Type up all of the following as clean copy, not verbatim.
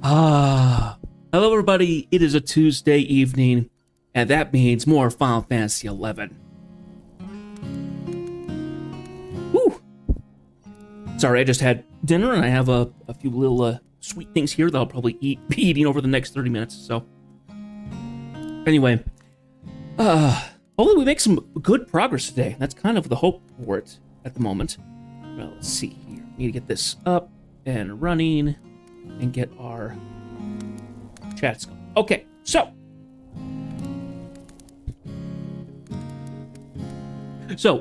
Hello everybody, it is a Tuesday evening, and that means more Final Fantasy XI. Whew! Sorry, I just had dinner, and I have a few little sweet things here that I'll probably be eating over the next 30 minutes, so... Anyway, hopefully we make some good progress today. That's kind of the hope for it at the moment. Well, let's see here. We need to get this up and running, and get our chats going. Okay, so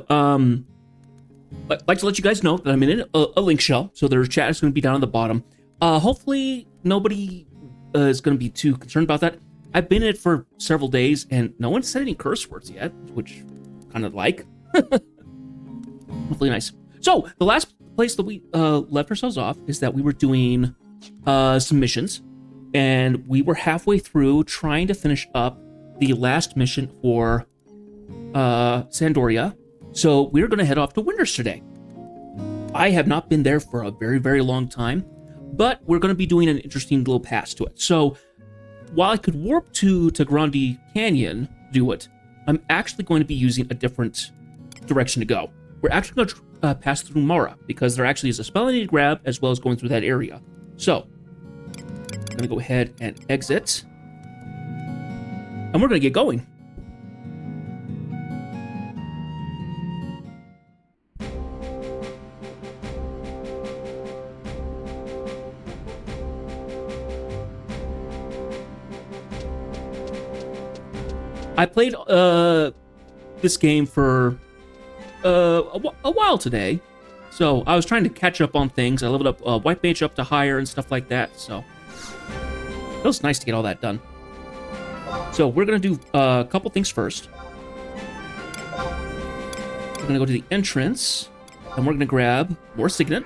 I'd like to let you guys know that I'm in a link shell, so their chat is going to be down at the bottom. Hopefully nobody is going to be too concerned about that. I've been in it for several days, and no one said any curse words yet, which kind of like. Hopefully nice. So the last place that we left ourselves off is that we were doing some missions, and we were halfway through trying to finish up the last mission for Sandoria. So we're going to head off to Windurst today. I have not been there for a very, very long time, but we're going to be doing an interesting little pass to it. So while I could warp to Grande Canyon to do it, I'm actually going to be using a different direction to go. We're actually going to pass through Mara, because there actually is a spell I need to grab, as well as going through that area. So, I'm going to go ahead and exit, and we're going to get going. I played this game for a while today, so I was trying to catch up on things. I leveled up White Mage up to higher and stuff like that, so it was nice to get all that done. So we're going to do a couple things first. We're going to go to the entrance, and we're going to grab more Signet.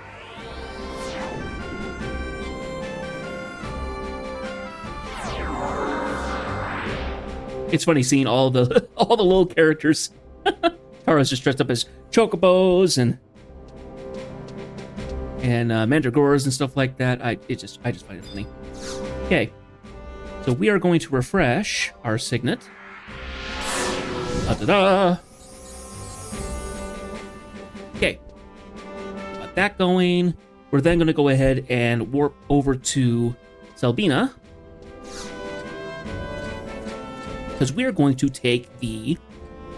It's funny seeing all the little characters. Tara's just dressed up as chocobos and mandragores and stuff like that. I just find it funny. Okay, so we are going to refresh our Signet. Da-da-da. Okay, got that going. We're then going to go ahead and warp over to Selbina, because we are going to take the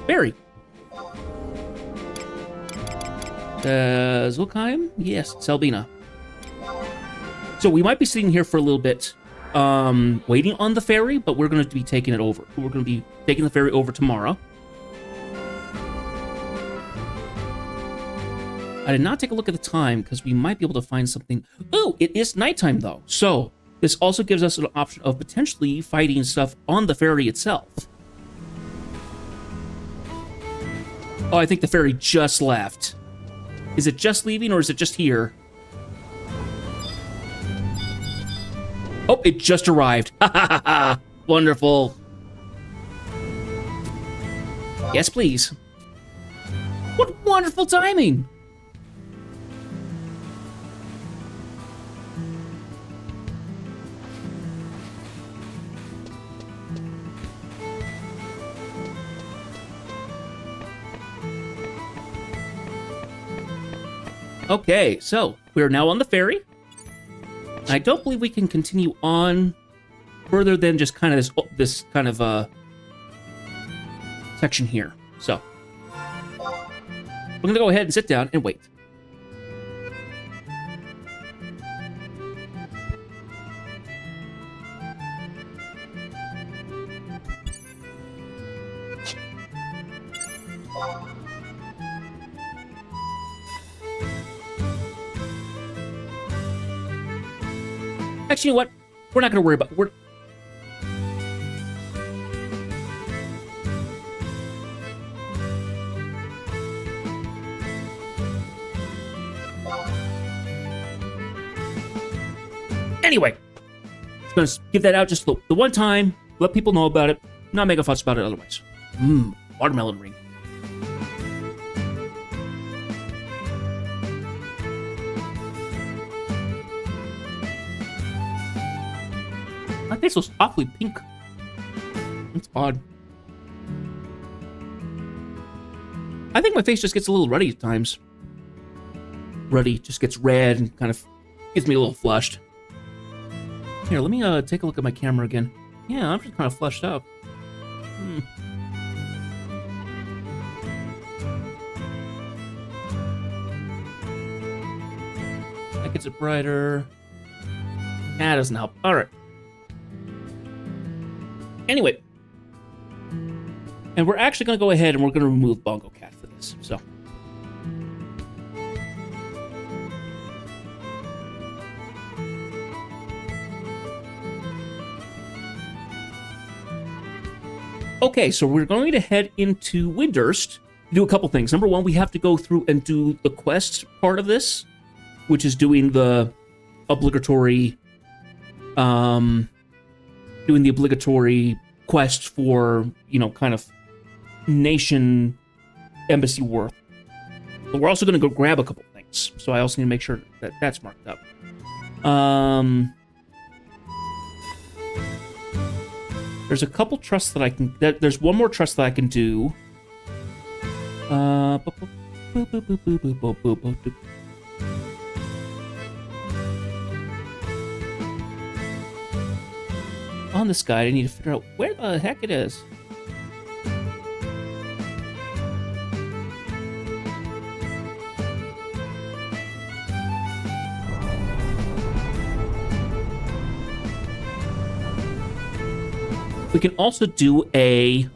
ferry. Zulkheim? Yes, Selbina. So we might be sitting here for a little bit, waiting on the ferry, but we're going to be taking it over. We're going to be taking the ferry over tomorrow. I did not take a look at the time, because we might be able to find something. Oh, it is nighttime, though. So this also gives us an option of potentially fighting stuff on the ferry itself. Oh, I think the ferry just left. Is it just leaving, or is it just here? Oh, it just arrived. Ha ha ha ha! Wonderful. Yes, please. What wonderful timing! Okay, so we're now on the ferry. I don't believe we can continue on further than just kind of this kind of section here. So we're gonna go ahead and sit down and wait. Actually, you know what? We're not going to worry about it. Anyway, just going to give that out just the one time, let people know about it, not make a fuss about it otherwise. Watermelon ring. face looks awfully pink. That's odd. I think my face just gets a little ruddy at times. Ruddy, just gets red and kind of gets me a little flushed. Here, let me take a look at my camera again. Yeah, I'm just kind of flushed up. That gets it brighter. That doesn't help. All right. Anyway. And we're actually going to go ahead and we're going to remove Bongo Cat for this. So. Okay, so we're going to head into Windurst to do a couple things. Number one, we have to go through and do the quest part of this, which is doing the obligatory, quest for, you know, kind of nation embassy worth. But we're also going to go grab a couple things, so I also need to make sure that that's marked up. There's a couple trusts that I can... There's one more trust that I can do. On this guide, I need to figure out where the heck it is. We can also do a,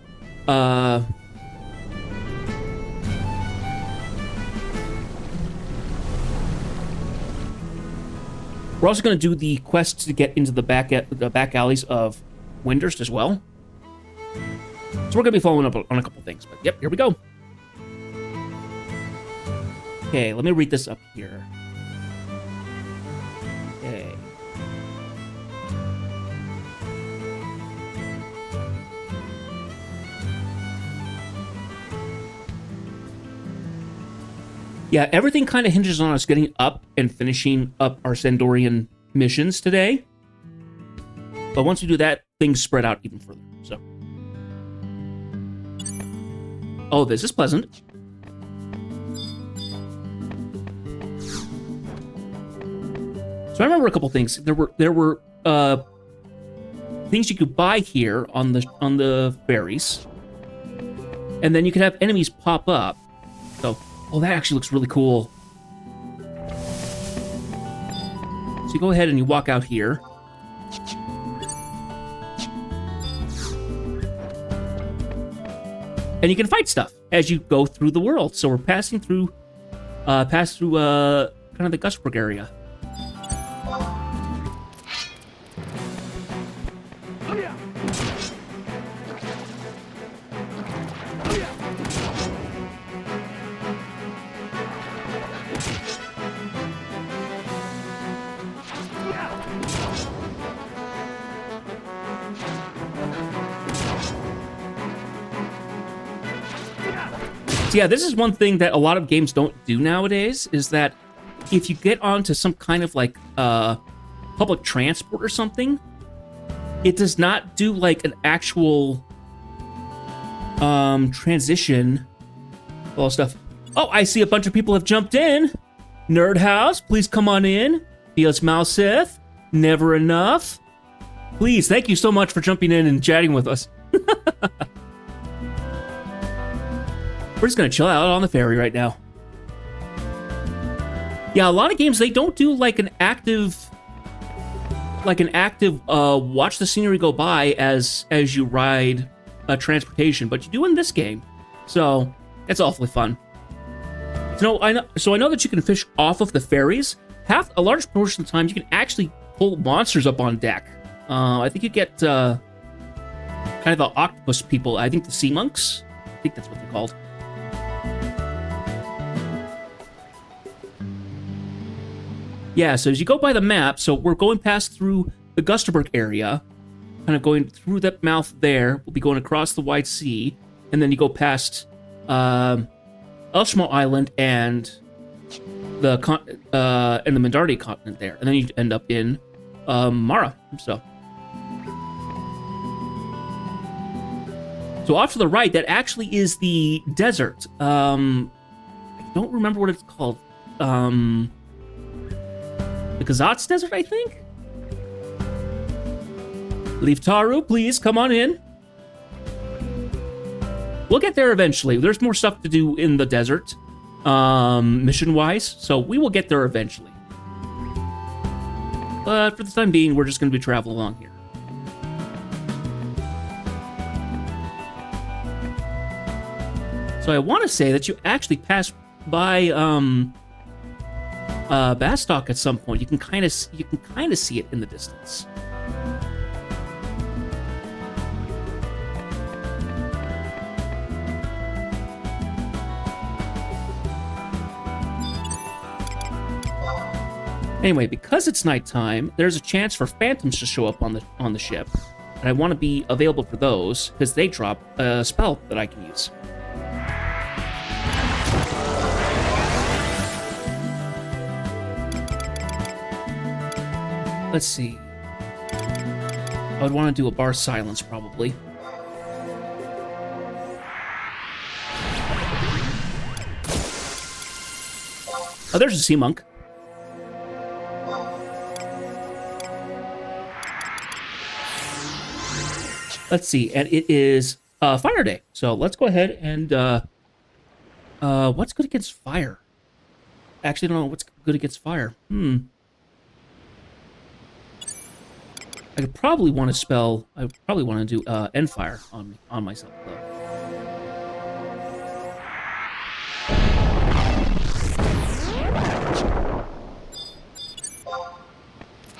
we're also going to do the quest to get into the back alleys of Windurst as well. So we're going to be following up on a couple things. But yep, here we go. Okay, let me read this up here. Okay. Yeah, everything kind of hinges on us getting up and finishing up our Sandorian missions today. But once we do that, things spread out even further. So, oh, this is pleasant. So I remember a couple things. There were things you could buy here on the ferries, and then you could have enemies pop up. So. Oh, that actually looks really cool. So you go ahead and you walk out here. And you can fight stuff as you go through the world. So we're passing through, kind of the Gustburg area. So yeah, this is one thing that a lot of games don't do nowadays, is that if you get onto some kind of like public transport or something, it does not do like an actual transition. All stuff. Oh, I see a bunch of people have jumped in. Nerd House, please come on in. Dios Mouseth, never enough. Please, thank you so much for jumping in and chatting with us. We're just gonna chill out on the ferry right now. Yeah, a lot of games, they don't do like an active watch the scenery go by as you ride transportation, but you do in this game. So it's awfully fun. So I know that you can fish off of the ferries. A large portion of the time, you can actually pull monsters up on deck. I think you get kind of the octopus people. I think the sea monks. I think that's what they're called. Yeah, so as you go by the map, so we're going past through the Gustburg area, kind of going through that mouth there. We'll be going across the wide sea, and then you go past Elshmo Island and the Mandardi continent there, and then you end up in Mara. So So off to the right, that actually is the desert. I don't remember what it's called. The Kazat's Desert, I think? Leave Taru, please, come on in. We'll get there eventually. There's more stuff to do in the desert, mission-wise, so we will get there eventually. But for the time being, we're just going to be traveling along here. So I want to say that you actually pass by Bastok at some point. You can kind of see it in the distance. Anyway, because it's nighttime, there's a chance for phantoms to show up on the ship, and I want to be available for those because they drop a spell that I can use. Let's see. I would want to do a bar silence, probably. Oh, there's a sea monk. Let's see, and it is Fire Day. So let's go ahead and what's good against fire? Actually, I don't know what's good against fire. I could probably want to spell. I probably want to do end fire on myself though.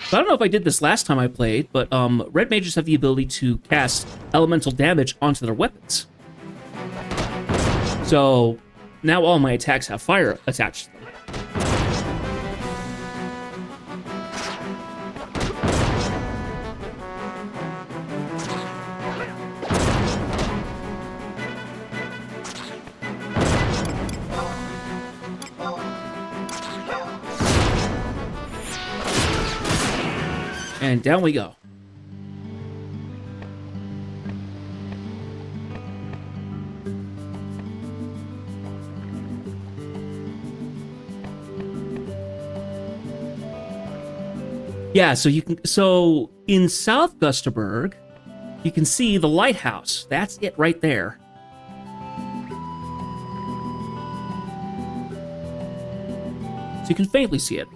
So I don't know if I did this last time I played, but red mages have the ability to cast elemental damage onto their weapons. So now all my attacks have fire attached to them. And down we go. Yeah, so in South Gusterberg, you can see the lighthouse. That's it right there. So you can faintly see it.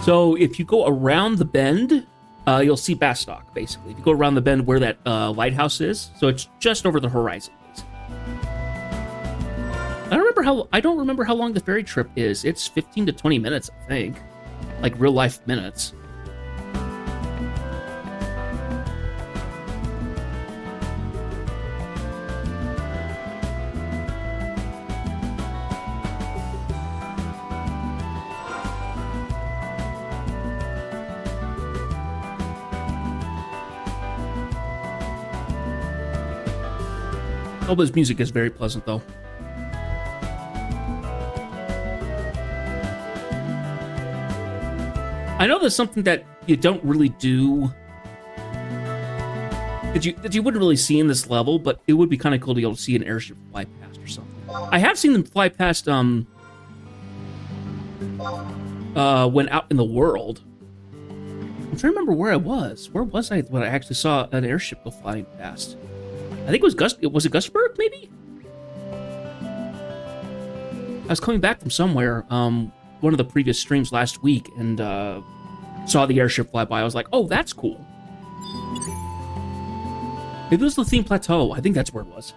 So if you go around the bend, you'll see Bastok, basically. If you go around the bend where that lighthouse is, so it's just over the horizon. Basically. I don't remember how long the ferry trip is. It's 15 to 20 minutes, I think. Like real life minutes. Elba's music is very pleasant, though. I know there's something that you don't really do, that you wouldn't really see in this level, but it would be kind of cool to be able to see an airship fly past or something. I have seen them fly past when out in the world. I'm trying to remember where I was. Where was I when I actually saw an airship go flying past? I think it was it Gusterberg, maybe? I was coming back from somewhere, one of the previous streams last week, and saw the airship fly by. I was like, oh, that's cool. Maybe it was the Theme Plateau. I think that's where it was.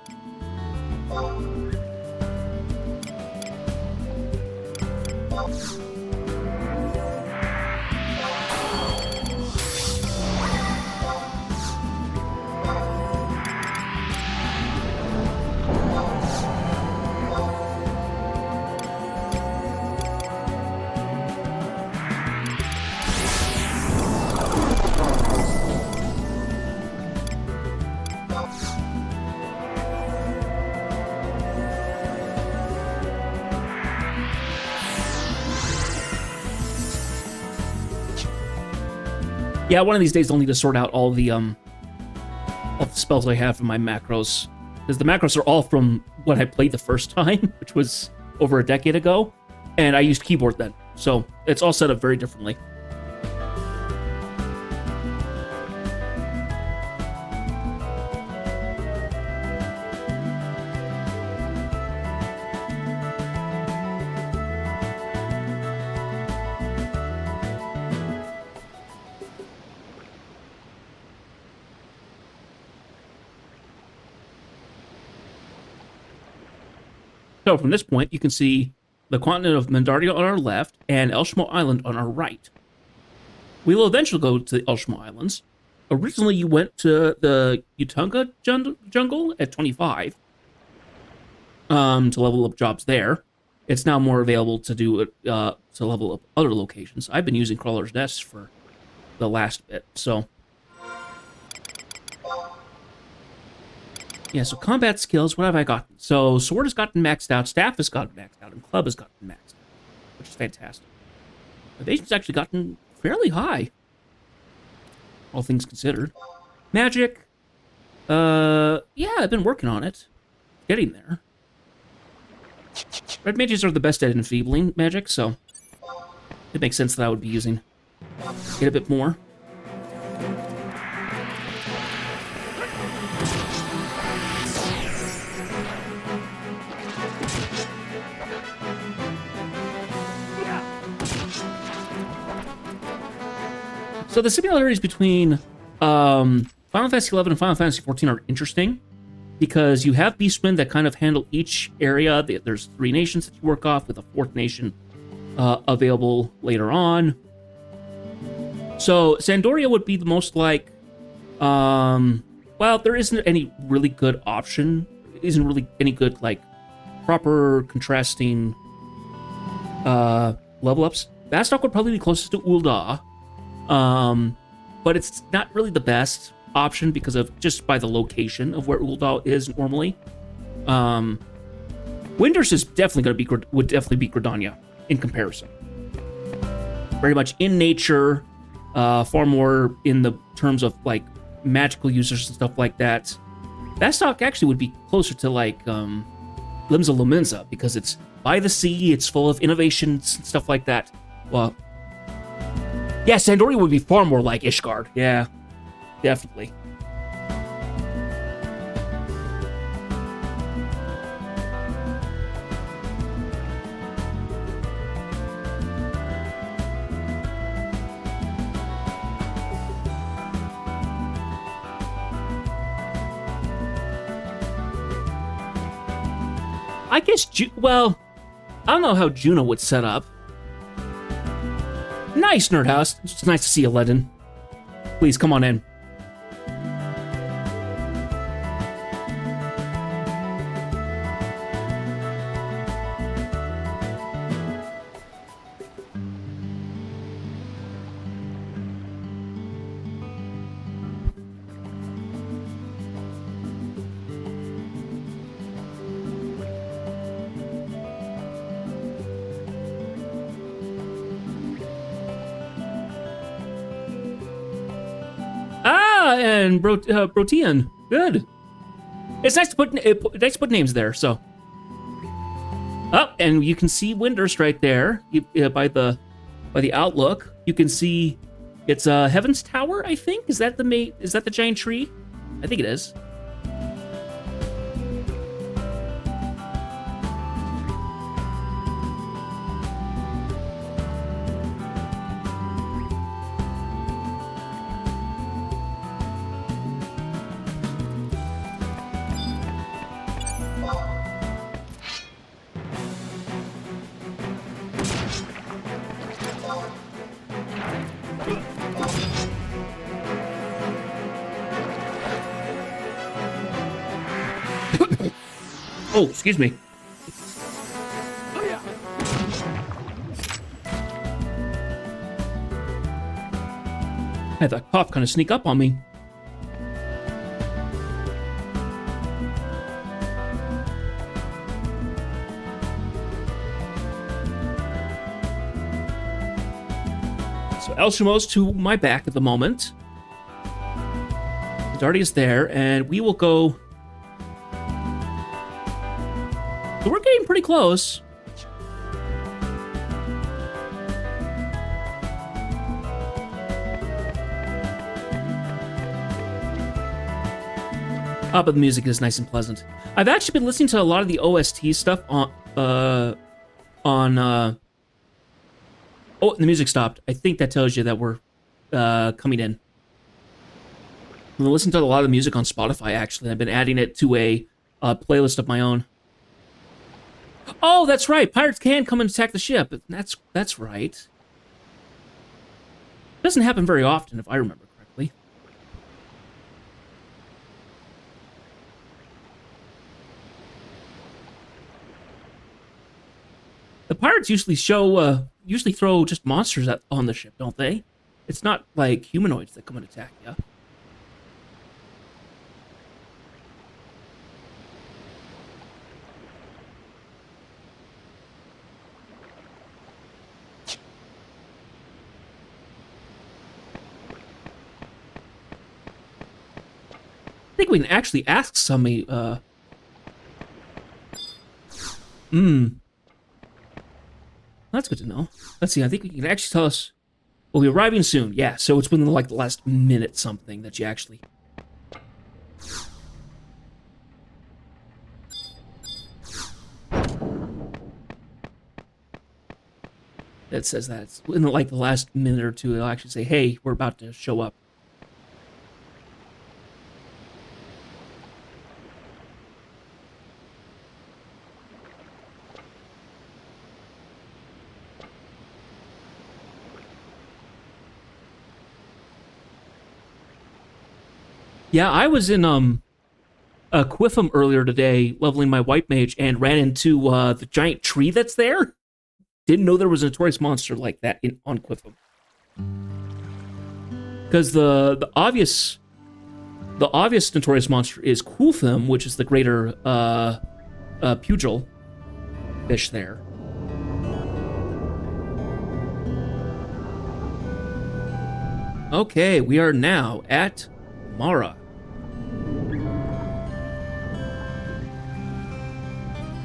Yeah, one of these days I'll need to sort out all the spells I have in my macros, because the macros are all from what I played the first time, which was over a decade ago, and I used keyboard then, so it's all set up very differently. So from this point, you can see the continent of Mandaria on our left and Elshmo Island on our right. We will eventually go to the Elshmo Islands. Originally, you went to the Utunga jungle at 25 to level up jobs there. It's now more available to do it to level up other locations. I've been using Crawler's Nest for the last bit, so... Yeah, so combat skills, what have I gotten? So sword has gotten maxed out, staff has gotten maxed out, and club has gotten maxed out, which is fantastic. Evasion's actually gotten fairly high, all things considered. Magic, yeah, I've been working on it. Getting there. Red mages are the best at enfeebling magic, so it makes sense that I would be using it a bit more. So the similarities between Final Fantasy XI and Final Fantasy XIV are interesting because you have beastmen that kind of handle each area. There's 3 nations that you work off with a 4th nation available later on. So Sandoria would be the most like, well, there isn't any really good option. Isn't really any good like proper contrasting level ups. Bastok would probably be closest to Ul'dah. But it's not really the best option because of just by the location of where Ul'dah is normally. Windurst is definitely going to be would definitely be Gridania in comparison. Very much in nature, far more in the terms of like magical users and stuff like that. Bastok actually would be closer to like Limsa Lominsa because it's by the sea, it's full of innovations and stuff like that. Well. Yeah, Sandoria would be far more like Ishgard. Yeah, definitely. I guess, well, I don't know how Juno would set up. Nice, Nerd House. It's nice to see you, Ledin. Please, come on in. And Protean. Good. It's nice to put names there. So, oh, and you can see Windurst right there by the outlook. You can see it's Heaven's Tower. I think is that the giant tree? I think it is. Oh, excuse me. Oh, yeah. Had that cough kind of sneak up on me. So El Shumo's to my back at the moment. Darty is there, and we will go. So we're getting pretty close. But the music is nice and pleasant. I've actually been listening to a lot of the OST stuff on oh, and the music stopped. I think that tells you that we're coming in. I'm listening to a lot of the music on Spotify, actually. I've been adding it to a playlist of my own. Oh, that's right. Pirates can come and attack the ship. That's right. It doesn't happen very often, if I remember correctly. The pirates usually throw just monsters on the ship, don't they? It's not like humanoids that come and attack you. I think we can actually ask somebody, That's good to know. Let's see, I think we can actually tell us... We'll be arriving soon. Yeah, so it's within, like, the last minute something that you actually... It says that. It's in, like, the last minute or two, it'll actually say, hey, we're about to show up. Yeah, I was in Quiffum earlier today, leveling my white mage, and ran into the giant tree that's there. Didn't know there was a notorious monster like that on Quiffum. Because the obvious notorious monster is Quilfim, which is the greater pugil fish there. Okay, we are now at Mara.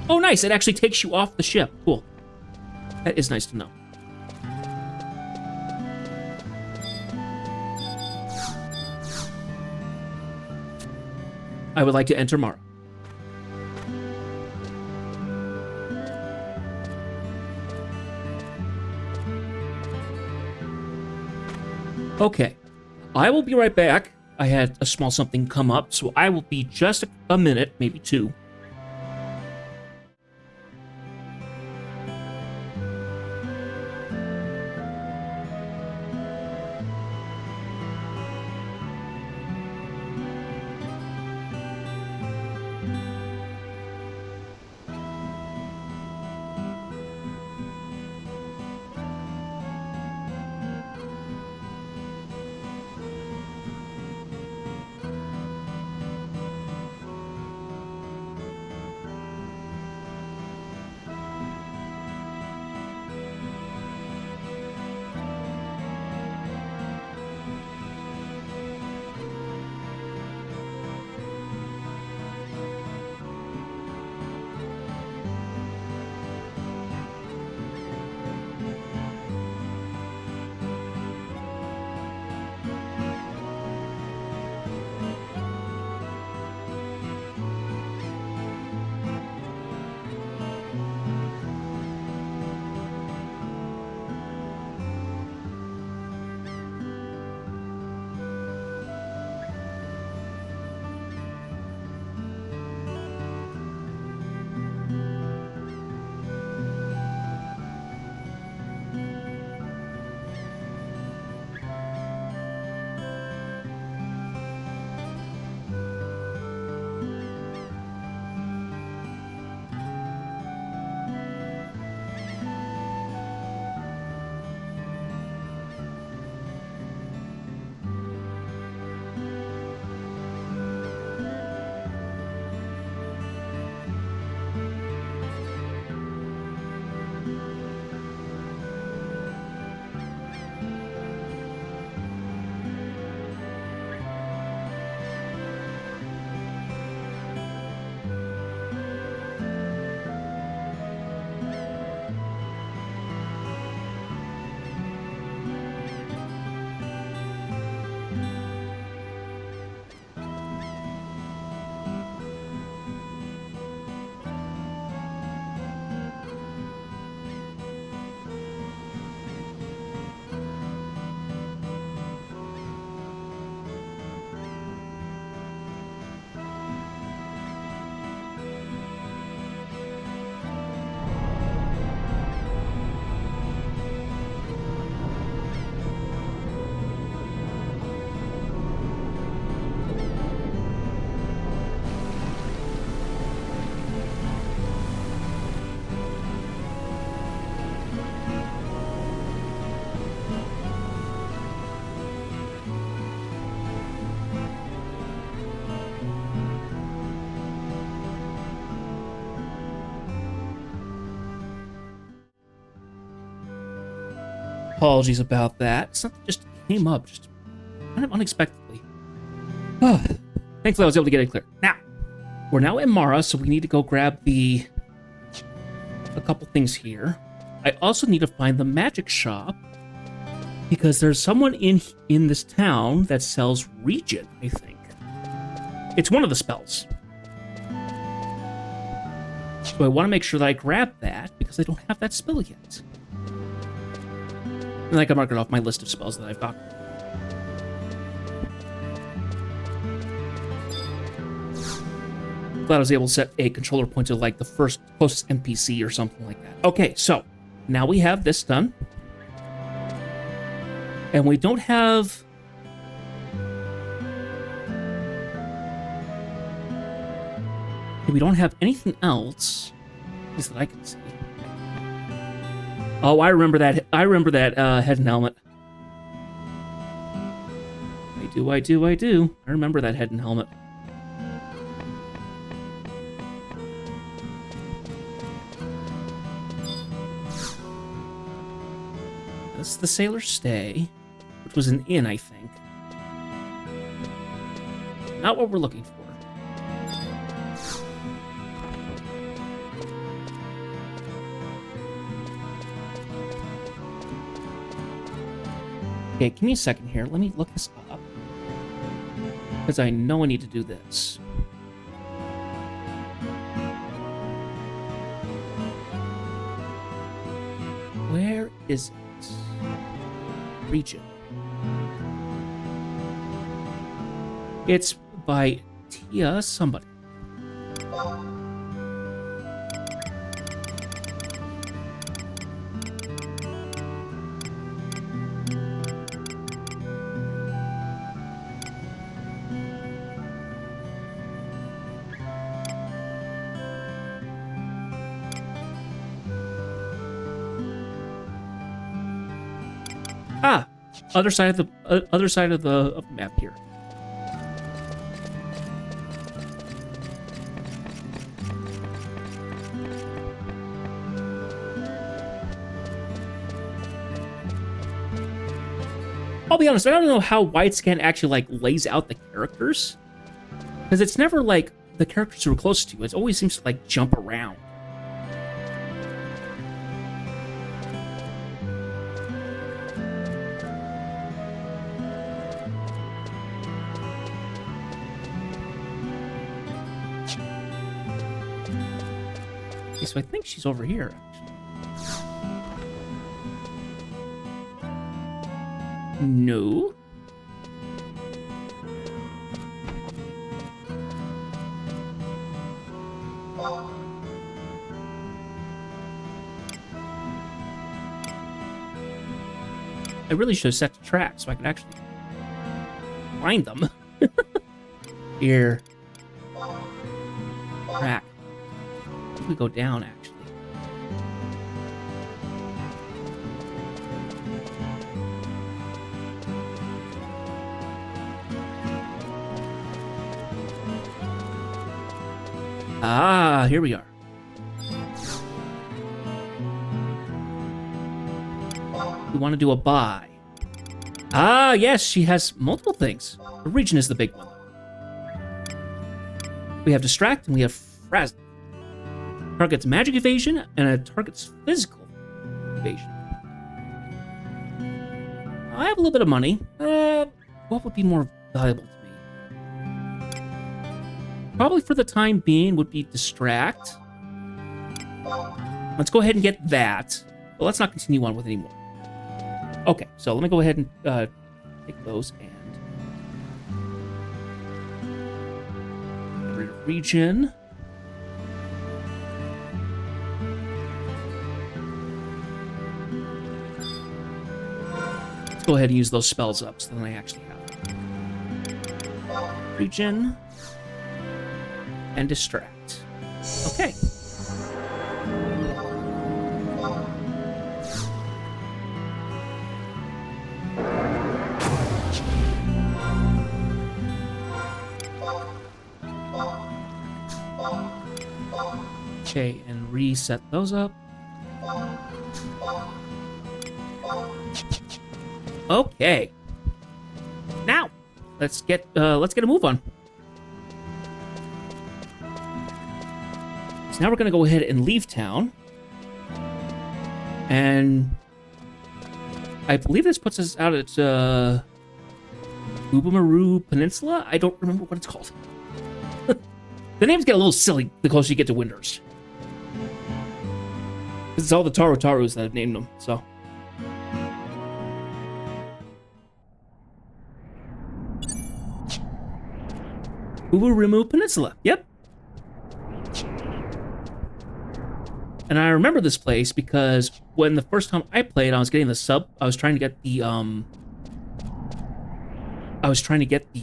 Oh, nice. It actually takes you off the ship. Cool. That is nice to know. I would like to enter Mara. Okay. I will be right back. I had a small something come up, so I will be just a minute, maybe two. Apologies about that. Something just came up just kind of unexpectedly. Thankfully, I was able to get it clear. Now, we're now in Mara, so we need to go grab a couple things here. I also need to find the magic shop because there's someone in this town that sells Regen, I think. It's one of the spells. So I want to make sure that I grab that because I don't have that spell yet. And I can mark it off my list of spells that I've got. Glad I was able to set a controller point to like the first closest NPC or something like that. Okay, so now we have this done. And we don't have... We don't have anything else, at least that I can see. Oh, I remember that. I remember that head and helmet. I do. I remember that head and helmet. This is the Sailor's Stay, which was an inn, I think. Not what we're looking for. Okay, give me a second here. Let me look this up. Because I know I need to do this. Where is it? Region. It's by Tia somebody. Ah, other side of the map here. I'll be honest, I don't know how widescan actually like lays out the characters, because it's never like the characters who are close to you. It always seems to like jump around. Okay, so I think she's over here, actually. No. I really should have set the track so I could actually find them. Here. Track. We go down, actually. Ah, here we are. We want to do a buy. Ah, yes, she has multiple things. The region is the big one. We have Distract and we have Frazzle. Target's magic evasion and a target's physical evasion. I have a little bit of money. What would be more valuable to me? Probably for the time being would be Distract. Let's go ahead and get that. But let's not continue on with any more. Okay, so let me go ahead and take those and get rid of region. Let's go ahead and use those spells up so then I actually have region and Distract. Okay. Okay, and reset those up. Okay. Now, let's get a move on. So now we're gonna go ahead and leave town, and I believe this puts us out at Ubamaru Peninsula. I don't remember what it's called. The names get a little silly the closer you get to Windurst. It's all the Tarus that have named them, so. Ubamaru Peninsula, yep. And I remember this place because when the first time I played, I was getting the sub. I was trying to get the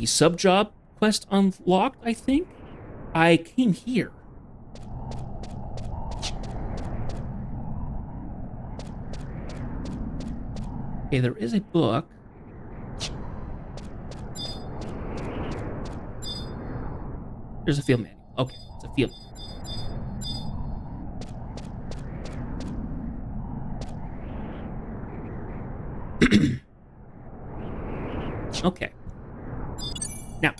sub job quest unlocked. I think I came here. Okay, there is a book. There's a field manual. Okay, it's a field. Okay. Now.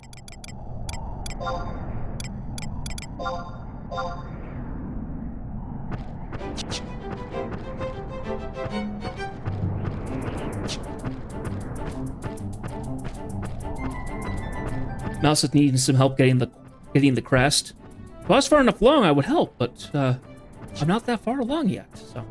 Mouse is needing some help getting the crest. If I was far enough along, I would help, but I'm not that far along yet, so.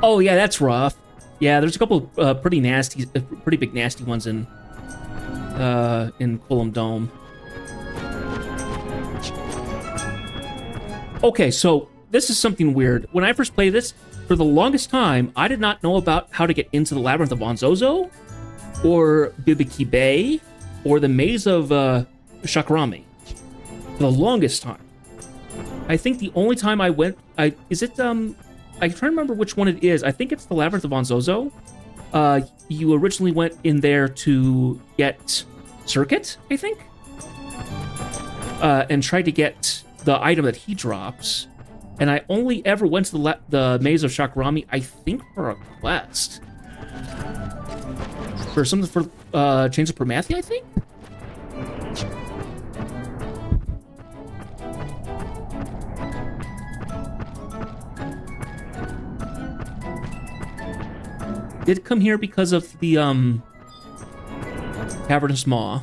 Oh yeah, that's rough. Yeah, there's a couple pretty big nasty ones in Quillam Dome. Okay, so this is something weird. When I first played this, for the longest time, I did not know about how to get into the Labyrinth of Bonzozo, or Bibiki Bay, or the Maze of Shakrami. For the longest time. I think the only time I went, I'm trying to remember which one it is. I think it's the Labyrinth of Bonzozo. You originally went in there to get Circuit, I think? And tried to get the item that he drops. And I only ever went to the Maze of Shakrami, I think, for a quest. For something for Chains of Promathia, I think? Did come here because of the Cavernous Maw.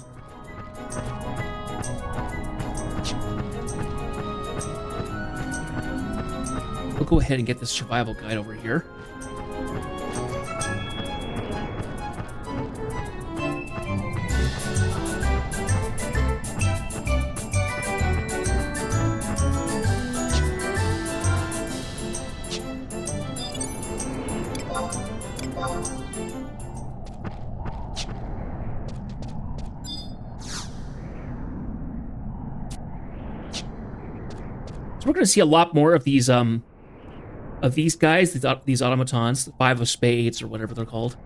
We'll go ahead and get this survival guide over here. So we're going to see a lot more of these guys, these automatons, the Five of Spades or whatever they're called.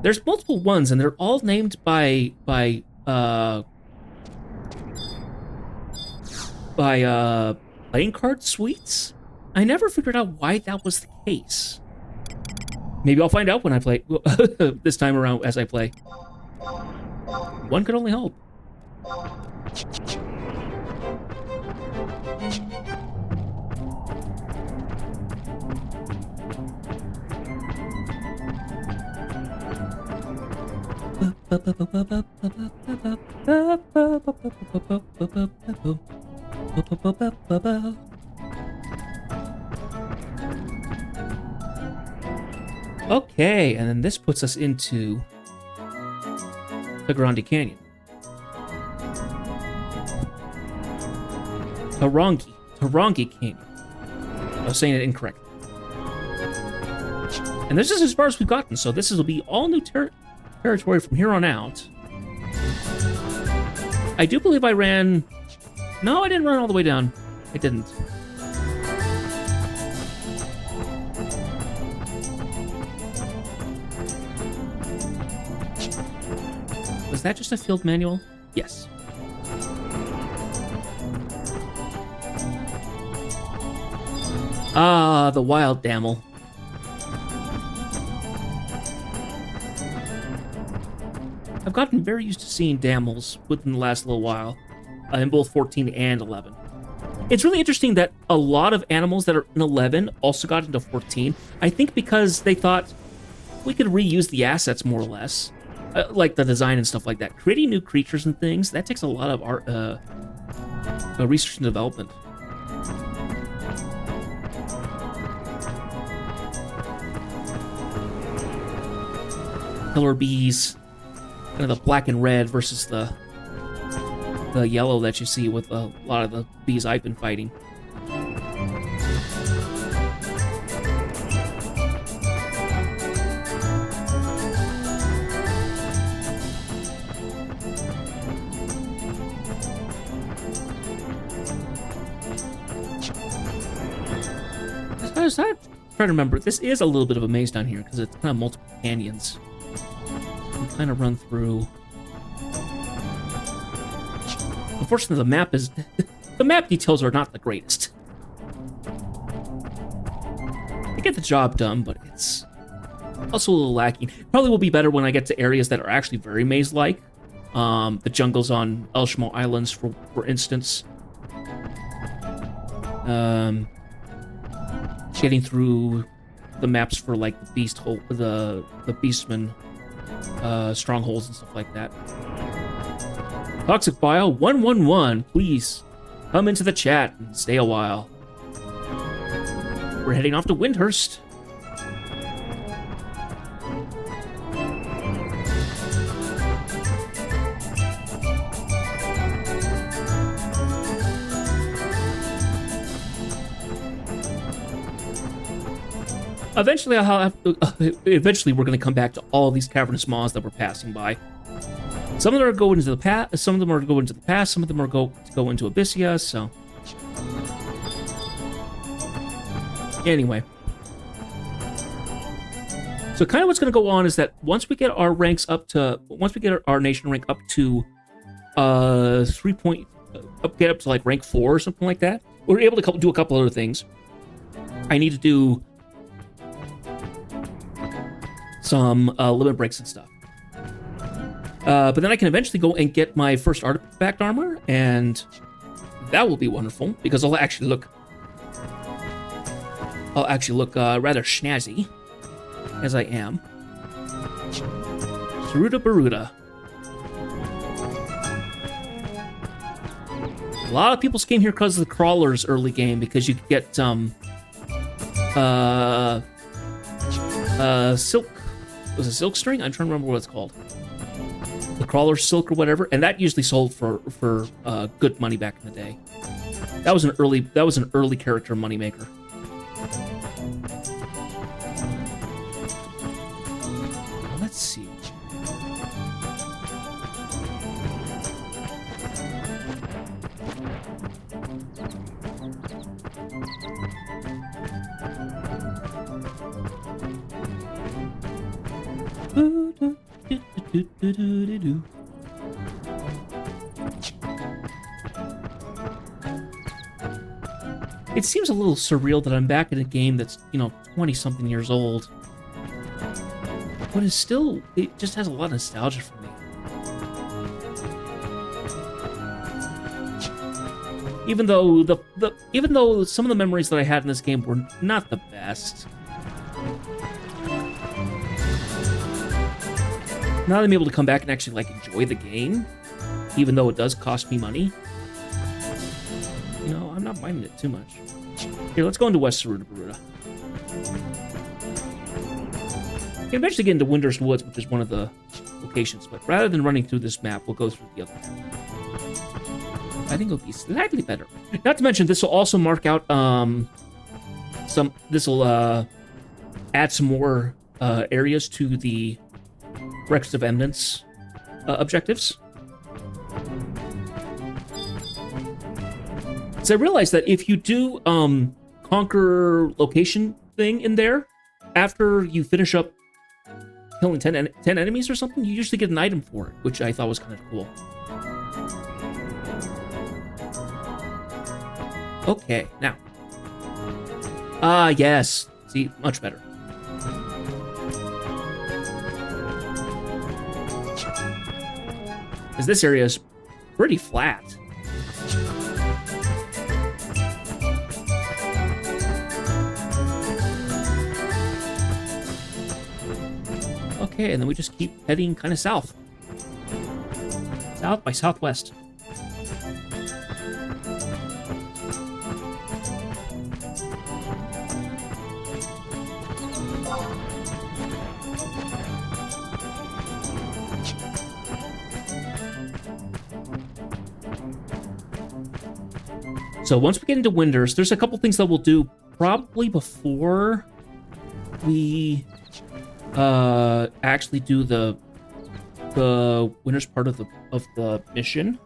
There's multiple ones, and they're all named by playing card suites. I never figured out why that was the case. Maybe I'll find out when I play this time around as I play. One could only hope. Okay, and then this puts us into the Grande Canyon. Tarongi Canyon. I was saying it incorrectly. And this is as far as we've gotten, so this will be all new territory from here on out. I do believe I ran... No, I didn't run all the way down. I didn't. is that just a field manual? Yes. Ah, the wild damel. I've gotten very used to seeing damels within the last little while, in both 14 and 11. It's really interesting that a lot of animals that are in 11 also got into 14. I think because they thought we could reuse the assets more or less, like the design and stuff like that. Creating new creatures and things, that takes a lot of art, research and development. Killer bees, kind of the black and red versus the yellow that you see with a lot of the bees I've been fighting. I'm trying to remember, this is a little bit of a maze down here because it's kind of multiple canyons. So we kind of run through. Unfortunately, the map is the map details are not the greatest. They get the job done, but it's also a little lacking. Probably will be better when I get to areas that are actually very maze-like. The jungles on Elshmo Islands, for instance. Getting through the maps for like the beast hole, the beastmen strongholds and stuff like that. Toxic Bio 111, please come into the chat and stay a while. We're heading off to Windurst. Eventually, eventually we're going to come back to all these cavernous maws that we're passing by. Some of them are going into the past. Some of them are going into the past. Some of them are go into Abyssia. So, anyway, so kind of what's going to go on is that once we get our ranks up to, once we get our nation rank up to, get up to like rank 4 or something like that, we're able to do a couple other things. I need to do some limit breaks and stuff. But then I can eventually go and get my first artifact armor, and that will be wonderful because I'll actually look rather snazzy as I am. Saruda Baruda. A lot of people came here because of the crawlers early game because you could get silk. Was it silk string? I'm trying to remember what it's called. The crawler silk or whatever, and that usually sold for good money back in the day. That was an early character moneymaker. Let's see. It seems a little surreal that I'm back in a game that's, 20-something years old. But it's still, it just has a lot of nostalgia for me. Even though even though some of the memories that I had in this game were not the best. Now that I'm able to come back and actually enjoy the game, even though it does cost me money, I'm not minding it too much. Here, let's go into West Saruda Baruda. You can eventually get into Windurst Woods, which is one of the locations, but rather than running through this map, we'll go through the other map. I think it'll be slightly better. Not to mention, this will also mark out this will add some more areas to the Records of Eminence objectives. So I realized that if you do conquer location thing in there, after you finish up killing 10 enemies or something, you usually get an item for it, which I thought was kind of cool. Okay, now. Yes. See, much better. Because this area is pretty flat. Okay, and then we just keep heading kind of south. South by southwest. So once we get into Windurst, there's a couple things that we'll do probably before we actually do the Windurst part of the mission.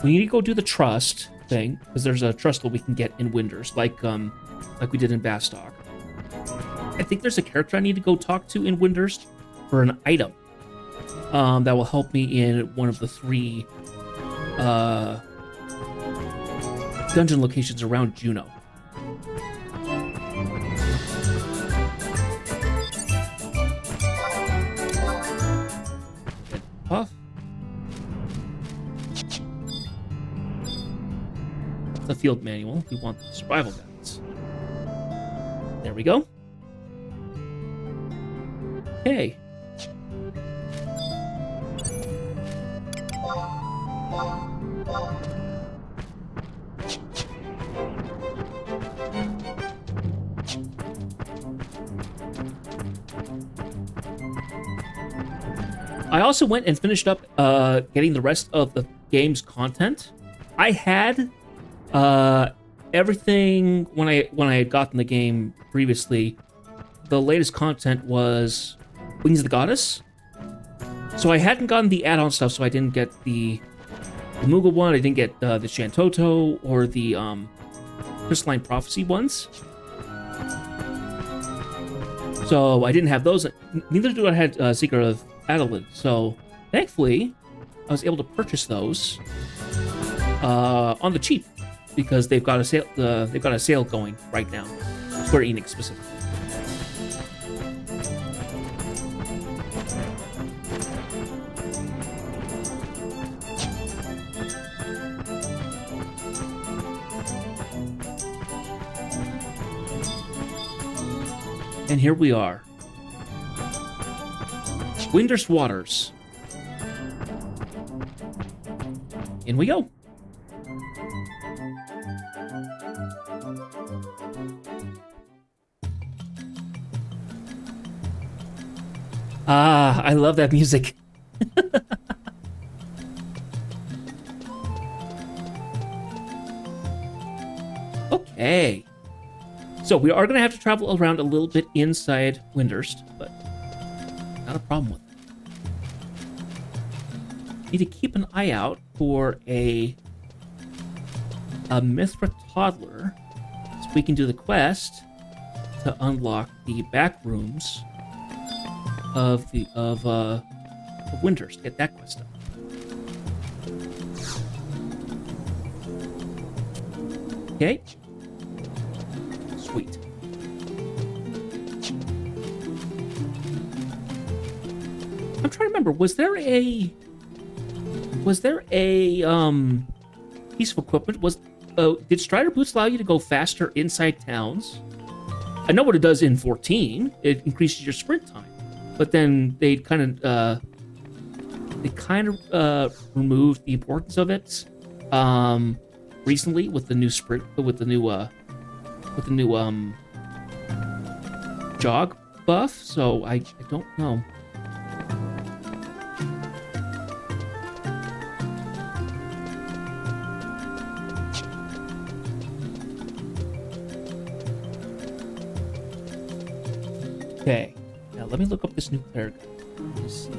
We need to go do the trust thing, because there's a trust that we can get in Windurst, like we did in Bastock. I think there's a character I need to go talk to in Windurst for an item that will help me in one of the 3 dungeon locations around Juneau. Puff. The field manual. We want the survival guides. There we go. Okay. I also went and finished up getting the rest of the game's content. I had everything when I had gotten the game previously. The latest content was Wings of the Goddess. So I hadn't gotten the add-on stuff, so I didn't get the Moogle one, I didn't get the Shantoto or the Crystalline Prophecy ones. So I didn't have those. Neither do I had Secret of Adelaide. So thankfully, I was able to purchase those on the cheap because they've got a sale. They've got a sale going right now. Square Enix specifically. And here we are. Windurst Waters. In we go. Ah, I love that music. Okay. So we are going to have to travel around a little bit inside Windurst, but not a problem with it. Need to keep an eye out for a Mithra toddler, so we can do the quest to unlock the back rooms of Windurst. Get that quest done. Okay. Sweet. I'm trying to remember, was there a piece of equipment? Did Strider Boots allow you to go faster inside towns? I know what it does in 14. It increases your sprint time. But then they kind of removed the importance of it recently with the new sprint, with the new jog buff. So I don't know. Okay. Now let me look up this new cleric. Let me see.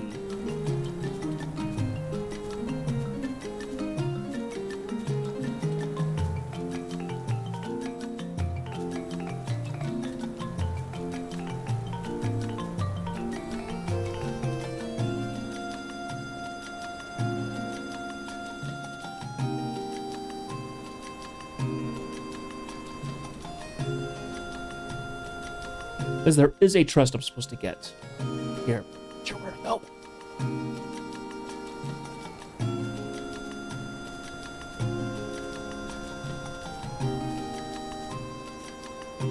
Because there is a trust I'm supposed to get. Here. Sure, where to go.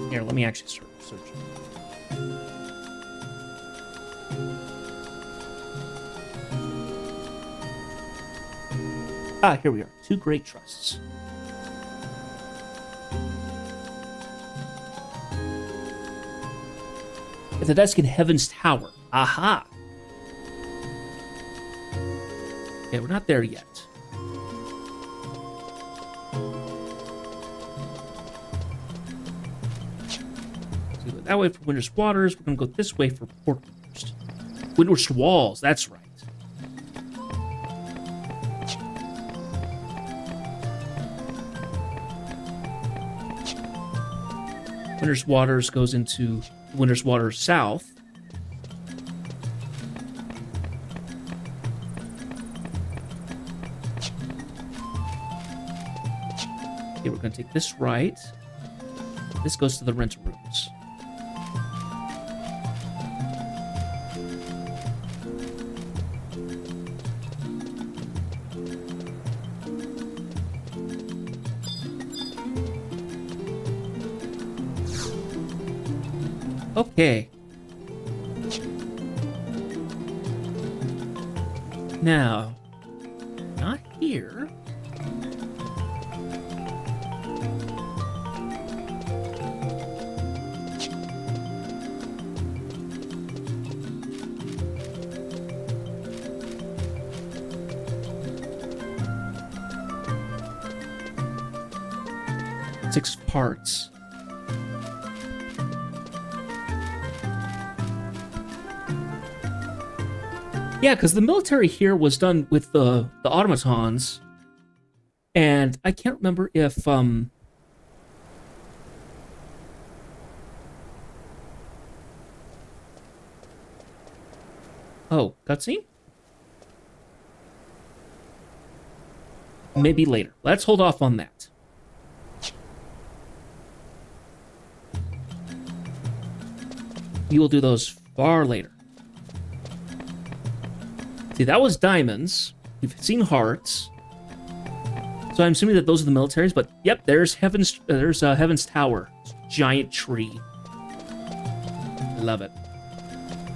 Here, let me actually search. Ah, here we are. 2 great trusts. At the desk in Heaven's Tower. Aha! Okay, we're not there yet. So we go that way for Windurst Waters. We're going to go this way for Port Windurst. Windurst Walls, that's right. Windurst Waters goes into Windurst Waters South. Okay, we're going to take this right. This goes to the rental rooms. Okay. Now, not here. Six parts. Yeah, because the military here was done with the automatons, and I can't remember if oh, cutscene? Maybe later. Let's hold off on that. We will do those far later. See, that was diamonds. We've seen hearts. So I'm assuming that those are the militaries, but yep, there's Heaven's Tower. Giant tree. I love it.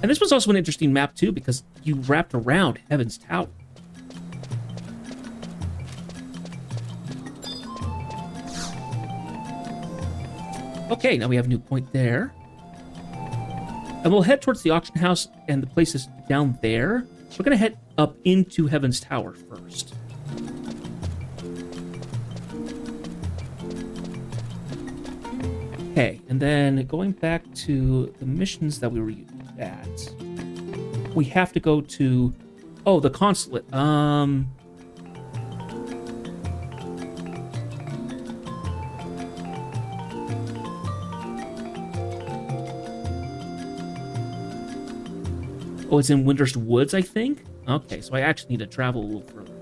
And this was also an interesting map too, because you wrapped around Heaven's Tower. Okay, now we have a new point there. And we'll head towards the auction house and the places down there. We're going to head up into Heaven's Tower first. Okay, and then going back to the missions that we were at, we have to go to, oh, the consulate. Oh, it's in Windurst Woods, I think? Okay, so I actually need to travel a little further.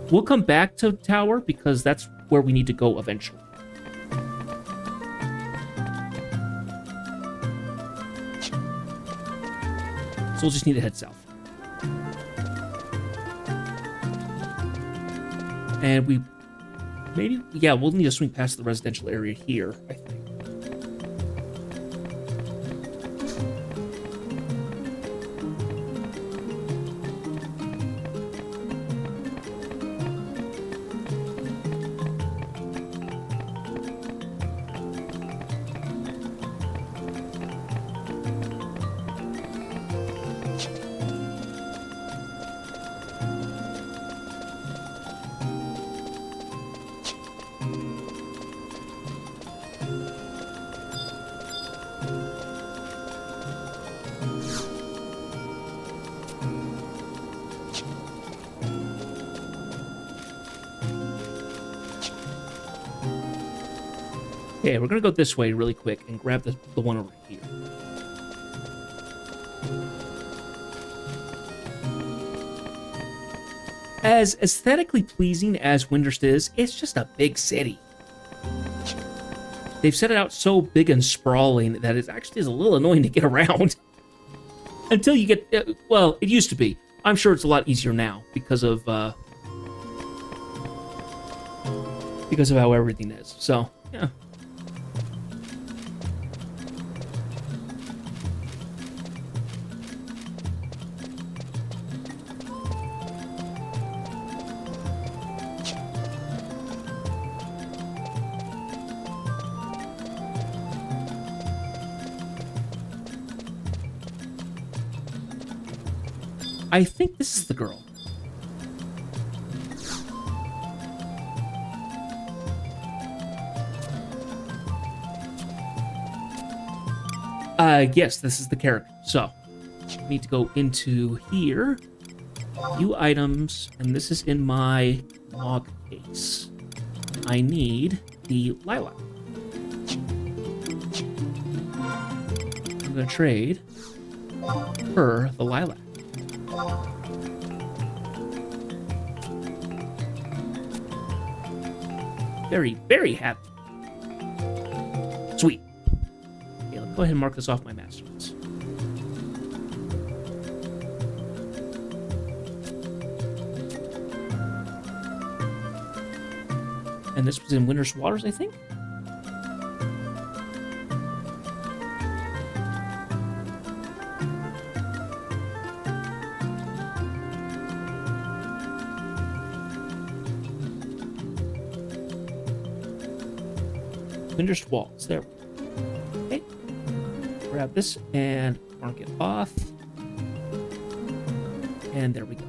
We'll come back to Tower, because that's where we need to go eventually. So we'll just need to head south. And we... maybe... yeah, we'll need to swing past the residential area here, I think. Okay, we're gonna go this way really quick and grab the one over here. As aesthetically pleasing as Windurst is, it's just a big city. they've set it out so big and sprawling that it actually is a little annoying to get around. Until you get, well, it used to be. I'm sure it's a lot easier now because of how everything is. So, yeah. I think this is the girl. Yes, this is the character. So, I need to go into here, view items, and this is in my log case. I need the lilac. I'm gonna trade her the lilac. Very, very happy. Sweet. Okay, let's go ahead and mark this off my master list. And this was in Windurst Waters, I think? Windurst Walls. There. Okay. Grab this and mark it off. And there we go.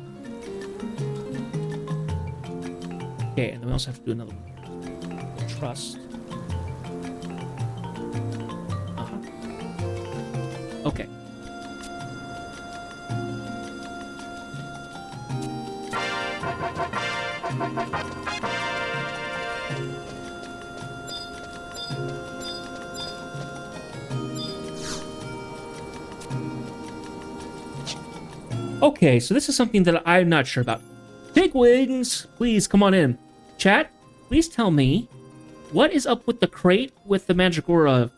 Okay, and then we also have to do another one here. Trust. Okay. Okay, so this is something that I'm not sure about. Big Wings, please come on in. Chat, please tell me what is up with the crate with the Mandragora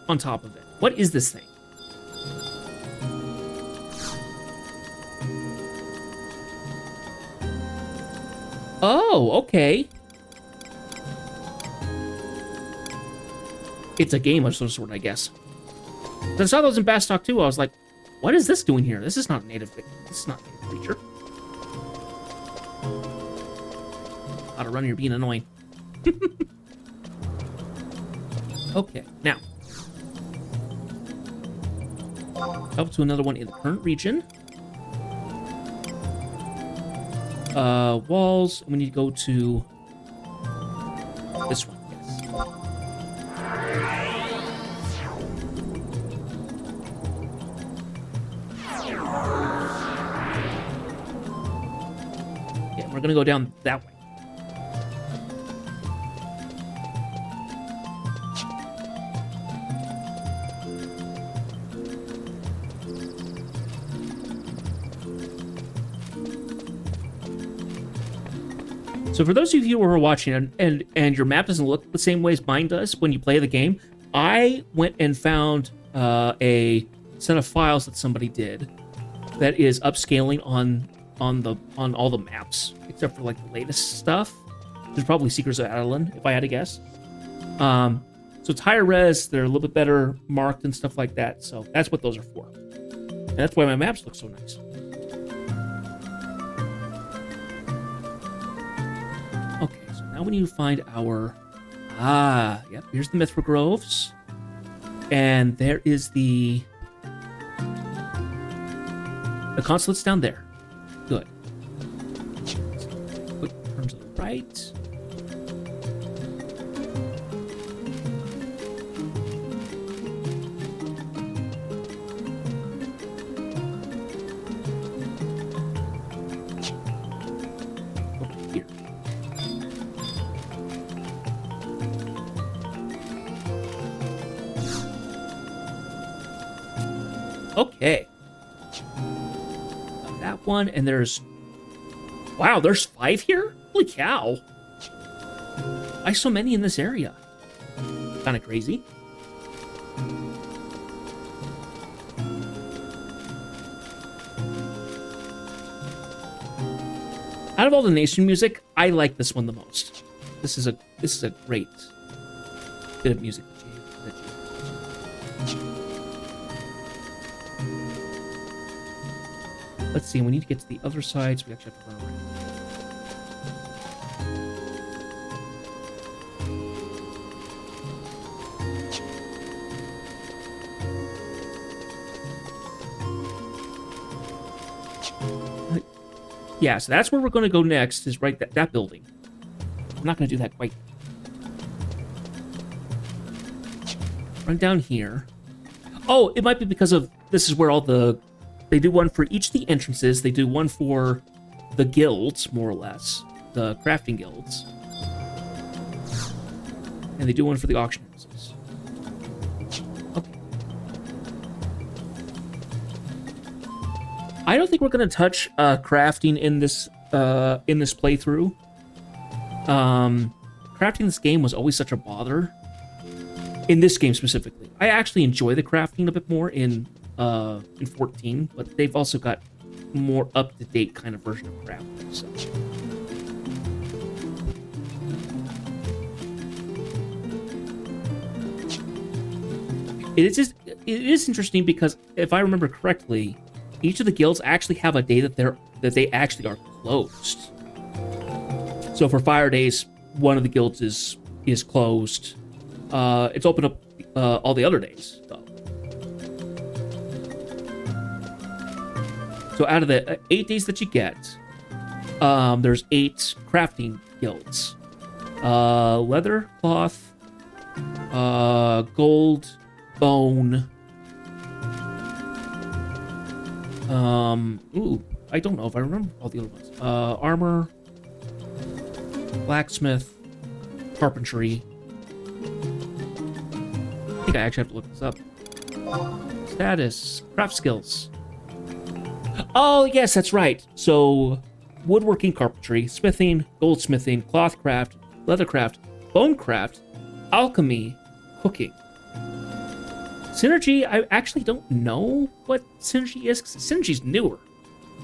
on top of it. What is this thing? Oh, okay. It's a game of some sort, I guess. I saw those in Bastock too. I was like, what is this doing here? This is not native. This is not native creature. How to run, you're being annoying. Okay, now. Up to another one in the current region. Walls. We need to go to this one. We're gonna go down that way. So for those of you who are watching and your map doesn't look the same way as mine does when you play the game, I went and found a set of files that somebody did that is upscaling on all the maps, except for like the latest stuff. There's probably Seekers of Adeline, if I had to guess. So it's higher res, they're a little bit better marked and stuff like that. So that's what those are for. And that's why my maps look so nice. Okay, so now we need to find our... yep, here's the Mithril Groves. And there is the consulate's down there. Good. Quick turn to the right. Over here. Okay. That one, and there's... Wow, there's 5 here? Holy cow. Why so many in this area? kind of crazy. Out of all the nation music, I like this one the most. This is a great bit of music that you. Let's see, we need to get to the other side, so we actually have to run around. Yeah, so that's where we're going to go next, is right that building. I'm not going to do that quite. Run down here. Oh, it might be because of this is where all the... They do one for each of the entrances. They do one for the guilds, more or less. The crafting guilds. And they do one for the auction houses. Okay. I don't think we're going to touch crafting in this playthrough. Crafting this game was always such a bother. In this game specifically. I actually enjoy the crafting a bit more in 14, but they've also got more up-to-date kind of version of crafting. So. It is interesting because if I remember correctly, each of the guilds actually have a day that they actually are closed. So for Fire Days, one of the guilds is closed. It's open up all the other days, though. So out of the 8 days that you get, there's 8 crafting guilds. Leather, cloth, gold, bone. I don't know if I remember all the other ones. Armor, blacksmith, carpentry. I think I actually have to look this up. Status, craft skills. Oh, yes, that's right. So, woodworking, carpentry, smithing, goldsmithing, cloth craft, leather craft, bone craft, alchemy, cooking. Synergy, I actually don't know what synergy is, because synergy's newer,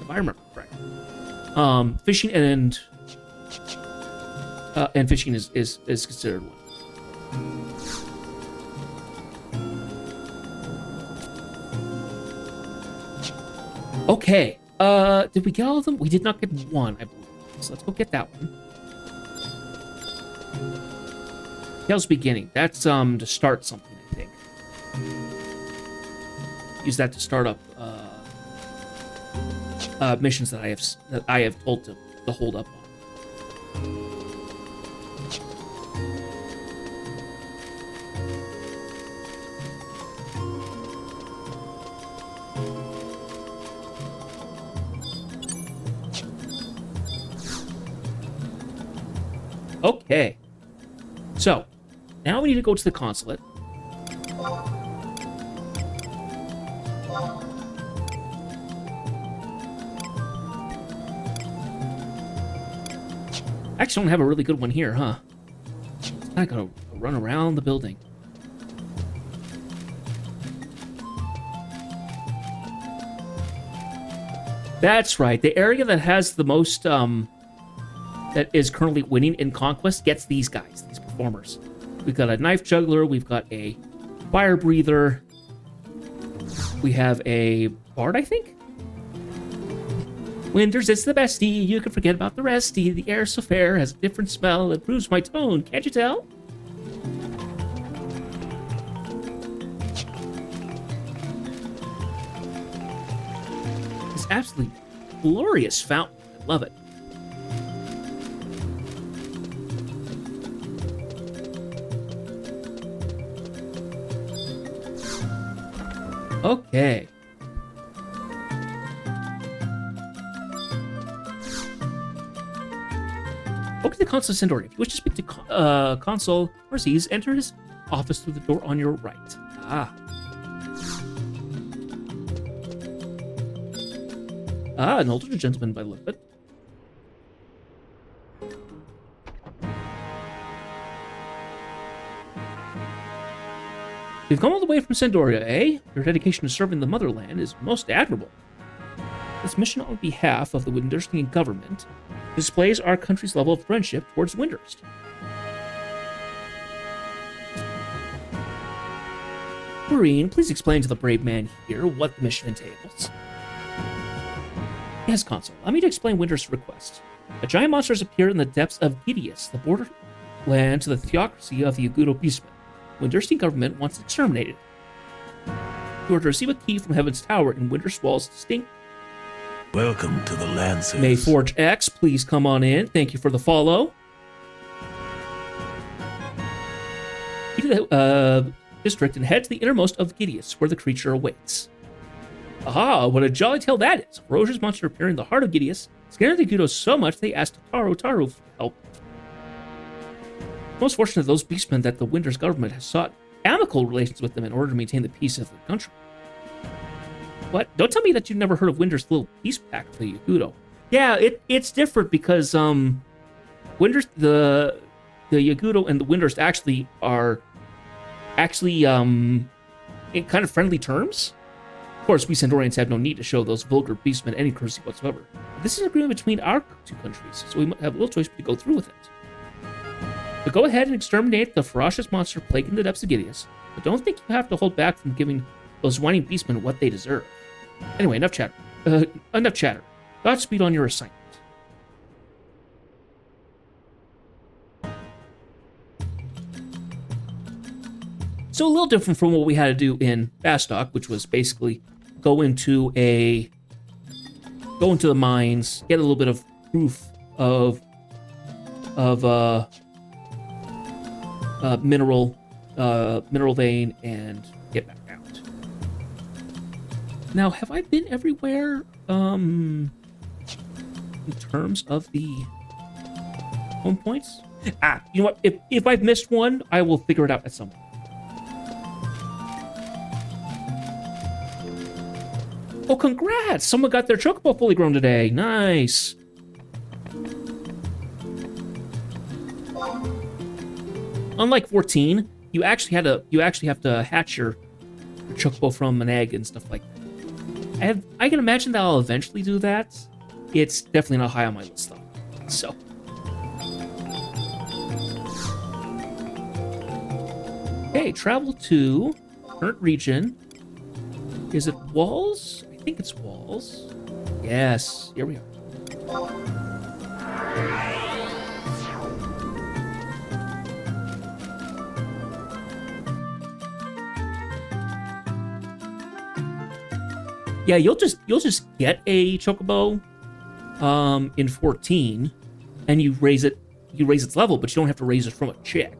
if I remember correctly. Fishing and fishing is considered one. Okay, did we get all of them? We did not get one, I believe. So let's go get that one. Tales Beginning. That's to start something, I think. Use that to start up missions that I have told to hold up on. Okay, so now we need to go to the consulate. Actually, don't have a really good one here, huh? I gotta run around the building. That's right. The area that has the most that is currently winning in Conquest gets these guys, these performers. We've got a knife juggler, we've got a fire breather, we have a bard, I think? Windurst, it's the bestie, you can forget about the resty. The air so fair has a different smell, it proves my tone, can't you tell? It's absolutely glorious fountain, I love it. Okay. Open the console center. If you wish to speak to Consul Mercedes, enter his office through the door on your right. An older gentleman by the look of it. You've come all the way from Sandoria, eh? Your dedication to serving the motherland is most admirable. This mission on behalf of the Windurstian government displays our country's level of friendship towards Windurst. Marine, please explain to the brave man here what the mission entails. Yes, Consul. Allow me to explain Windurst's request. A giant monster has appeared in the depths of Gideus, the borderland to the theocracy of the Yagudo beastmen. Windurstian government wants it exterminated. You are to receive a key from Heaven's Tower in Windurst Wall's distinct. Welcome to the Lancers. Mayforge X, please come on in. Thank you for the follow. Key to the district and head to the innermost of Gideus, where the creature awaits. Aha, what a jolly tale that is. A ferocious monster appearing in the heart of Gideus scared the Yagudo so much they asked Taru for help. Most fortunate of those beastmen that the Windurst government has sought amicable relations with them in order to maintain the peace of the country. What? Don't tell me that you've never heard of Windurst's little peace pact for the Yagudo. Yeah, it's different because Windurst, the Yagudo and the Windurst are in kind of friendly terms. Of course, we Sandorians have no need to show those vulgar beastmen any courtesy whatsoever. This is an agreement between our two countries, so we have little choice but to go through with it. So go ahead and exterminate the ferocious monster plaguing the depths of Gideus, but don't think you have to hold back from giving those whining beastmen what they deserve. Anyway, enough chatter. Godspeed on your assignment. So a little different from what we had to do in Bastok, which was basically go into the mines, get a little bit of proof of mineral vein, and get back out. Now, have I been everywhere in terms of the home points? You know what? If I've missed one, I will figure it out at some point. Oh, congrats! Someone got their chocobo fully grown today. Nice. Unlike 14, you actually have to hatch your chocobo from an egg and stuff like that. I can imagine that I'll eventually do that. It's definitely not high on my list though. So. Okay, travel to current region. Is it Walls? I think it's Walls. Yes, here we are. Yeah, you'll just get a chocobo in 14, and you raise its level, but you don't have to raise it from a chick.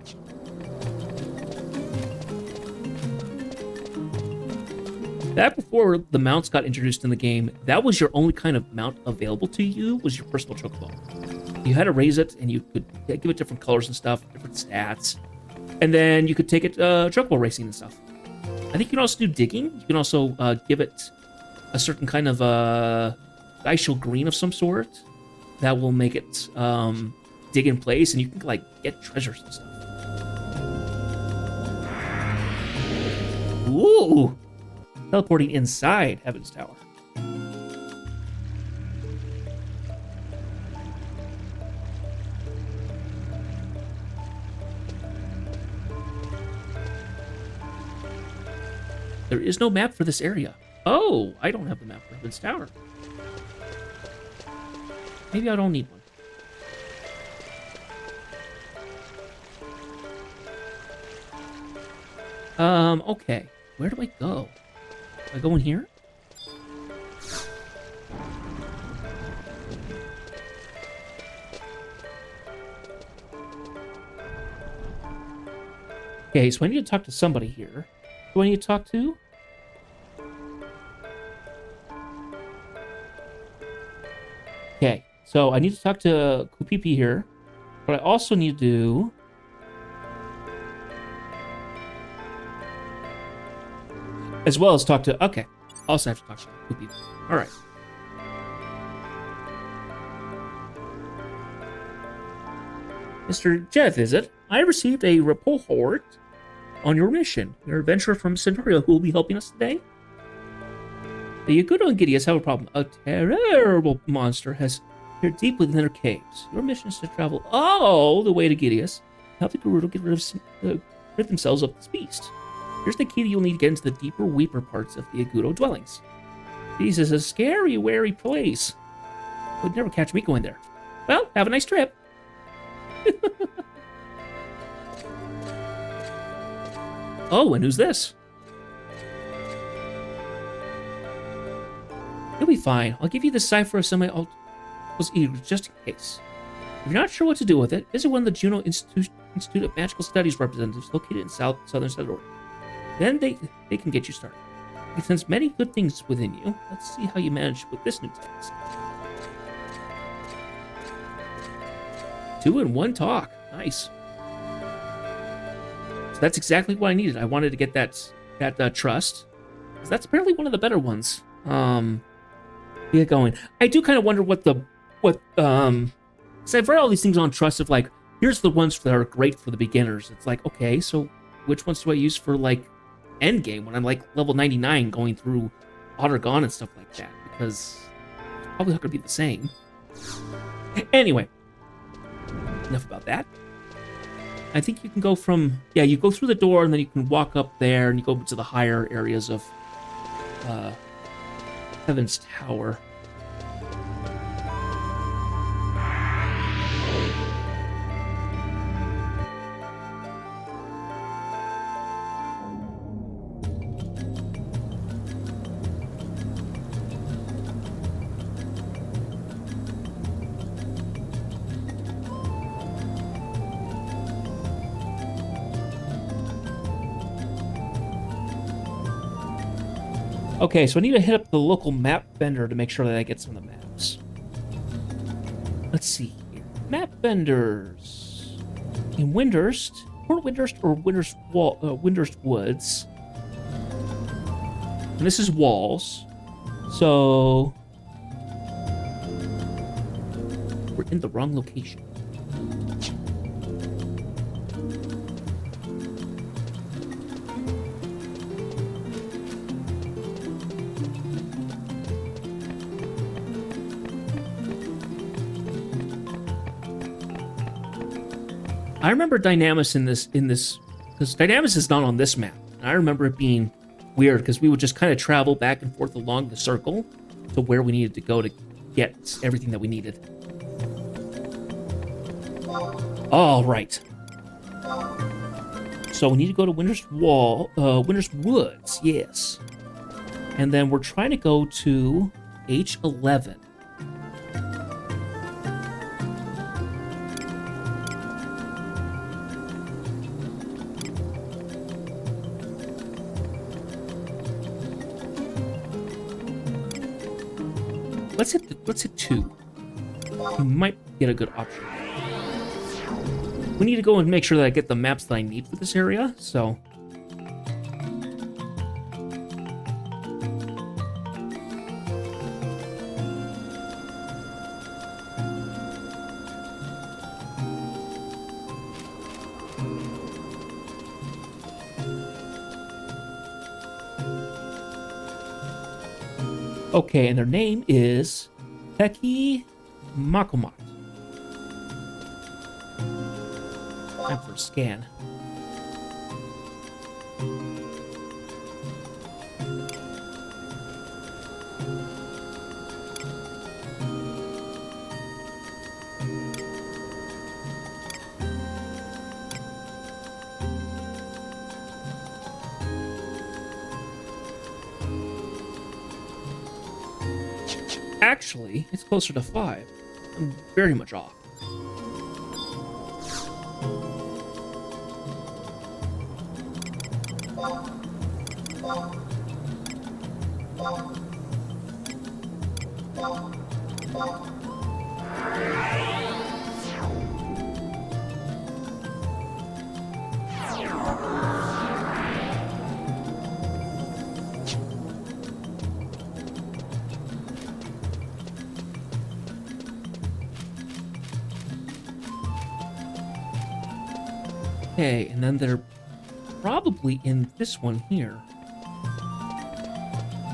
Back before the mounts got introduced in the game, that was your only kind of mount available to you, was your personal chocobo. You had to raise it, and you could give it different colors and stuff, different stats, and then you could take it chocobo racing and stuff. I think you can also do digging. You can also give it a certain kind of glacial green of some sort that will make it dig in place, and you can like get treasures and stuff. Ooh! Teleporting inside Heaven's Tower. There is no map for this area. Oh, I don't have the map for Heaven's Tower. Maybe I don't need one. Okay. Where do I go? Do I go in here? Okay, so I need to talk to somebody here. Who do I need to talk to? Okay, so I need to talk to Kupipi here, but I also need to do... as well as talk to... Okay, also have to talk to Kupipi. All right. Mr. Jeff, is it? I received a report on your mission. Your adventurer from Centauria who will be helping us today. The Yagudo and Gideus have a problem. A terrible monster has appeared deep within their caves. Your mission is to travel all the way to Gideus, help the Gerudo get rid themselves of this beast. Here's the key that you'll need to get into the deeper, weeper parts of the Yagudo dwellings. This is a scary, wary place. Would never catch me going there. Well, have a nice trip. Oh, and who's this? You'll be fine. I'll give you the cipher of semi-alt just in case. If you're not sure what to do with it, visit one of the Juno Institute of Magical Studies representatives located in southern Centauria. Then they can get you started. It sense many good things within you. Let's see how you manage with this new task. 2 in 1 talk. Nice. So that's exactly what I needed. I wanted to get that trust. Because that's apparently one of the better ones. Get going. I do kind of wonder because I've read all these things on trust of like, here's the ones that are great for the beginners. It's like, okay, so which ones do I use for like end game when I'm like level 99 going through Ottergon and stuff like that? Because it's probably not going to be the same. Anyway, enough about that. I think you can go from, you go through the door and then you can walk up there and you go to the higher areas of Heaven's Tower. Okay, so I need to hit up the local map vendor to make sure that I get some of the maps. Let's see here. Map vendors. In Windurst, Port Windurst or Windurst Woods. And this is walls. So we're in the wrong location. I remember Dynamis in this, because Dynamis is not on this map. And I remember it being weird because we would just kind of travel back and forth along the circle to where we needed to go to get everything that we needed. All right. So we need to go to Windurst Woods, yes. And then we're trying to go to H11. Let's hit 2. We might get a good option. We need to go and make sure that I get the maps that I need for this area, so. Okay, and their name is Peki Makomat. Time for a scan. Actually, it's closer to 5. I'm very much off. Okay, and then they're probably in this one here.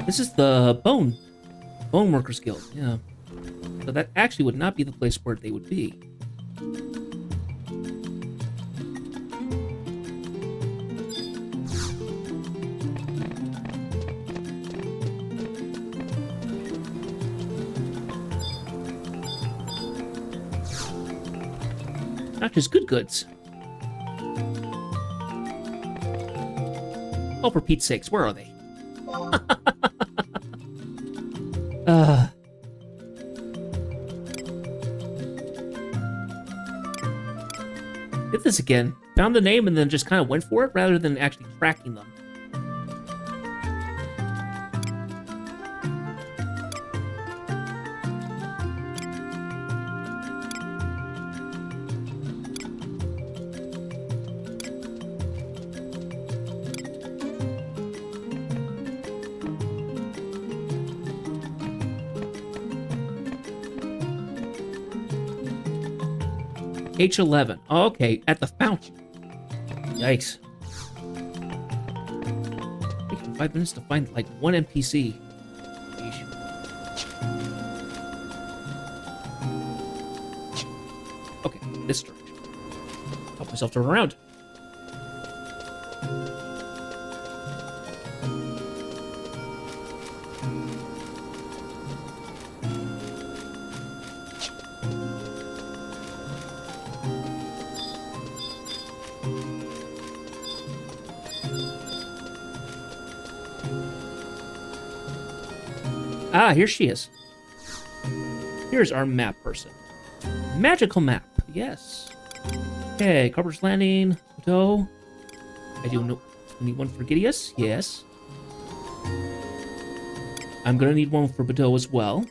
This is the Bone Workers Guild, yeah. So that actually would not be the place where they would be. Not just good goods. Oh, for Pete's sakes, where are they? Did this again. Found the name and then just kind of went for it rather than actually tracking them. H11. Oh, okay, at the fountain. Yikes. Taking 5 minutes to find like one NPC. Yeesh. Okay, this direction. Help myself turn around. Ah, here she is. Here's our map person. Magical map, yes. Okay, Carpenter's Landing, Bordeaux. I do know. Need one for Gideus, yes. I'm gonna need one for Bordeaux as well.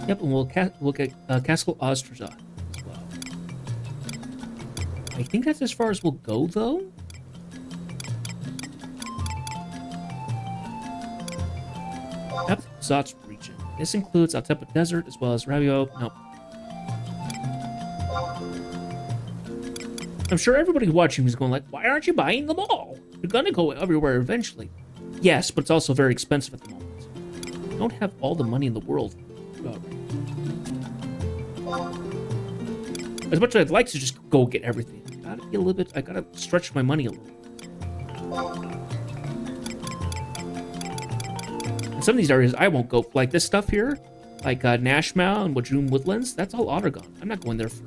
Yep, and we'll get Castle Ostraza as well. I think that's as far as we'll go, though. Yep, Zot's region. This includes Altepa Desert as well as Rabio. Nope. I'm sure everybody watching is going like, why aren't you buying them all? You're gonna go everywhere eventually. Yes, but it's also very expensive at the moment. I don't have all the money in the world. As much as I'd like to just go get everything, I gotta be a little bit. I gotta stretch my money a little. In some of these areas, I won't go. Like this stuff here, like Nashmau and Wajum Woodlands. That's all Autogon. I'm not going there for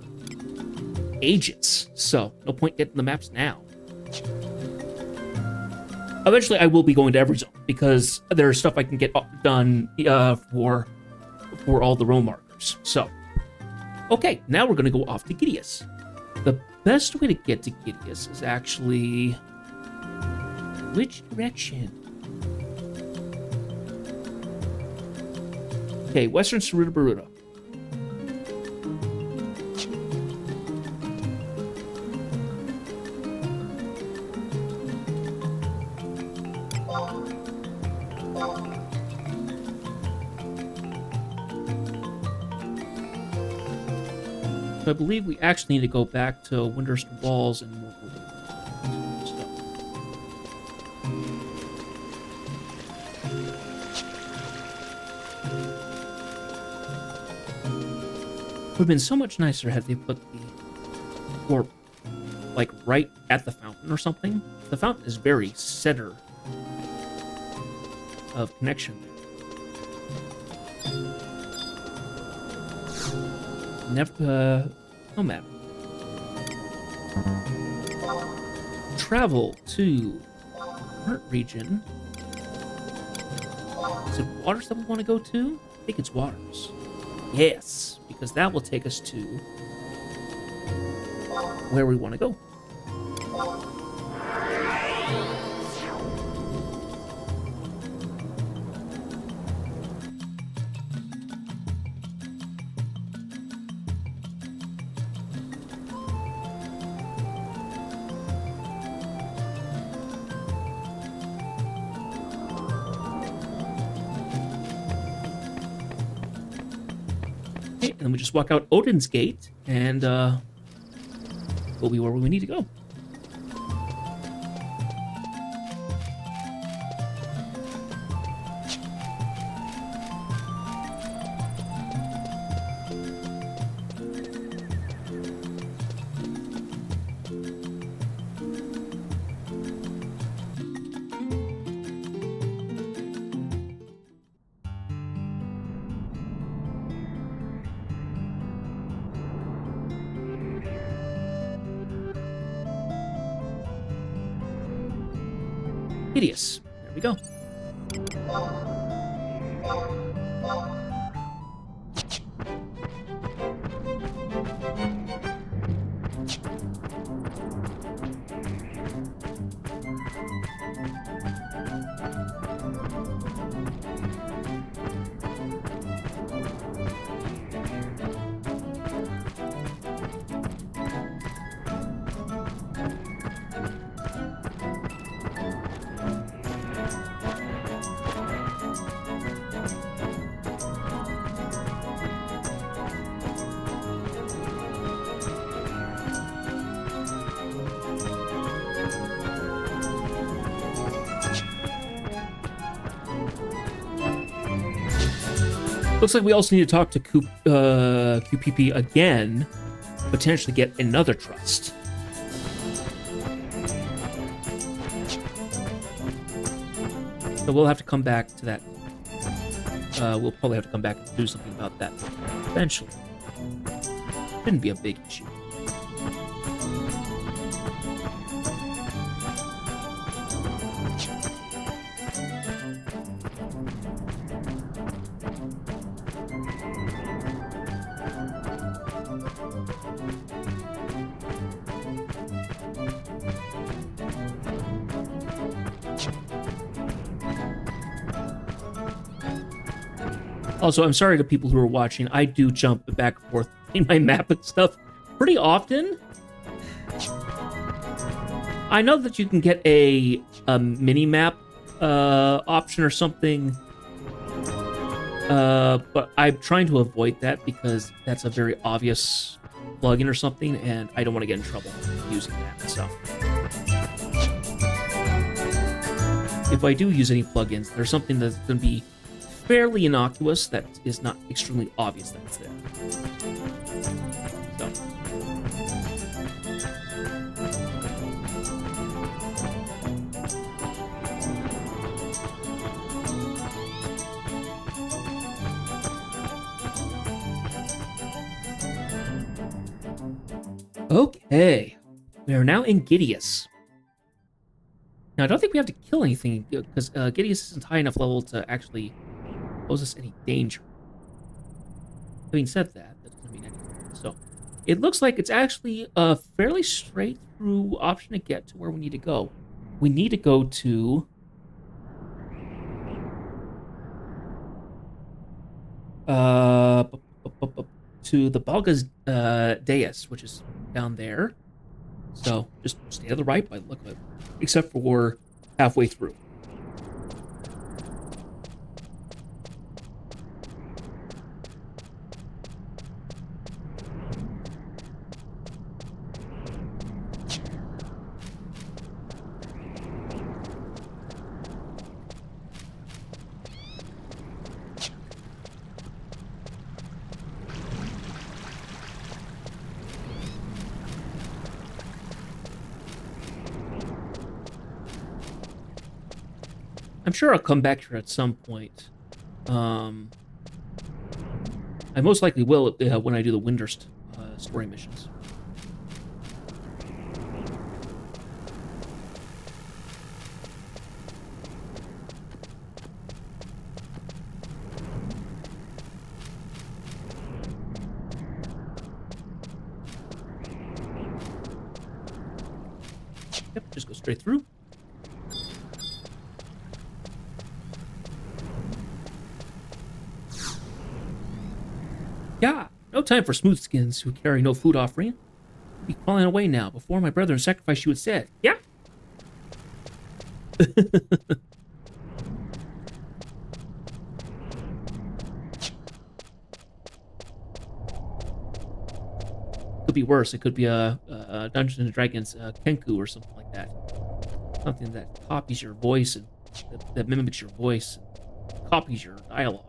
ages, so no point getting the maps now. Eventually, I will be going to every zone because there's stuff I can get done for all the row markers. So, okay, now we're going to go off to Gideus. The best way to get to Gideus is actually... which direction? Okay, Western Saruta Baruta. I believe we actually need to go back to Windurst Walls and more stuff. Would have been so much nicer had they put the warp like right at the fountain or something. The fountain is very center of connection. Never, no map. Travel to current region. Is it Waters that we want to go to? I think it's Waters. Yes, because that will take us to where we want to go. Okay, and then we just walk out Odin's Gate, and we'll be where we need to go. Hideous. There we go. Looks like we also need to talk to QPP again, potentially get another trust. So we'll have to come back to that. We'll probably have to come back and do something about that eventually. Shouldn't be a big issue. Also, I'm sorry to people who are watching. I do jump back and forth in my map and stuff pretty often. I know that you can get a mini map option or something, but I'm trying to avoid that because that's a very obvious plugin or something, and I don't want to get in trouble using that. So, if I do use any plugins, there's something that's going to be fairly innocuous that is not extremely obvious that it's there. So. Okay, we are now in Gideus. Now, I don't think we have to kill anything because Gideus isn't high enough level to actually pose us any danger. Having said that, that doesn't mean anything. So, it looks like it's actually a fairly straight through option to get to where we need to go. We need to go to the Balga's dais, which is down there. So, just stay to the right by the look of it, except for we're halfway through. I'm sure I'll come back here at some point. I most likely will when I do the Windurst story missions. Yep, just go straight through. Yeah, no time for smooth skins who carry no food offering. Be crawling away now. Before my brethren sacrifice you had said. Yeah. be worse. It could be a Dungeons and Dragons Kenku or something like that. Something that copies your voice and that mimics your voice, and copies your dialogue.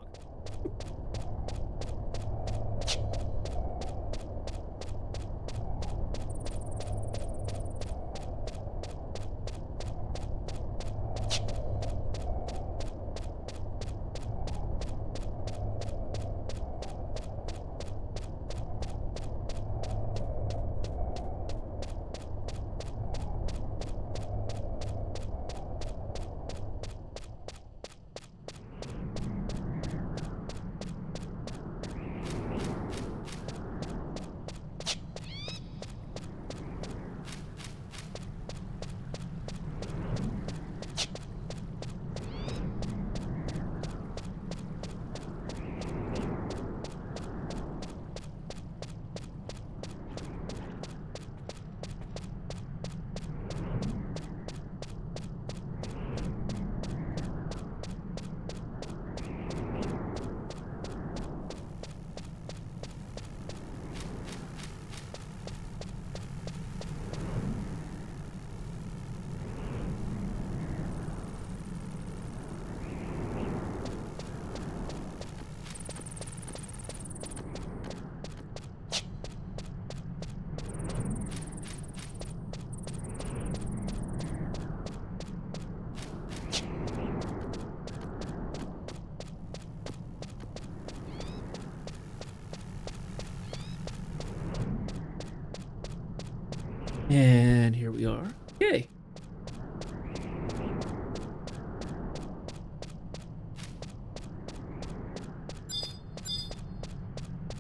And here we are. Yay.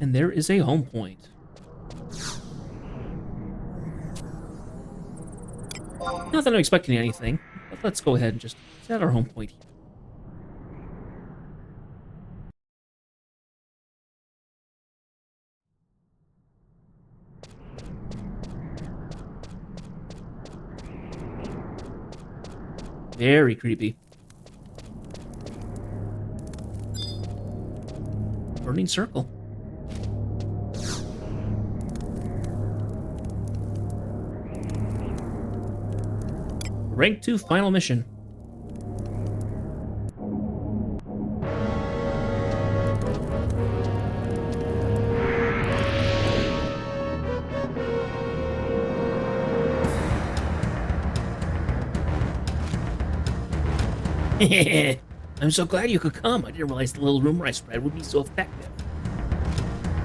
And there is a home point. Not that I'm expecting anything, but let's go ahead and just set our home point here. Very creepy. Burning circle. Rank 2 final mission. I'm so glad you could come. I didn't realize the little rumor I spread would be so effective.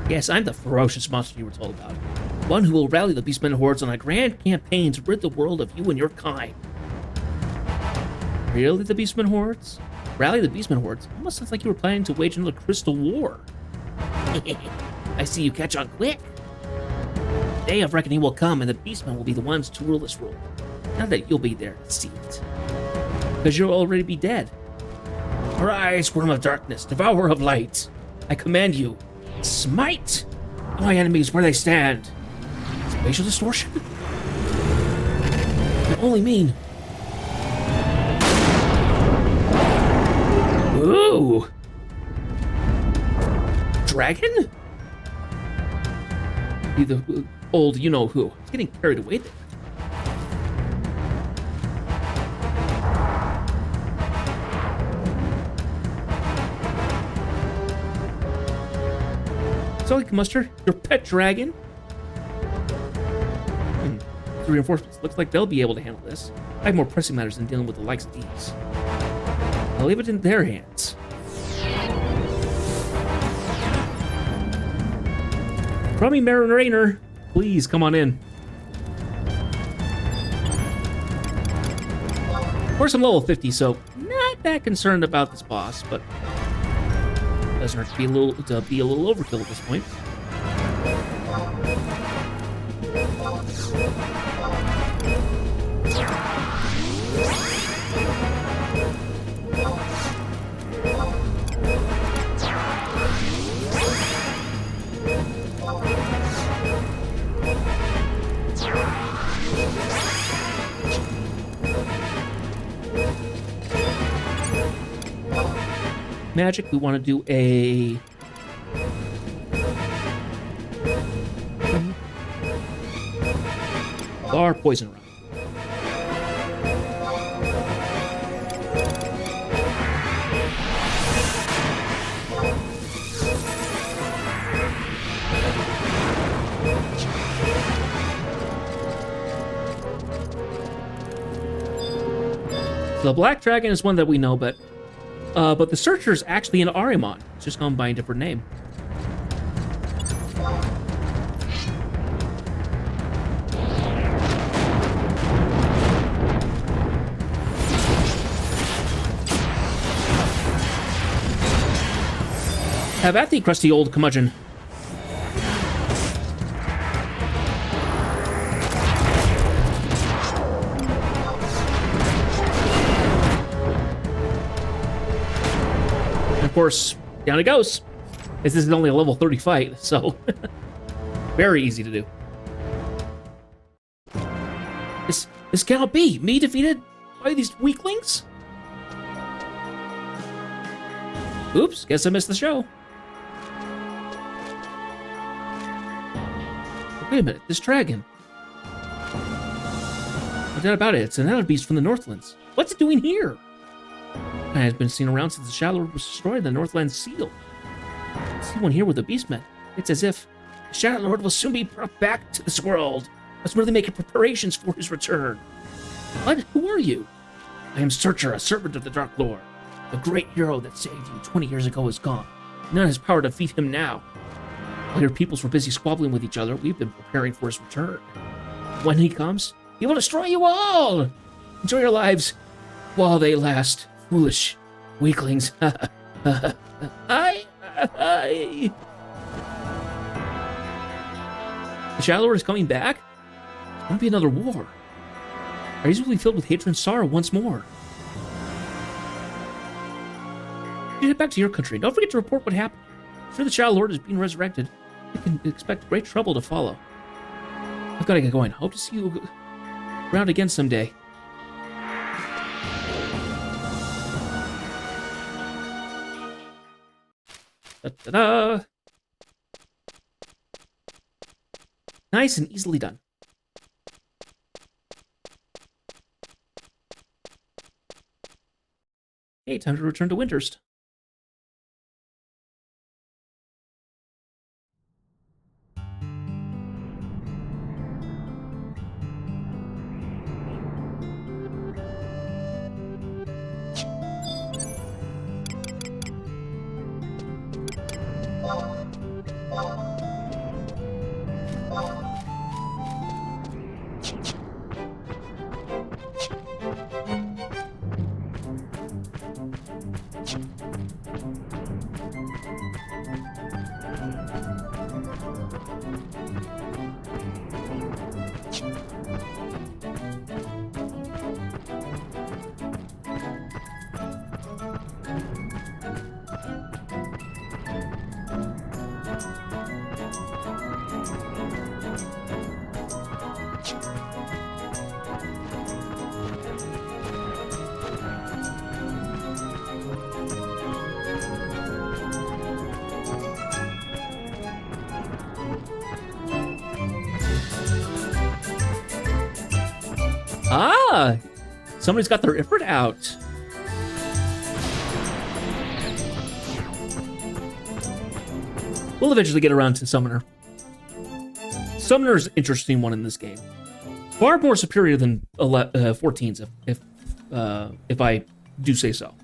Yes, I'm the ferocious monster you were told about. One who will rally the Beastmen hordes on a grand campaign to rid the world of you and your kind. Really, the Beastmen hordes? Rally the Beastmen hordes? Almost sounds like you were planning to wage another crystal war. I see you catch on quick. The day of reckoning will come, and the Beastmen will be the ones to rule this world. Now that you'll be there to see it. Because you'll already be dead. Arise, worm of darkness, devourer of light. I command you, smite my enemies where they stand. Spatial distortion? I only mean... Ooh! Dragon? Be the old you-know-who. It's getting carried away there. Like Mustard, your pet dragon. The reinforcements looks like they'll be able to handle this. I have more pressing matters than dealing with the likes of these. I'll leave it in their hands. Crummy Mariner, please come on in. Of course, I'm level 50, so not that concerned about this boss, but doesn't hurt to be a little overkill at this point. Magic, we want to do a bar poison around. The Black Dragon is one that we know, but the Searcher is actually an Ahriman. It's just gone by a different name. Have at thee, crusty old curmudgeon. Of course, down it goes. This is only a level 30 fight, so very easy to do. This cannot be. Me defeated by these weaklings? Oops, guess I missed the show. Wait a minute, this dragon. No doubt about it, it's another beast from the Northlands. What's it doing here? It has been seen around since the Shadow Lord was destroyed, the Northland sealed. I see one here with the Beastmen. It's as if the Shadow Lord will soon be brought back to this world. I was merely making preparations for his return. What? Who are you? I am Searcher, a servant of the Dark Lord. The great hero that saved you 20 years ago is gone. None has power to defeat him now. While your peoples were busy squabbling with each other, we've been preparing for his return. When he comes, he will destroy you all! Enjoy your lives while they last. Foolish weaklings. The Shadow Lord is coming back? It's going to be another war. Our ears will be filled with hatred and sorrow once more. You head back to your country. Don't forget to report what happened. I'm sure the Shadow Lord is being resurrected. You can expect great trouble to follow. I've got to get going. Hope to see you around again someday. Da-da-da! Nice and easily done. Hey, time to return to Windurst. Ah! Somebody's got their Ifrit out. We'll eventually get around to Summoner. Summoner's an interesting one in this game. Far more superior than 14s, if I do say so.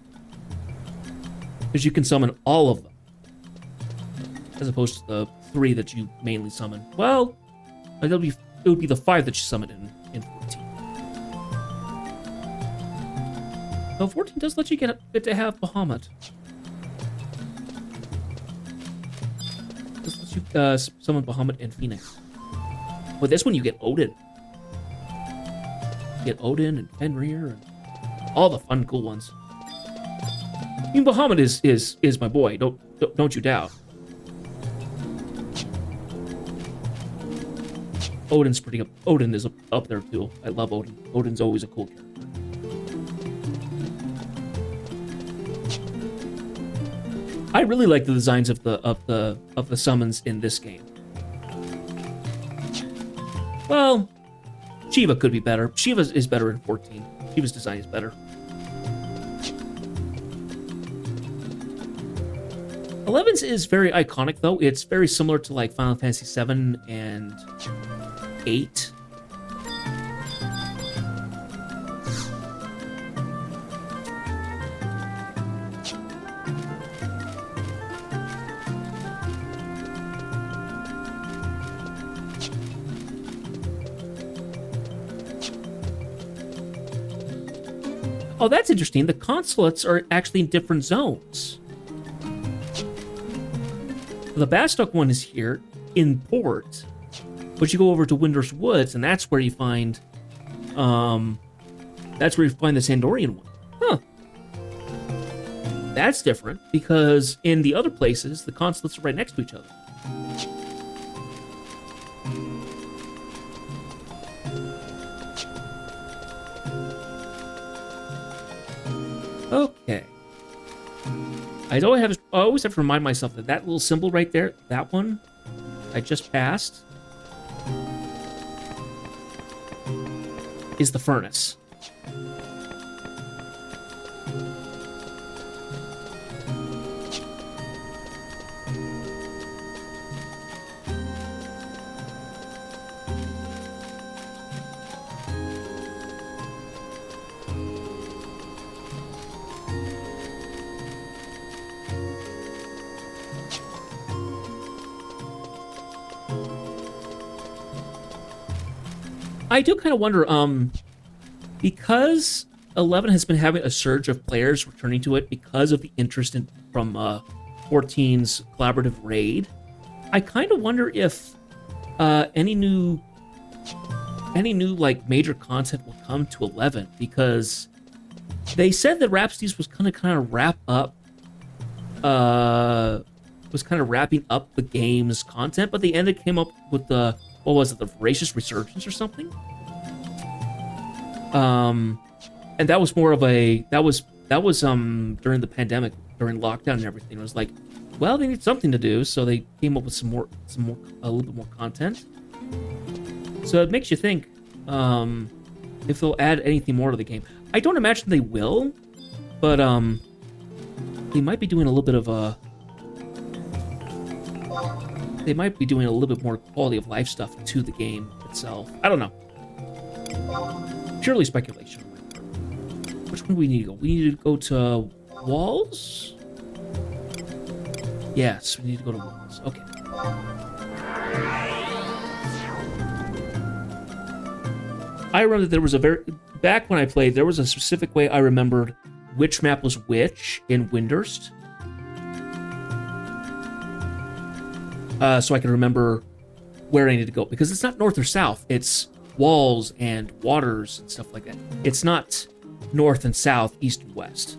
Because you can summon all of them. As opposed to the 3 that you mainly summon. Well, it would be the 5 that you summon in 14. Though 14 does let you get to have Bahamut. This lets you summon Bahamut and Phoenix. With this one, you get Odin. You get Odin and Fenrir and all the fun, cool ones. I mean, Bahamut is my boy. Don't you doubt. Odin is up there too. I love Odin. Odin's always a cool character. I really like the designs of the summons in this game. Well, Shiva could be better. Shiva is better in 14. Shiva's design is better. 11's is very iconic, though. It's very similar to like Final Fantasy 7 and 8. Oh, that's interesting. The consulates are actually in different zones. The Bastok one is here in port, but you go over to Windurst Woods, and that's where you find, the Sandorian one. Huh. That's different because in the other places, the consulates are right next to each other. Okay. I always have to remind myself that that little symbol right there, that one I just passed, is the furnace. I do kind of wonder, because 11 has been having a surge of players returning to it because of the interest from 14's collaborative raid. I kind of wonder if any new like major content will come to 11, because they said that Rhapsodies was kind of wrapping up the game's content, but they came up with the, what was it, the Voracious Resurgence or something? And that was more of a, that was during the pandemic, during lockdown and everything. It was like, well, they need something to do, so they came up with a little bit more content. So it makes you think, if they'll add anything more to the game. I don't imagine they will, but they might be doing a little bit of a, they might be doing a little bit more quality of life stuff to the game itself. I don't know. Purely speculation. Which one do we need to go? We need to go to Walls? Yes, we need to go to Walls. Okay. I remember that there was back when I played, there was a specific way I remembered which map was which in Windurst. So I can remember where I need to go, because it's not north or south. It's walls and waters and stuff like that. It's not north and south, east and west.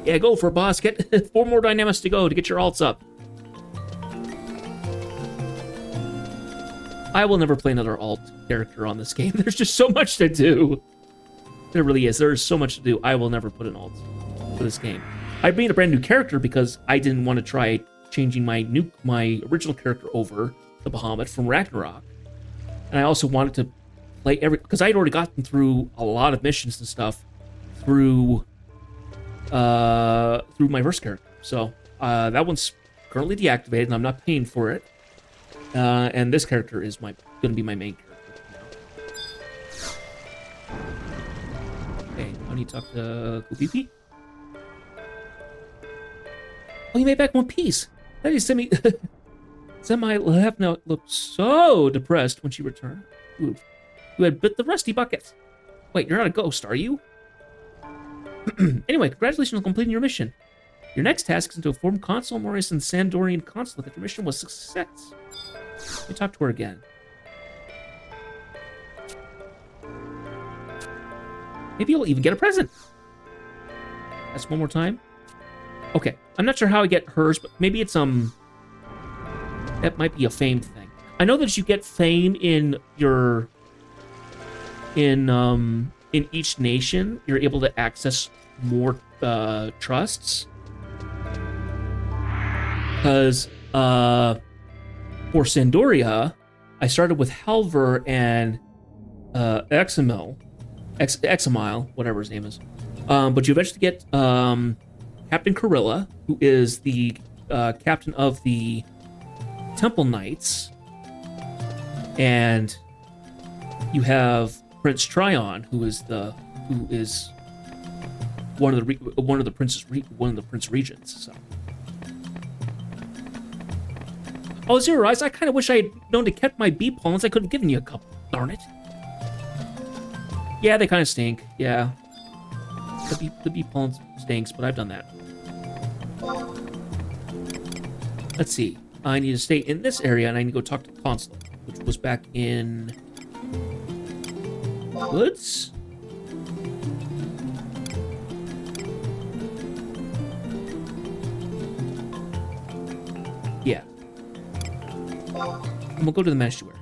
Yeah, go for it, boss. Get 4 more dynamics to go to get your alts up. I will never play another alt character on this game. There's just so much to do. There really is. There's so much to do. I will never put an alt for this game. I made a brand new character because I didn't want to try changing my original character over to Bahamut from Ragnarok. And I also wanted to play because I'd already gotten through a lot of missions and stuff through my first character. So that one's currently deactivated and I'm not paying for it. And this character is going to be my main character now. Okay, I need to talk to Kupipi. Oh, you made back one piece. That is Semi left now looked so depressed when she returned. Ooh, you had bit the rusty bucket. Wait, you're not a ghost, are you? Anyway, congratulations on completing your mission. Your next task is to inform Consul Morris and the Sandorian Consulate that your mission was a success. Let me talk to her again. Maybe you'll even get a present. That's one more time. Okay, I'm not sure how I get hers, but maybe it's that might be a fame thing. I know that you get fame in each nation. You're able to access more trusts. Because for Sandoria, I started with Halver and Examil, whatever his name is. But you eventually get Captain Corilla, who is the captain of the Temple Knights, and you have Prince Tryon, who is one of the prince regents. So. Oh, Zero Eyes, I kind of wish I had known to kept my bee pollens. I could have given you a couple. Darn it. Yeah, they kind of stink. Yeah. The bee pollen stinks, but I've done that. Let's see. I need to stay in this area, and I need to go talk to the consulate, which was back in Woods? Yeah. And we'll go to the Menagerie.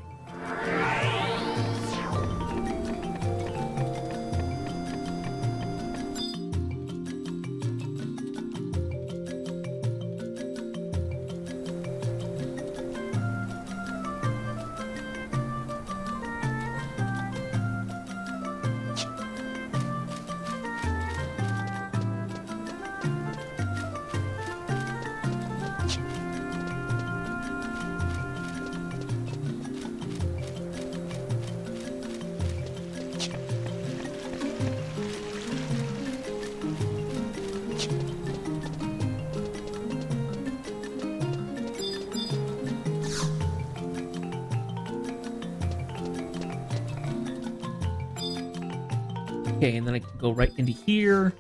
Okay, and then I can go right into here.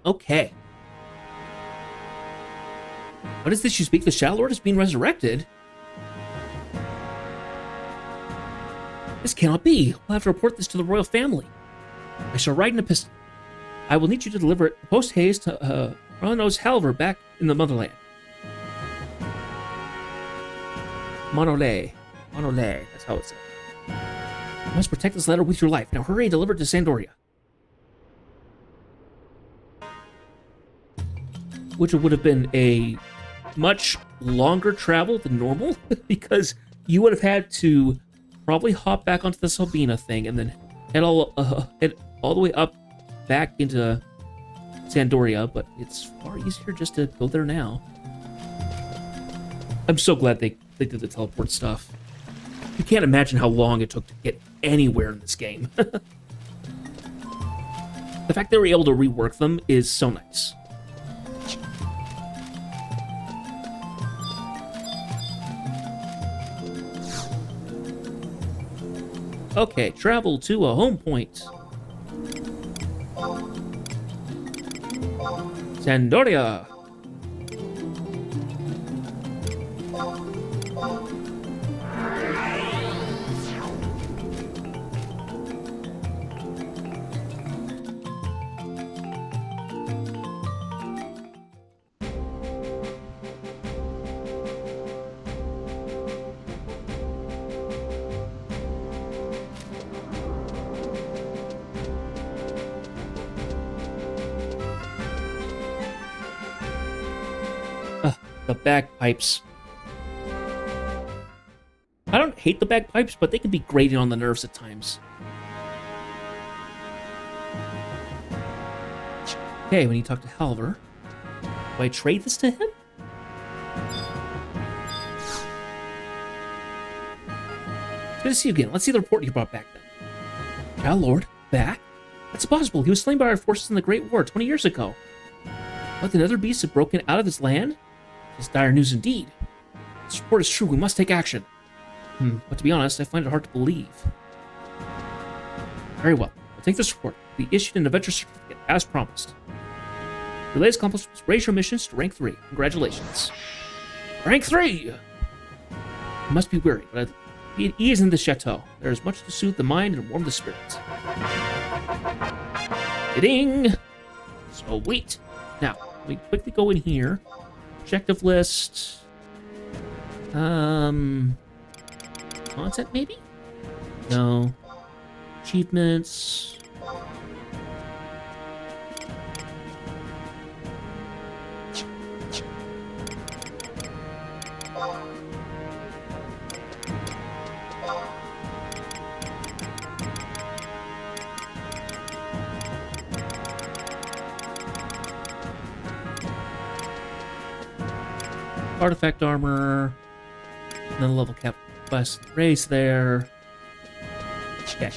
Okay. What is this? You speak? The Shadow Lord is being resurrected? This cannot be. We'll have to report this to the royal family. I shall write an epistle. I will need you to deliver it post haste to Ronos Halver back in the motherland. Monole, that's how it's said. You must protect this letter with your life. Now hurry and deliver it to Sandoria. Which would have been a much longer travel than normal, because you would have had to probably hop back onto the Sabina thing and then head all the way up back into Sandoria, but it's far easier just to go there now. I'm so glad they did the teleport stuff. You can't imagine how long it took to get anywhere in this game. The fact they were able to rework them is so nice. Okay, travel to a home point. Sandoria. The bagpipes. I don't hate the bagpipes, but they can be grating on the nerves at times. Okay, when you talk to Halver, do I trade this to him? Good to see you again. Let's see the report you brought back then. Shadow Lord, back? That's impossible. He was slain by our forces in the Great War 20 years ago. But the Nether Beasts have broken out of his land? It's dire news indeed. This report is true. We must take action. But to be honest, I find it hard to believe. Very well. We'll take this report. We issued an adventure certificate, as promised. Your latest accomplishments raise your missions to rank 3. Congratulations. Rank 3! You must be weary, but be at ease in the chateau. There is much to soothe the mind and warm the spirit. Ding! Sweet. Now, we quickly go in here. Objective list. Content, maybe? No. Achievements. Artifact armor. And then level cap quest race there. Okay.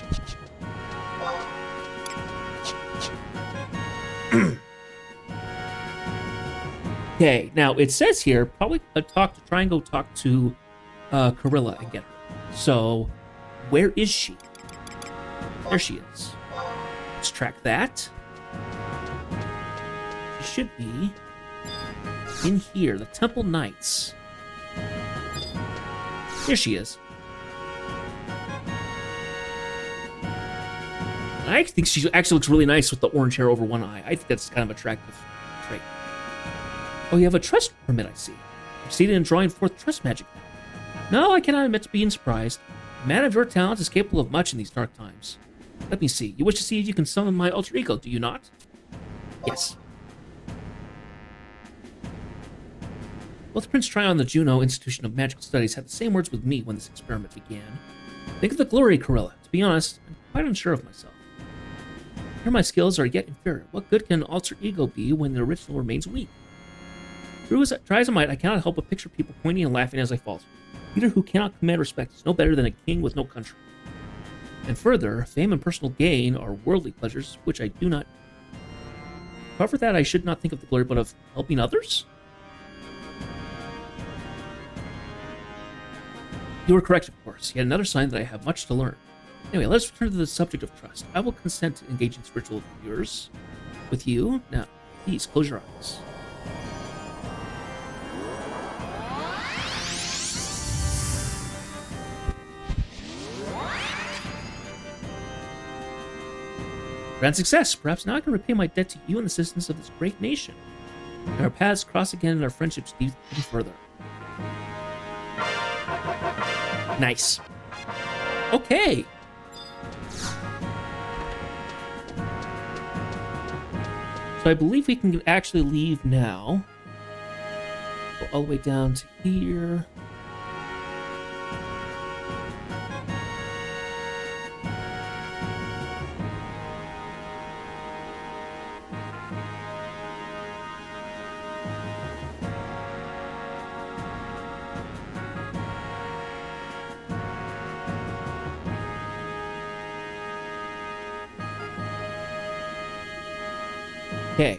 Okay, now it says here probably try and go talk to Corilla and get her. So, where is she? There she is. Let's track that. She should be in here, the Temple Knights. Here she is. I think she actually looks really nice with the orange hair over one eye. I think that's kind of attractive trait. Oh, you have a trust permit, I see. Succeeded in drawing forth trust magic. No, I cannot admit to being surprised. A man of your talents is capable of much in these dark times. Let me see. You wish to see if you can summon my alter ego, do you not? Yes. Both Prince Tryon and the Juno Institution of Magical Studies had the same words with me when this experiment began. Think of the glory, Corilla. To be honest, I'm quite unsure of myself. Here my skills are yet inferior. What good can an alter ego be when the original remains weak? Try as I might, I cannot help but picture people pointing and laughing as I falter. Leader who cannot command respect is no better than a king with no country. And further, fame and personal gain are worldly pleasures, which I do not. However, that I should not think of the glory, but of helping others? You were correct, of course. Yet another sign that I have much to learn. Anyway, let's return to the subject of trust. I will consent to engage in spiritual viewers with you. Now, please close your eyes. Grand success! Perhaps now I can repay my debt to you and the citizens of this great nation. And our paths cross again and our friendships deepen further. Nice. Okay. So I believe we can actually leave now. Go all the way down to here. Okay.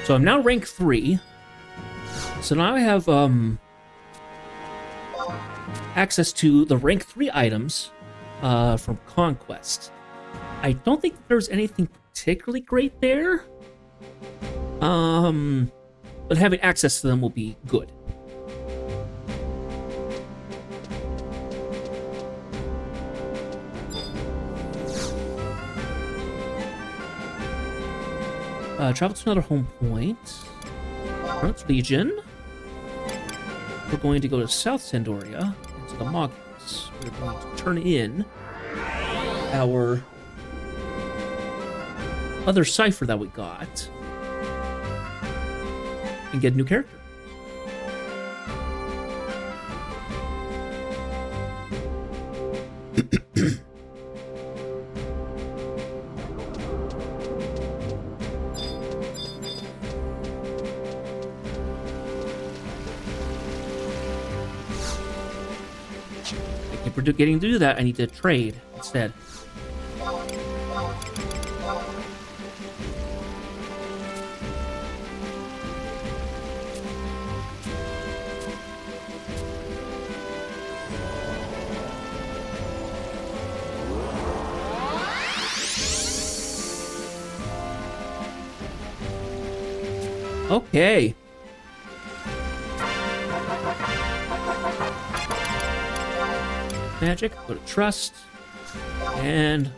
So I'm now rank 3. So now I have access to the rank 3 items from Conquest. I don't think there's anything particularly great there. But having access to them will be good. Travel to another home point. Front Legion. We're going to go to South Sandoria, into the Mog House. We're going to turn in our other cipher that we got and get a new character. For getting to do that, I need to trade instead. Okay. Magic, go to trust, and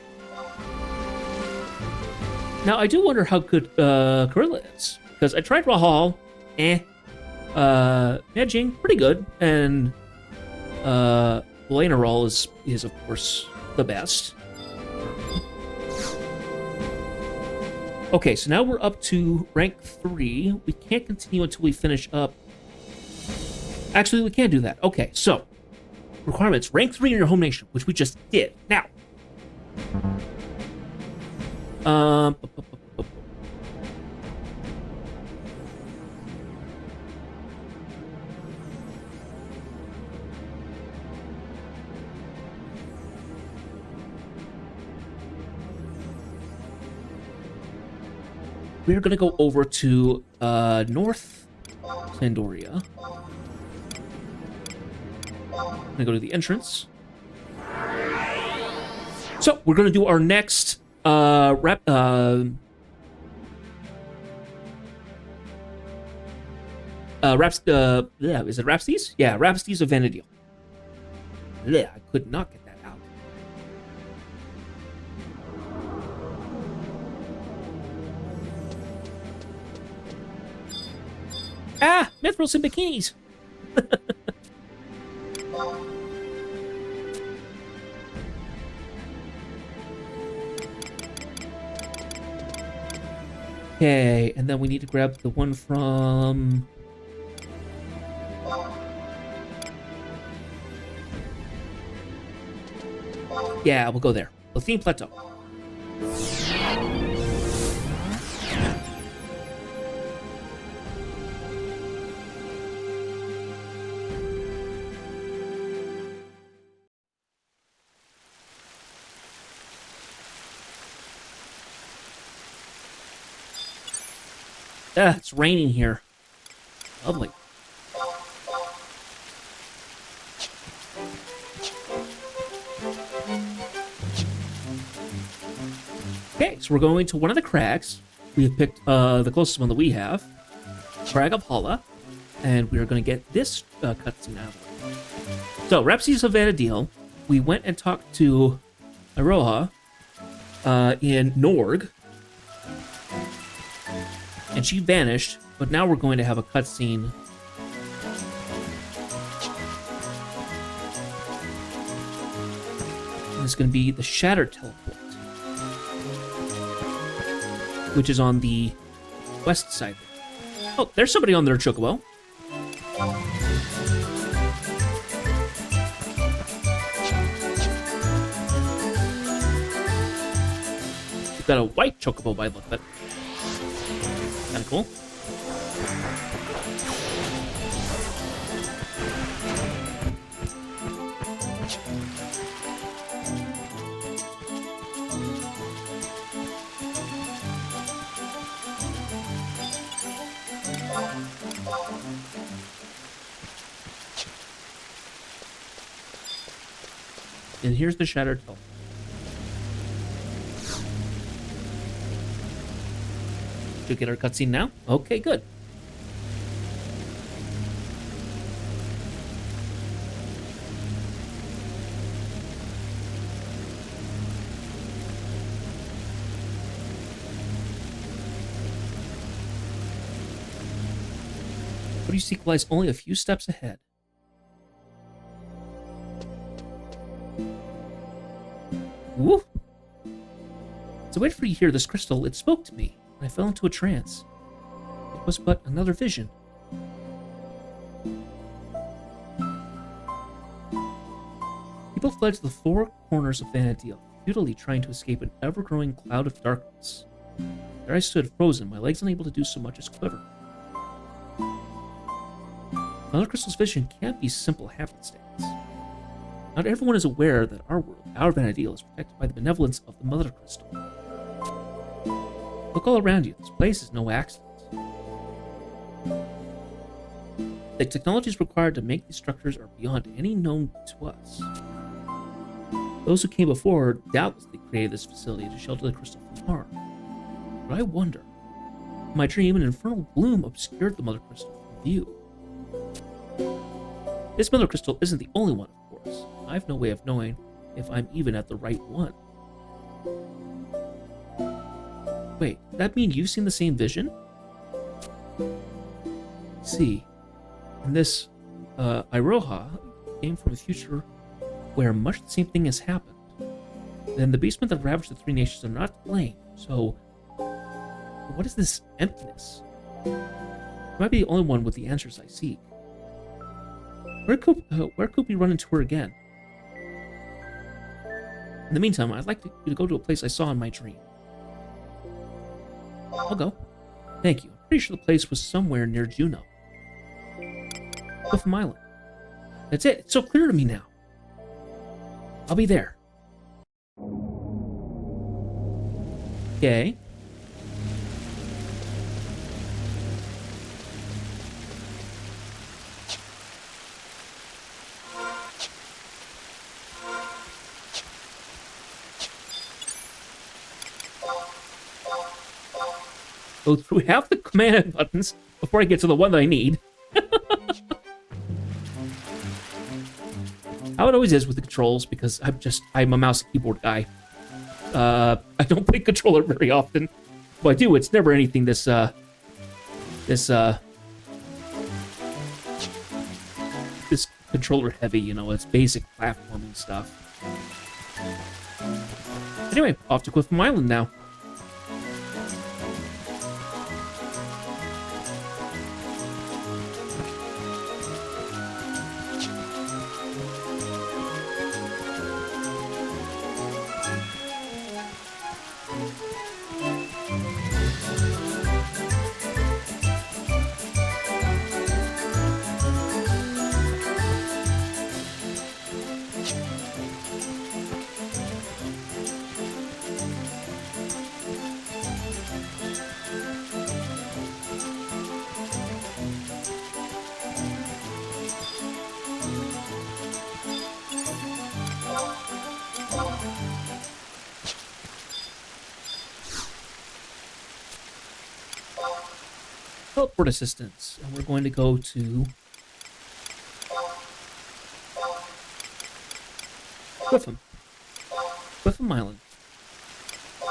now I do wonder how good Corilla is, because I tried Rahal, Medjing, pretty good, and Blanerol is of course the best. Okay, so now we're up to rank 3. We can't continue until we finish up. Actually, we can do that. Okay, so requirements: rank 3 in your home nation, which we just did. Now, um, we're gonna go over to North Pandoria. I'm gonna go to the entrance. So we're gonna do our next is it Rhapsodies? Yeah, Rhapsodies of Vanadiel. Yeah, I could not get that out. Ah, Mithrils and bikinis. Okay, and then we need to grab the one from... Yeah, we'll go there. Lithene Plateau. Ah, it's raining here. Lovely. Okay, so we're going to one of the crags. We have picked the closest one that we have, Crag of Hala, and we are going to get this cutscene out of the way. So, Rhapsodies of Vanadil, we went and talked to Iroha in Norg, and she vanished, but now we're going to have a cutscene. And it's going to be the Shattered Teleport, which is on the west side. Oh, there's somebody on their chocobo. We've got a white chocobo by the look of it. Kind of cool. And here's the Shattered Teleport. Should get our cutscene now? Okay, good. What do you seek lies only a few steps ahead? Woo! As I waited for you here, this crystal, it spoke to me. I fell into a trance. It was but another vision. People fled to the four corners of Vanadil, futilely trying to escape an ever-growing cloud of darkness. There I stood, frozen, my legs unable to do so much as quiver. Mother Crystal's vision can't be simple happenstance. Not everyone is aware that our world, our Vanadil, is protected by the benevolence of the Mother Crystal. Look all around you. This place is no accident. The technologies required to make these structures are beyond any known to us. Those who came before doubtlessly created this facility to shelter the crystal from harm. But I wonder, in my dream, an infernal gloom obscured the Mother Crystal from view. This Mother Crystal isn't the only one, of course. I have no way of knowing if I'm even at the right one. Wait, does that mean you've seen the same vision? See, and this Iroha came from a future where much the same thing has happened. Then the beastmen that ravaged the three nations are not to blame. So, what is this emptiness? I might be the only one with the answers I seek. Where could we run into her again? In the meantime, I'd like you to go to a place I saw in my dream. I'll go. Thank you. I'm pretty sure the place was somewhere near Juneau. Cliffham Island. That's it. It's so clear to me now. I'll be there. Okay. Go through half the command buttons before I get to the one that I need. How it always is with the controls, because I'm a mouse and keyboard guy. I don't play controller very often. Well, I do, it's never anything this controller heavy, you know, it's basic platforming stuff. Anyway, off to Cliffham Island now. Teleport assistance, and we're going to go to Cliffham Island.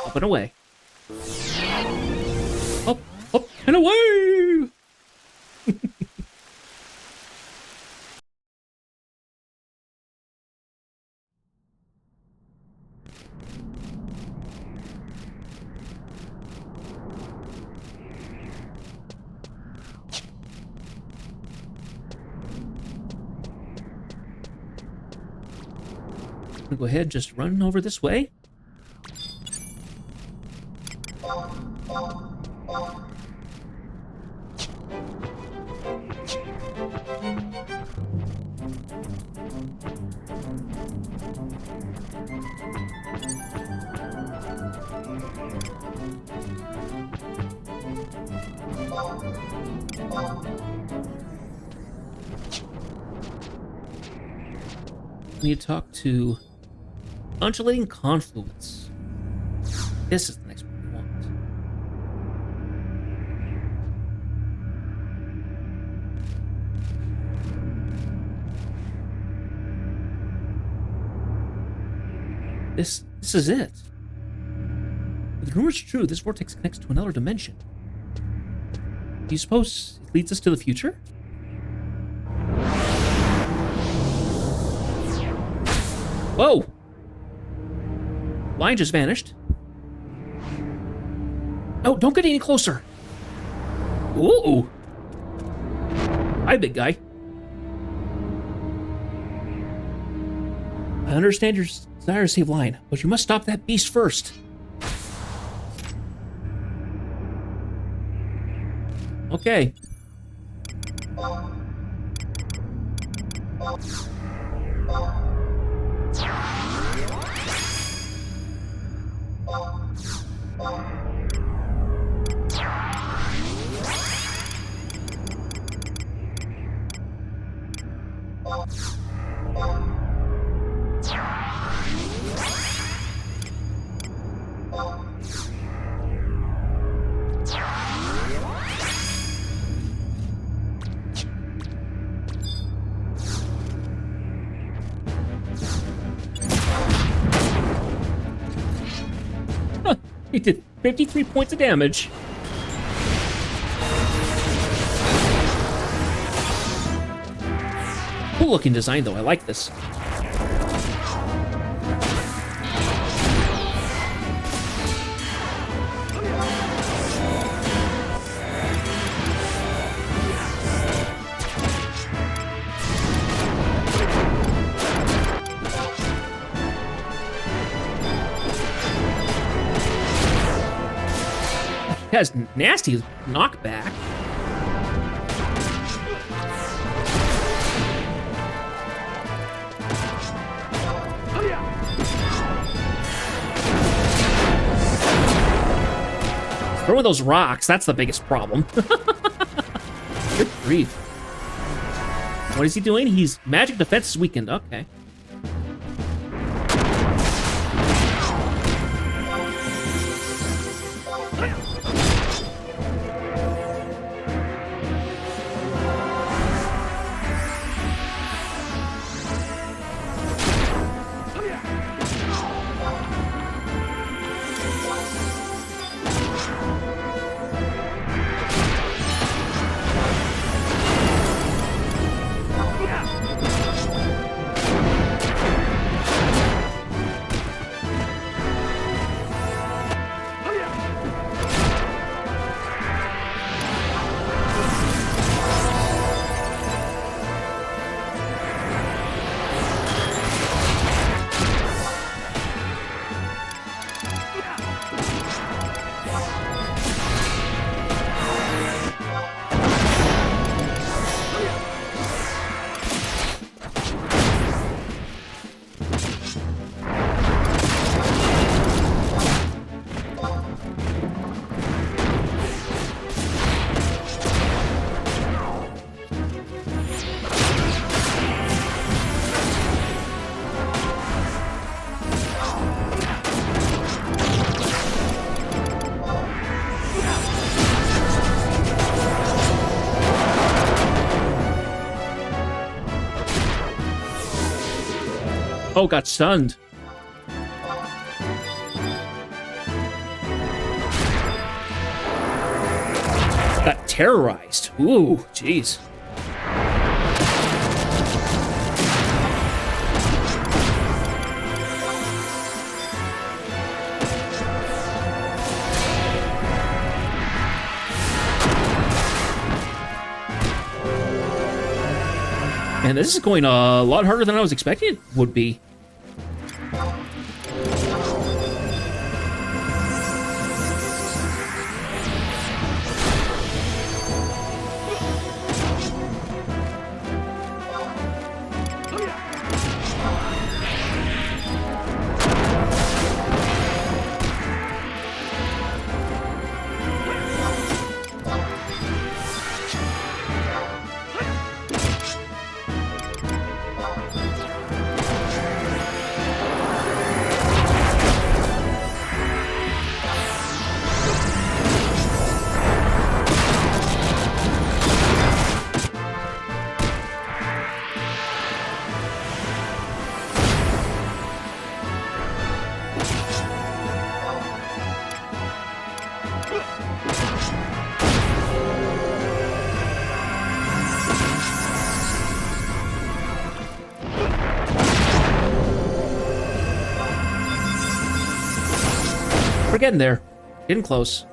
Up and away. Up and away! Go ahead, just run over this way. We need to talk to Undulating Confluence. This is the next one we want. This is it. If the rumor's true, this vortex connects to another dimension. Do you suppose it leads us to the future? Whoa! Line just vanished. Oh, don't get any closer. Ooh. Hi, big guy. I understand your desire to save Lion, but you must stop that beast first. Okay. He did 53 points of damage. Cool looking design though, I like this. has nasty knockback. Throwing those rocks, that's the biggest problem. Good grief. What is he doing? He's magic defense is weakened. Okay. Oh, got stunned. Got terrorized. Ooh, jeez. Man, this is going a lot harder than I was expecting it would be. We're getting there. Getting close.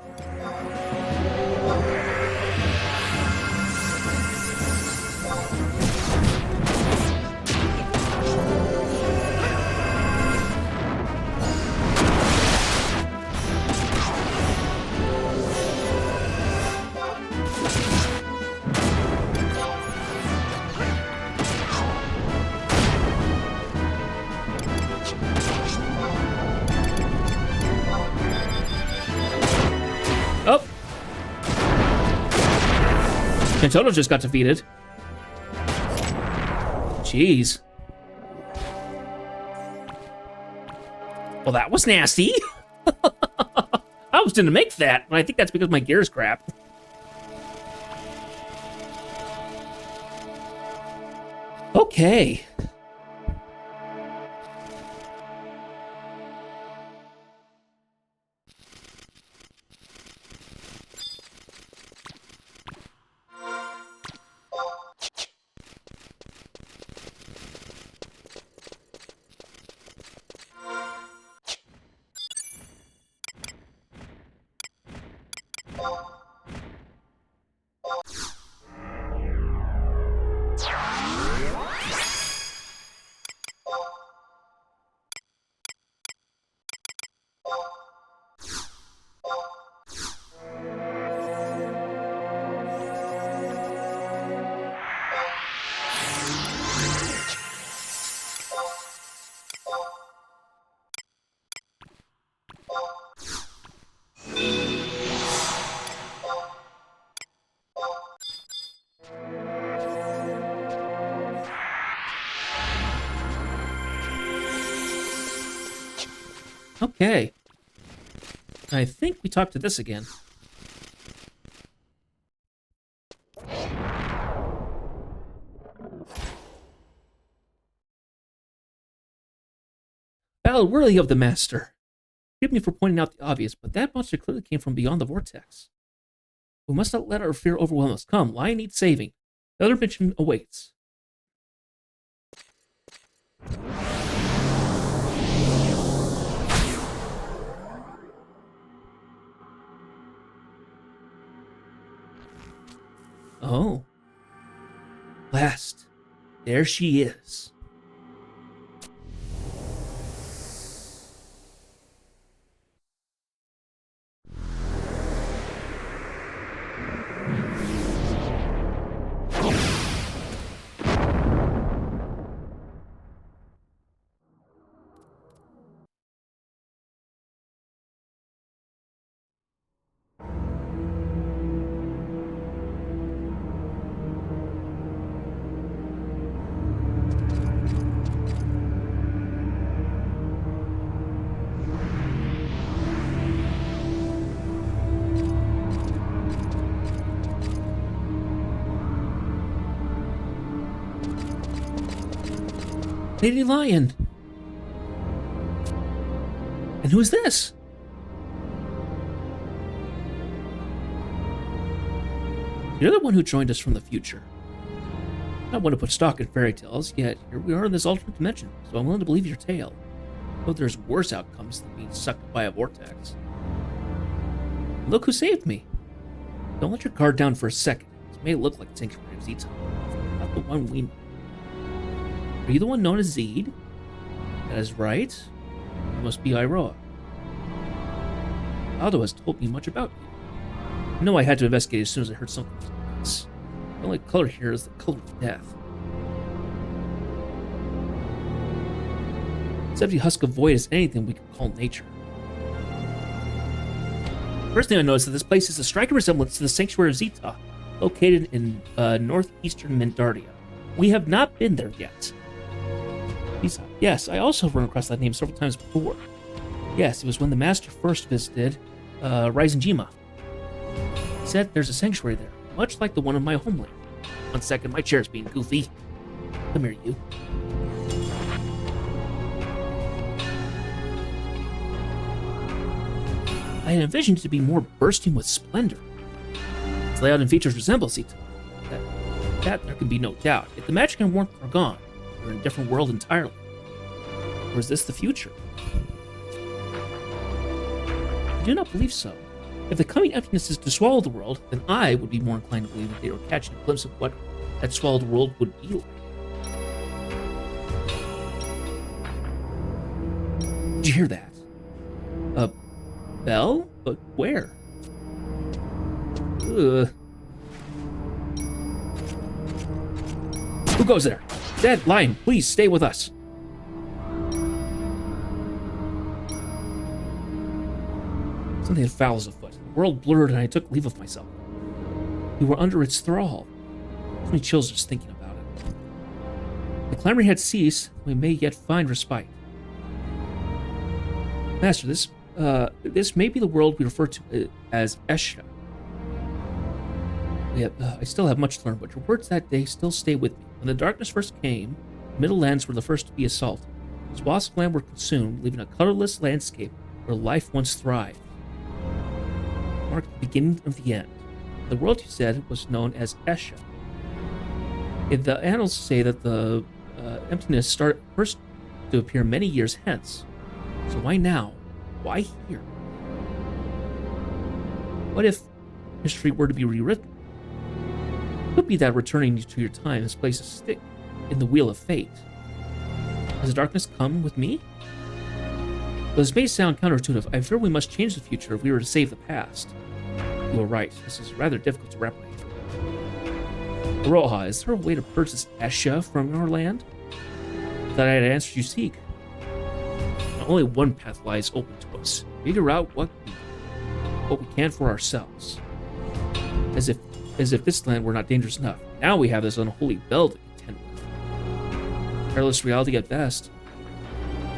Oh! Kantono just got defeated. Jeez. Well, that was nasty. I was gonna make that, but I think that's because my gear's crap. Okay. Okay. I think we talked to this again. Battle worthy of the master. Forgive me for pointing out the obvious, but that monster clearly came from beyond the vortex. We must not let our fear overwhelm us. Come, Lion needs saving. The other mission awaits. Oh. Last. There she is. Lady Lion. And who's this? You're the one who joined us from the future. Not one to put stock in fairy tales, yet here we are in this alternate dimension, so I'm willing to believe your tale. Though there's worse outcomes than being sucked by a vortex. Look who saved me. Don't let your guard down for a second. This may look like Sanctuary of Zeta. Not the one we know. Are you the one known as Zed? That is right. You must be Iroha. Aldo has told me much about you. I know I had to investigate as soon as I heard something like this. The only color here is the color of death. This empty husk of void is anything we could call nature. First thing I noticed is that this place is a striking resemblance to the Sanctuary of Zeta, located in northeastern Mendardia. We have not been there yet. Yes, I also run across that name several times before. Yes, it was when the Master first visited Risenjima. He said there's a sanctuary there, much like the one in my homeland. 1 second, my chair's being goofy. Come here, you. I had envisioned it to be more bursting with splendor. Its layout and features resemble Zeta. That there can be no doubt. Yet the magic and warmth are gone. We're in a different world entirely. Or is this the future? I do not believe so. If the coming emptiness is to swallow the world, then I would be more inclined to believe that they were catching a glimpse of what that swallowed world would be like. Did you hear that? A bell? But where? Ugh. Who goes there? Dad, Lion, please stay with us. Something foul is afoot. The world blurred and I took leave of myself. We were under its thrall. Too many chills just thinking about it. The clamoring had ceased. We may yet find respite. Master, this may be the world we refer to as Esha. I still have much to learn, but your words that day still stay with me. When the darkness first came, the Middle Lands were the first to be assaulted. Swaths of land were consumed, leaving a colorless landscape where life once thrived. It marked the beginning of the end. The world, you said, was known as Esha. The annals say that the emptiness started first to appear many years hence. So why now? Why here? What if history were to be rewritten? It could be that returning to your time has placed a stick in the wheel of fate. Has the darkness come with me? Though this may sound counterintuitive, I fear we must change the future if we were to save the past. You are right, this is rather difficult to replicate. Aroha, is there a way to purge this Esha from your land? I thought I had answers you seek. Now, only one path lies open to us. Figure out what we can for ourselves. As if this land were not dangerous enough. Now we have this unholy bell to contend with. Perilous reality at best.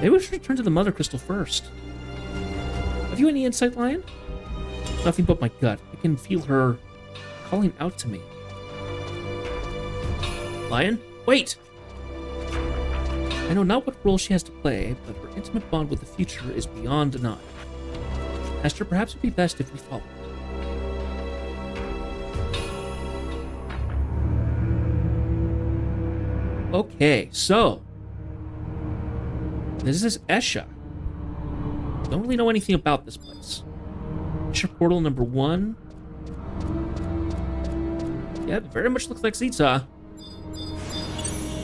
Maybe we should return to the Mother Crystal first. Have you any insight, Lion? Nothing but my gut. I can feel her calling out to me. Lion, wait! I know not what role she has to play, but her intimate bond with the future is beyond denial. Master, perhaps it would be best if we follow. Okay, so this is Esha. Don't really know anything about this place. Esha portal number 1. Yeah, it very much looks like Zita.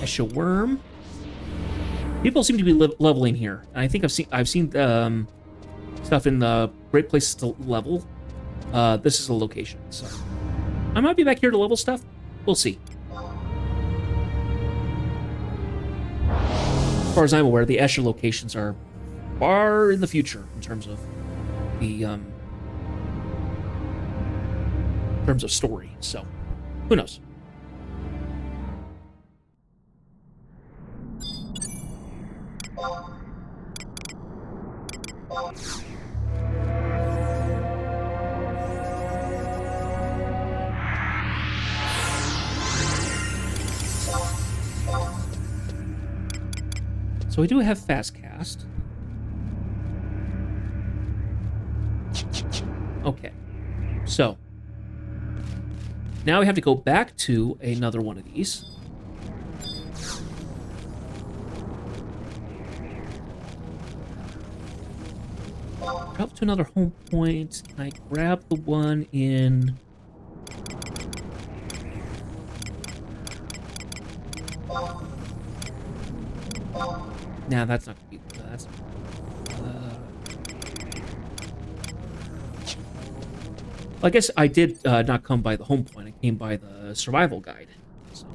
Esha worm. People seem to be leveling here, and I think I've seen stuff in the Great Places to Level. This is a location, so I might be back here to level stuff. We'll see. As far as I'm aware, the Esha locations are far in the future in terms of the story. So, who knows? So we do have fast cast. Okay. So now we have to go back to another one of these. Travel to another home point. Can I grab the one in... Nah, that's not gonna be... That's... Well, I guess I did not come by the home point. I came by the survival guide. So.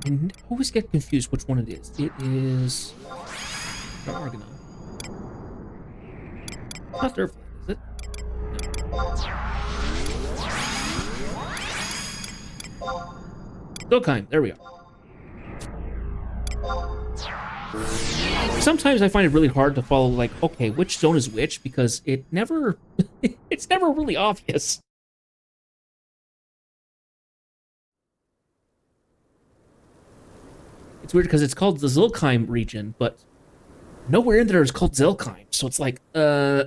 I always get confused which one it is. It is... Argonaut. It's not Earthlight, is it? No. Zilkheim, there we are. Sometimes I find it really hard to follow, like, okay, which zone is which, because it never... it's never really obvious. It's weird because it's called the Zilkheim region, but nowhere in there is called Zilkheim. So it's like, oh,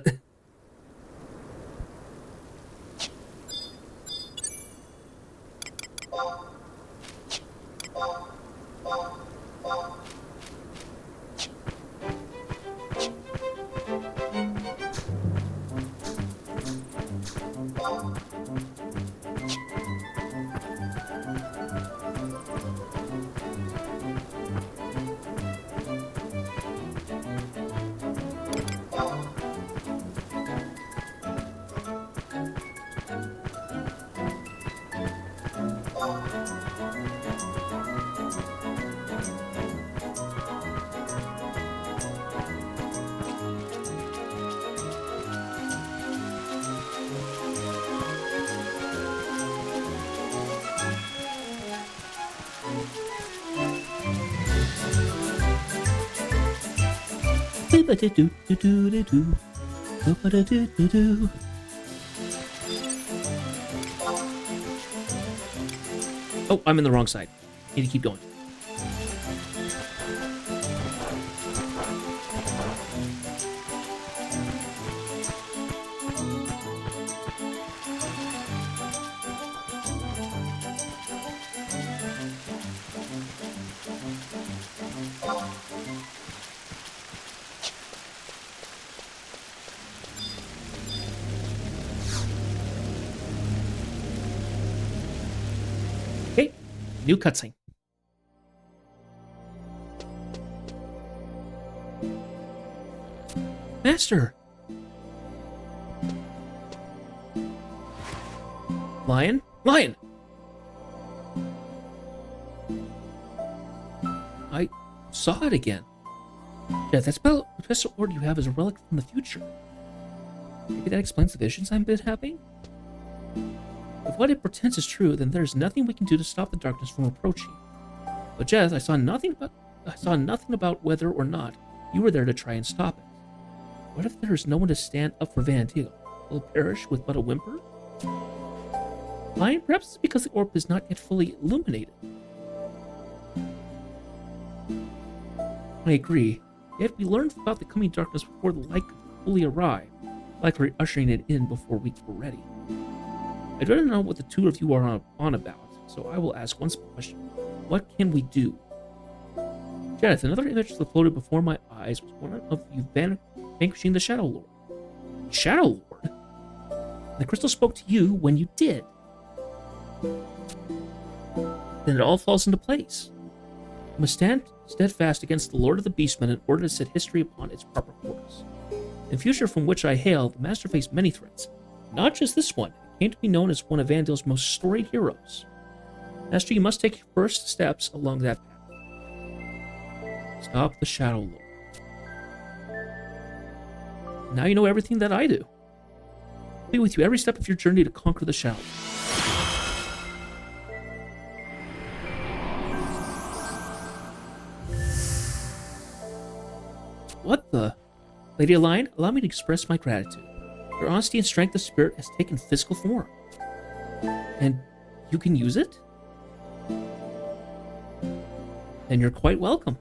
I'm in the wrong side. Need to keep going. New cutscene. Master! Lion? Lion! I saw it again. Yeah, that special order you have is a relic from the future. Maybe that explains the visions I've been having? If what it pretends is true, then there's nothing we can do to stop the darkness from approaching. But Jeth, I saw nothing about whether or not you were there to try and stop it. What if there's no one to stand up for Van Teal? Will it perish with but a whimper? Lion, perhaps it's because the orb is not yet fully illuminated. I agree. Yet we learned about the coming darkness before the light could fully arrive, likely ushering it in before we were ready. I don't know what the two of you are on about, so I will ask one simple question. What can we do? Jeth, another image that floated before my eyes was one of you vanquishing the Shadow Lord. Shadow Lord? The crystal spoke to you when you did. Then it all falls into place. I must stand steadfast against the Lord of the Beastmen in order to set history upon its proper course. In the future from which I hail, the Master faced many threats. Not just this one. It came to be known as one of Vandal's most storied heroes. Master, you must take your first steps along that path. Stop the Shadow Lord. Now you know everything that I do. I'll be with you every step of your journey to conquer the Shadow Lord. What the? Lady Lion, allow me to express my gratitude. Your honesty and strength of spirit has taken physical form. And you can use it? Then you're quite welcome.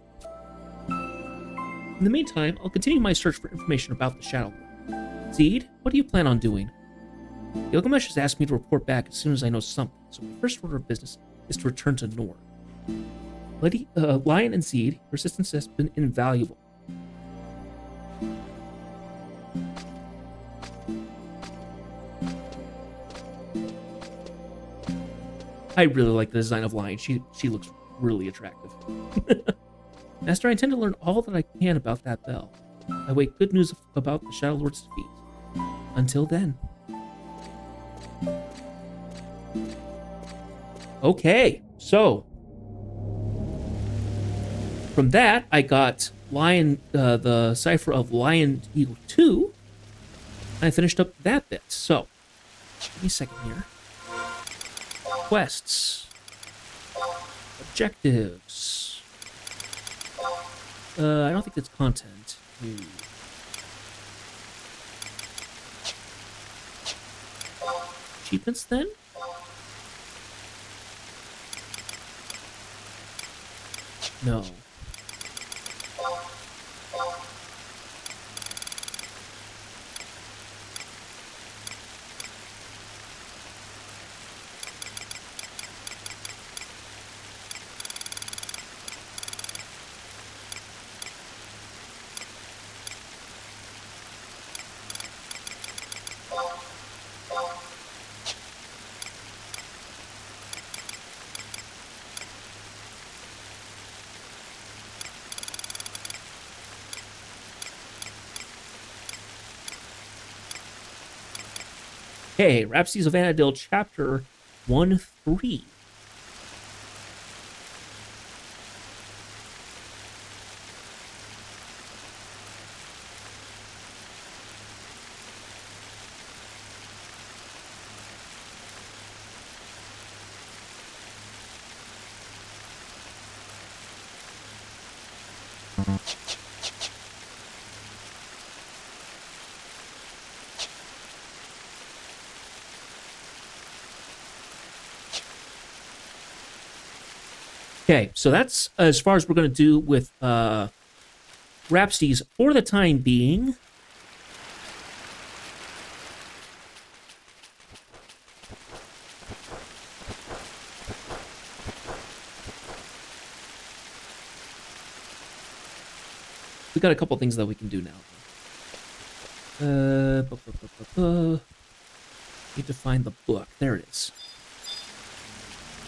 In the meantime, I'll continue my search for information about the Shadow Lord. Zeed, what do you plan on doing? Gilgamesh has asked me to report back as soon as I know something, so my first order of business is to return to Nord. Lady Lion and Zeed, your assistance has been invaluable. I really like the design of Lion. She looks really attractive. Master, I intend to learn all that I can about that bell. I wait good news about the Shadow Lord's defeat. Until then. Okay, so from that I got Lion, the cipher of Lion Eagle 2. And I finished up that bit. So, give me a second here. Quests. Objectives. I don't think that's content. Achievements then? No. Okay, Rhapsodies of Vanadil, Chapter 1-3. Okay, so that's as far as we're going to do with Rhapsodies for the time being. We got a couple things that we can do now. Need to find the book. There it is.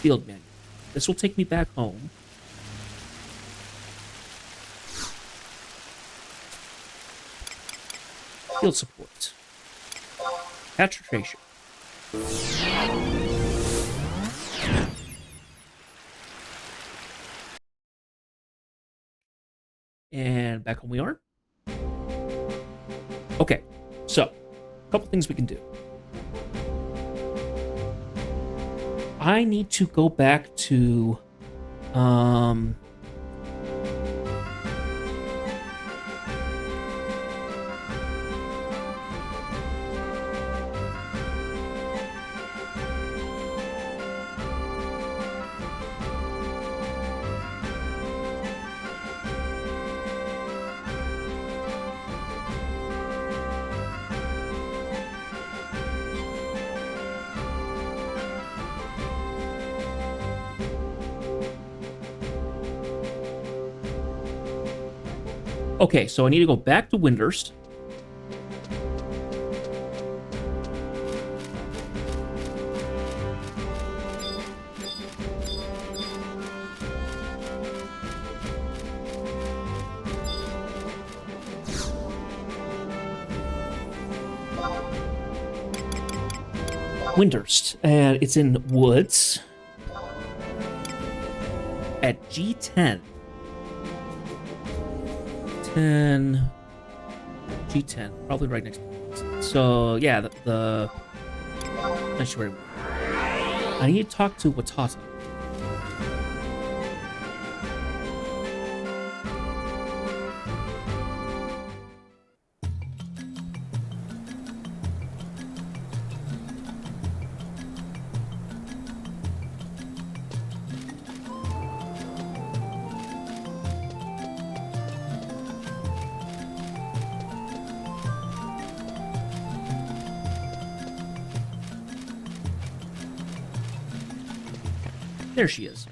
Field manual. This will take me back home. Field support. Concentration. And back home we are. Okay, so a couple things we can do. I need to go back to okay, so I need to go back to Windurst. Windurst, and it's in woods at G10. G10, probably right next to it. So yeah, not sure. I need to talk to Watata. There she is.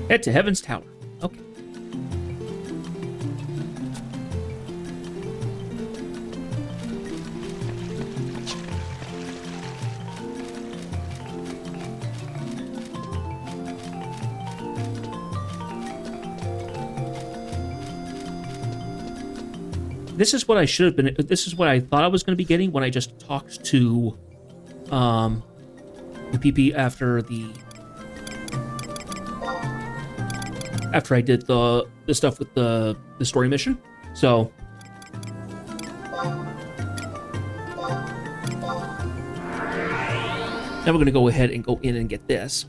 Head to Heaven's Tower. Okay. This is what I should have been. This is what I thought I was going to be getting when I just talked to the PP after I did the stuff with the story mission. So now we're going to go ahead and go in and get this.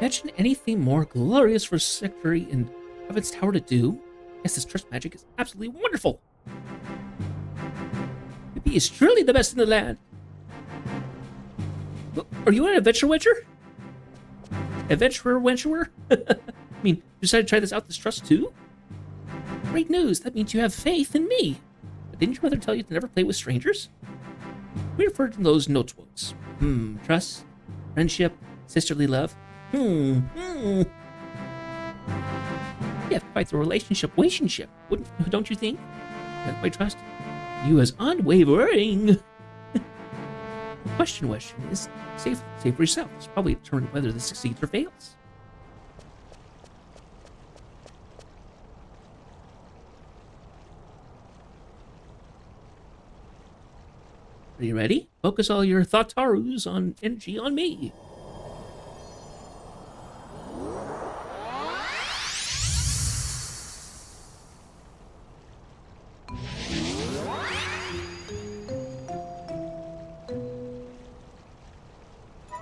Imagine anything more glorious for Secretary in Heaven's Tower to do. Yes, this trust magic is absolutely wonderful. PP is truly the best in the land. Are you an adventurer? Adventurer? I mean, you decided to try this out, this trust too? Great news. That means you have faith in me. But didn't your mother tell you to never play with strangers? We refer to those notes quotes. Trust, friendship, sisterly love. Yeah, quite the relationship, don't you think? That my trust you as unwavering. Question is safe for yourself. It's probably determine whether this succeeds or fails. Are you ready? Focus all your Thoughtarus on energy on me.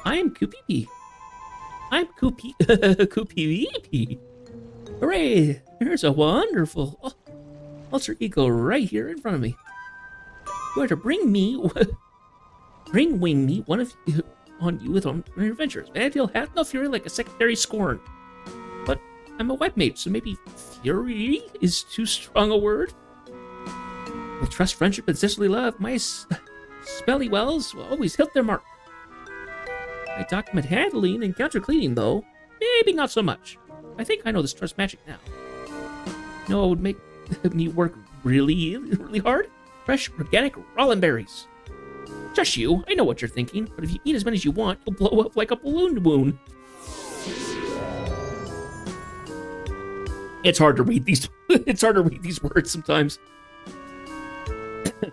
I'm Kupipi. Kupipi. Hooray! There's a wonderful alter ego right here in front of me. You are to bring wing me one of you on you with on your adventures. And he'll have no fury like a secondary scorn. But I'm a webmate, so maybe fury is too strong a word. With trust, friendship, and sisterly love, my spelly wells will always hit their mark. My document handling and counter cleaning, though, maybe not so much. I think I know this trust magic now. No, it would make me work really, really hard. Fresh, organic rolling berries. Just you, I know what you're thinking, but if you eat as many as you want, you'll blow up like a balloon wound. It's hard to read these. It's hard to read these words sometimes. You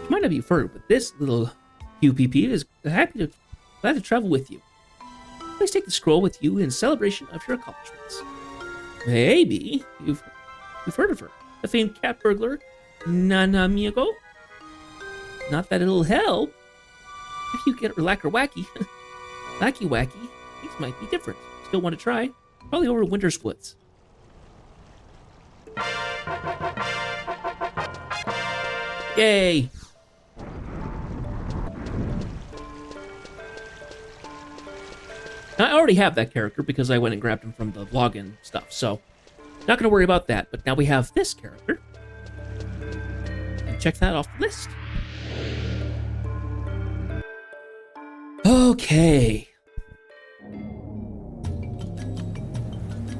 might not be heard, but this little QPP is glad to travel with you. Please take the scroll with you in celebration of your accomplishments. Maybe you've heard of her, the famed cat burglar, Nanamigo. Not that it'll help. If you get Lacker Wacky, things might be different. Still want to try? Probably over Windurst Woods. Yay! I already have that character because I went and grabbed him from the login stuff, so not going to worry about that. But now we have this character. And check that off the list. Okay.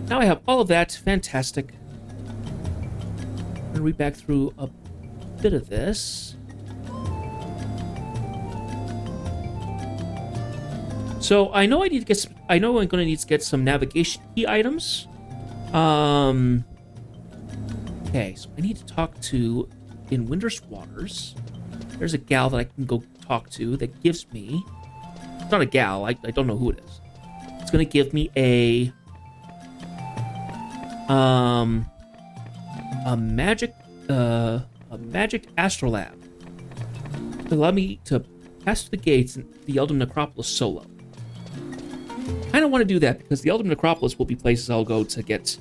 Now I have all of that. Fantastic. I'm going to read back through a bit of this. So I know I'm going to need to get some navigation key items. Okay, so I need to talk to in Windurst Waters. There's a gal that I can go talk to that gives me. It's not a gal. I don't know who it is. It's going to give me a magic astrolabe to allow me to pass through the gates in the Eldom Necropolis solo. I don't want to do that because the Eldom Necropolis will be places I'll go to get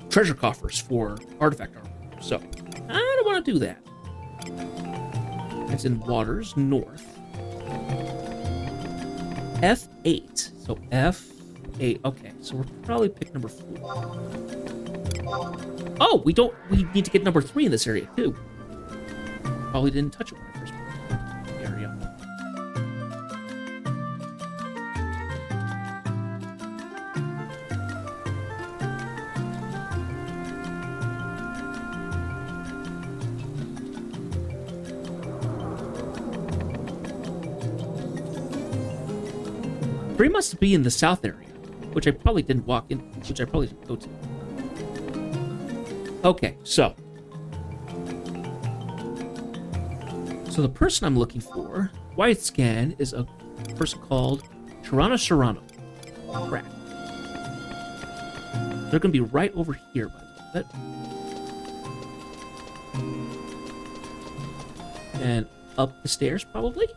treasure coffers for artifact armor. So I don't want to do that. It's in Waters North. F8. So F8. Okay, so we're probably pick number 4. Oh, we need to get number 3 in this area too. Probably didn't touch it when I first area. Three must be in the south area, which I probably didn't walk in, which I probably didn't go to. Okay, so the person I'm looking for, wide scan, is a person called Serrano. Crap. They're going to be right over here, by the way. And up the stairs, probably?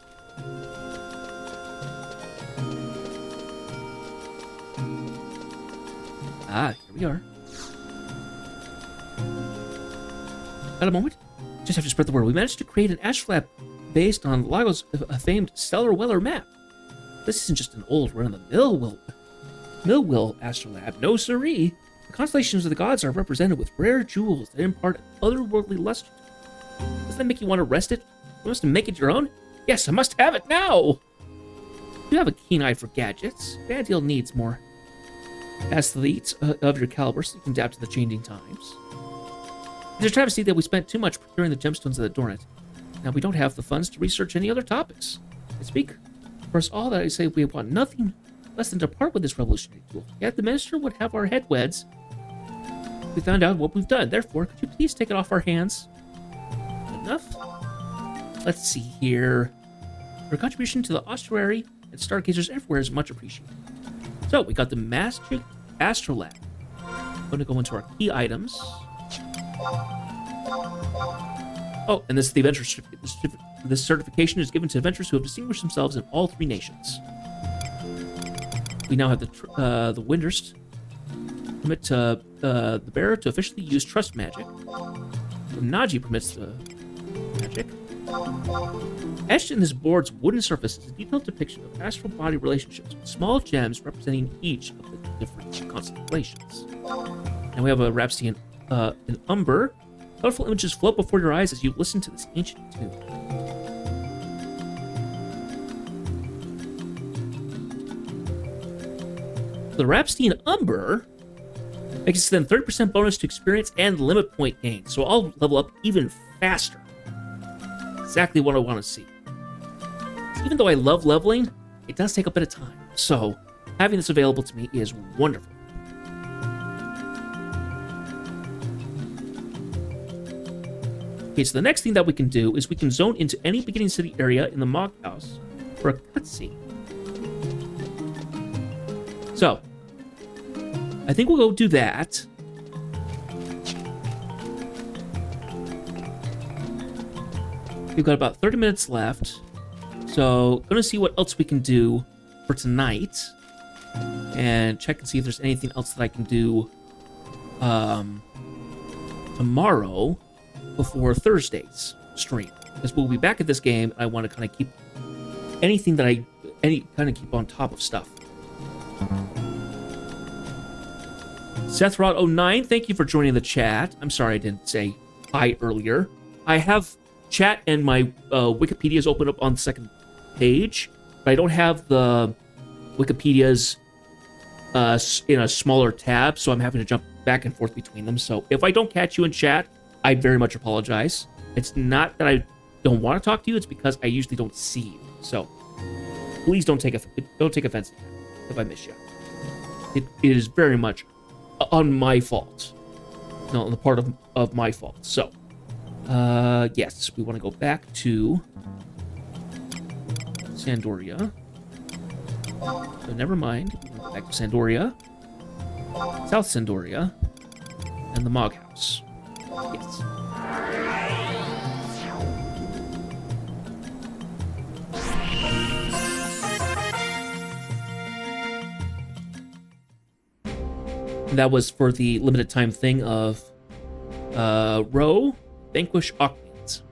Ah, here we are. Got a moment? Just have to spread the word. We managed to create an astrolabe based on Lago's famed Stellar Weller map. This isn't just an old run-of-the-mill astrolabe. No siree. The constellations of the gods are represented with rare jewels that impart otherworldly luster. Doesn't that make you want to wrest it? You want to make it your own? Yes, I must have it now! You have a keen eye for gadgets. Bandil needs more athletes of your caliber so you can adapt to the changing times. It's a travesty that we spent too much procuring the gemstones that adorn it. Now we don't have the funds to research any other topics. I speak for us all that I say we want nothing less than to part with this revolutionary tool. Yet the minister would have our head weds if we found out what we've done. Therefore, could you please take it off our hands? Enough? Let's see here. Your contribution to the ossuary and stargazers everywhere is much appreciated. So, we got the Magic Astrolab. I'm going to go into our key items. Oh, and this is the adventure certificate. This certification is given to adventurers who have distinguished themselves in all 3 nations. We now have the Windurst. Permit the bearer to officially use trust magic. The Naji permits the magic. Etched in this board's wooden surface is a detailed depiction of astral body relationships with small gems representing each of the different constellations. And we have a Rhapsody in Umber. Colorful images float before your eyes as you listen to this ancient tune. The Rhapsody in Umber makes us then 30% bonus to experience and limit point gain, so I'll level up even faster. Exactly what I want to see. Even though I love leveling, it does take a bit of time, so having this available to me is wonderful. Okay, so the next thing that we can do is we can zone into any beginning city area in the Mog House for a cutscene. So, I think we'll go do that. We've got about 30 minutes left. So, gonna see what else we can do for tonight. And check and see if there's anything else that I can do tomorrow before Thursday's stream. Because we'll be back at this game, and I want to kind of keep anything that keep on top of stuff. SethRod09, thank you for joining the chat. I'm sorry I didn't say hi earlier. I have chat and my Wikipedia's open up on the second page, but I don't have the Wikipedia's in a smaller tab, so I'm having to jump back and forth between them. So if I don't catch you in chat, I very much apologize. It's not that I don't want to talk to you, it's because I usually don't see you. So please don't take offense if I miss you. It is very much on my fault. No, on the part of my fault. So, yes, we want to go back to Sandoria. So never mind. We'll go back to Sandoria, South Sandoria, and the Mog House. Yes. That was for the limited time thing of Row, Vanquish Octanes.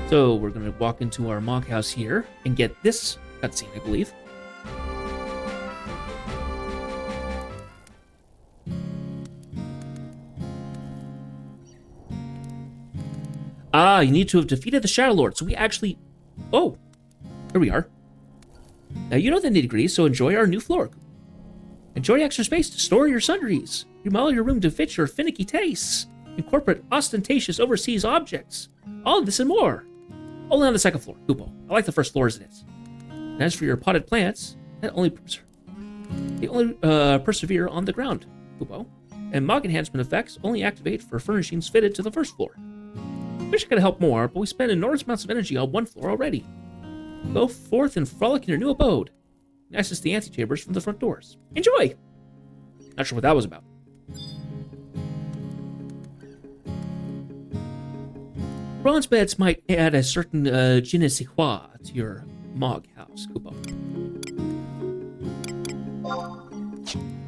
So we're going to walk into our Mog House here and get this cutscene, I believe. Ah, you need to have defeated the Shadow Lord. So we actually... Oh, here we are. Now you know the nitty-gritty, so enjoy our new floor. Enjoy extra space to store your sundries. Remodel your room to fit your finicky tastes. Incorporate ostentatious overseas objects. All of this and more. Only on the second floor, Kupo. I like the first floor as it is. And as for your potted plants, they only persevere on the ground, Kupo. And Mog enhancement effects only activate for furnishings fitted to the first floor. Wish I could help more, but we spend enormous amounts of energy on one floor already. Go forth and frolic in your new abode. Access the antechambers from the front doors. Enjoy! Not sure what that was about. Bronze beds might add a certain je ne sais quoi to your Mog House, Kupo.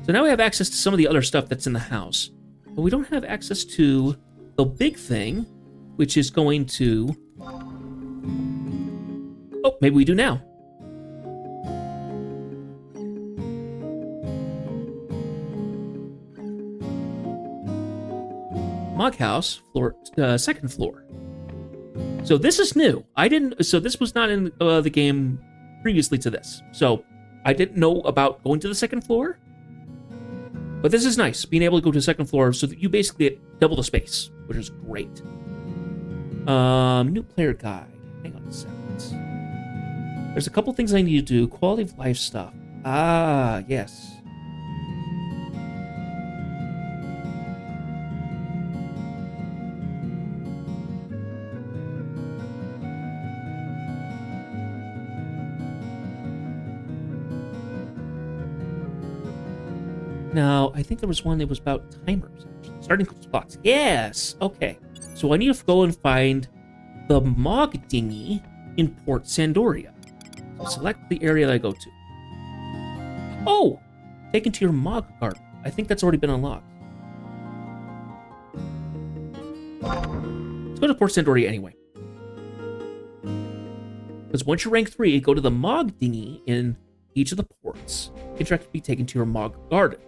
So now we have access to some of the other stuff that's in the house, but we don't have access to the big thing, which is going to... Oh, maybe we do now. Mog house, floor, second floor. So this is new. So this was not in the game previously to this. So I didn't know about going to the second floor. But this is nice, being able to go to the second floor so that you basically get double the space, which is great. New player guide. Hang on a second. There's a couple things I need to do. Quality of life stuff. Ah, yes. Now, I think there was one that was about timers, actually. Starting spots. Yes! Okay. So I need to go and find the Mog Dinghy in Port Sandoria. So select the area that I go to. Oh! Taken to your Mog Garden. I think that's already been unlocked. Let's go to Port Sandoria anyway. Because once you're rank 3, go to the Mog Dinghy in each of the ports. Interact will be taken to your Mog Garden.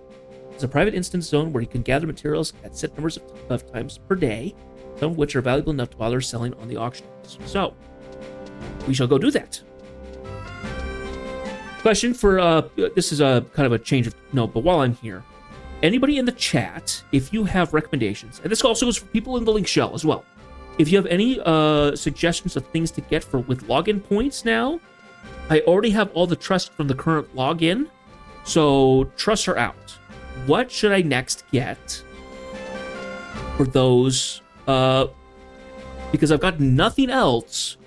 It's a private instance zone where you can gather materials at set numbers of times per day, some of which are valuable enough to bother selling on the auction house. So, we shall go do that. Question for, this is a kind of a change of note, but while I'm here, anybody in the chat, if you have recommendations, and this also goes for people in the link shell as well, if you have any suggestions of things to get with login points now, I already have all the trusts from the current login, so trusts are out. What should I next get for those? Because I've got nothing else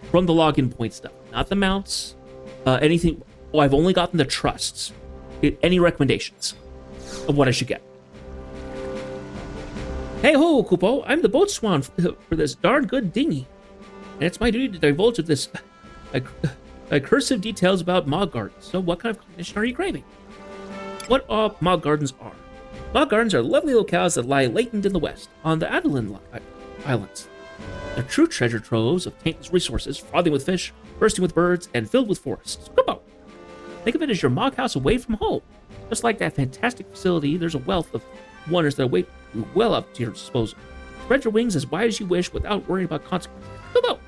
from the login point stuff. Not the mounts, anything. Oh, I've only gotten the trusts. Any recommendations of what I should get? Hey ho, Kupo! I'm the boatswain for this darn good dinghy, and it's my duty to divulge of this cursive details about Mog Gardens. So, what kind of condition are you craving? What Mog Gardens are? Mog Gardens are lovely locales that lie latent in the west, on the Adeline Islands. They're true treasure troves of taintless resources, frothing with fish, bursting with birds, and filled with forests. Kupo! Think of it as your Mog house away from home. Just like that fantastic facility, there's a wealth of wonders that await you well up to your disposal. Spread your wings as wide as you wish without worrying about consequences. Kupo!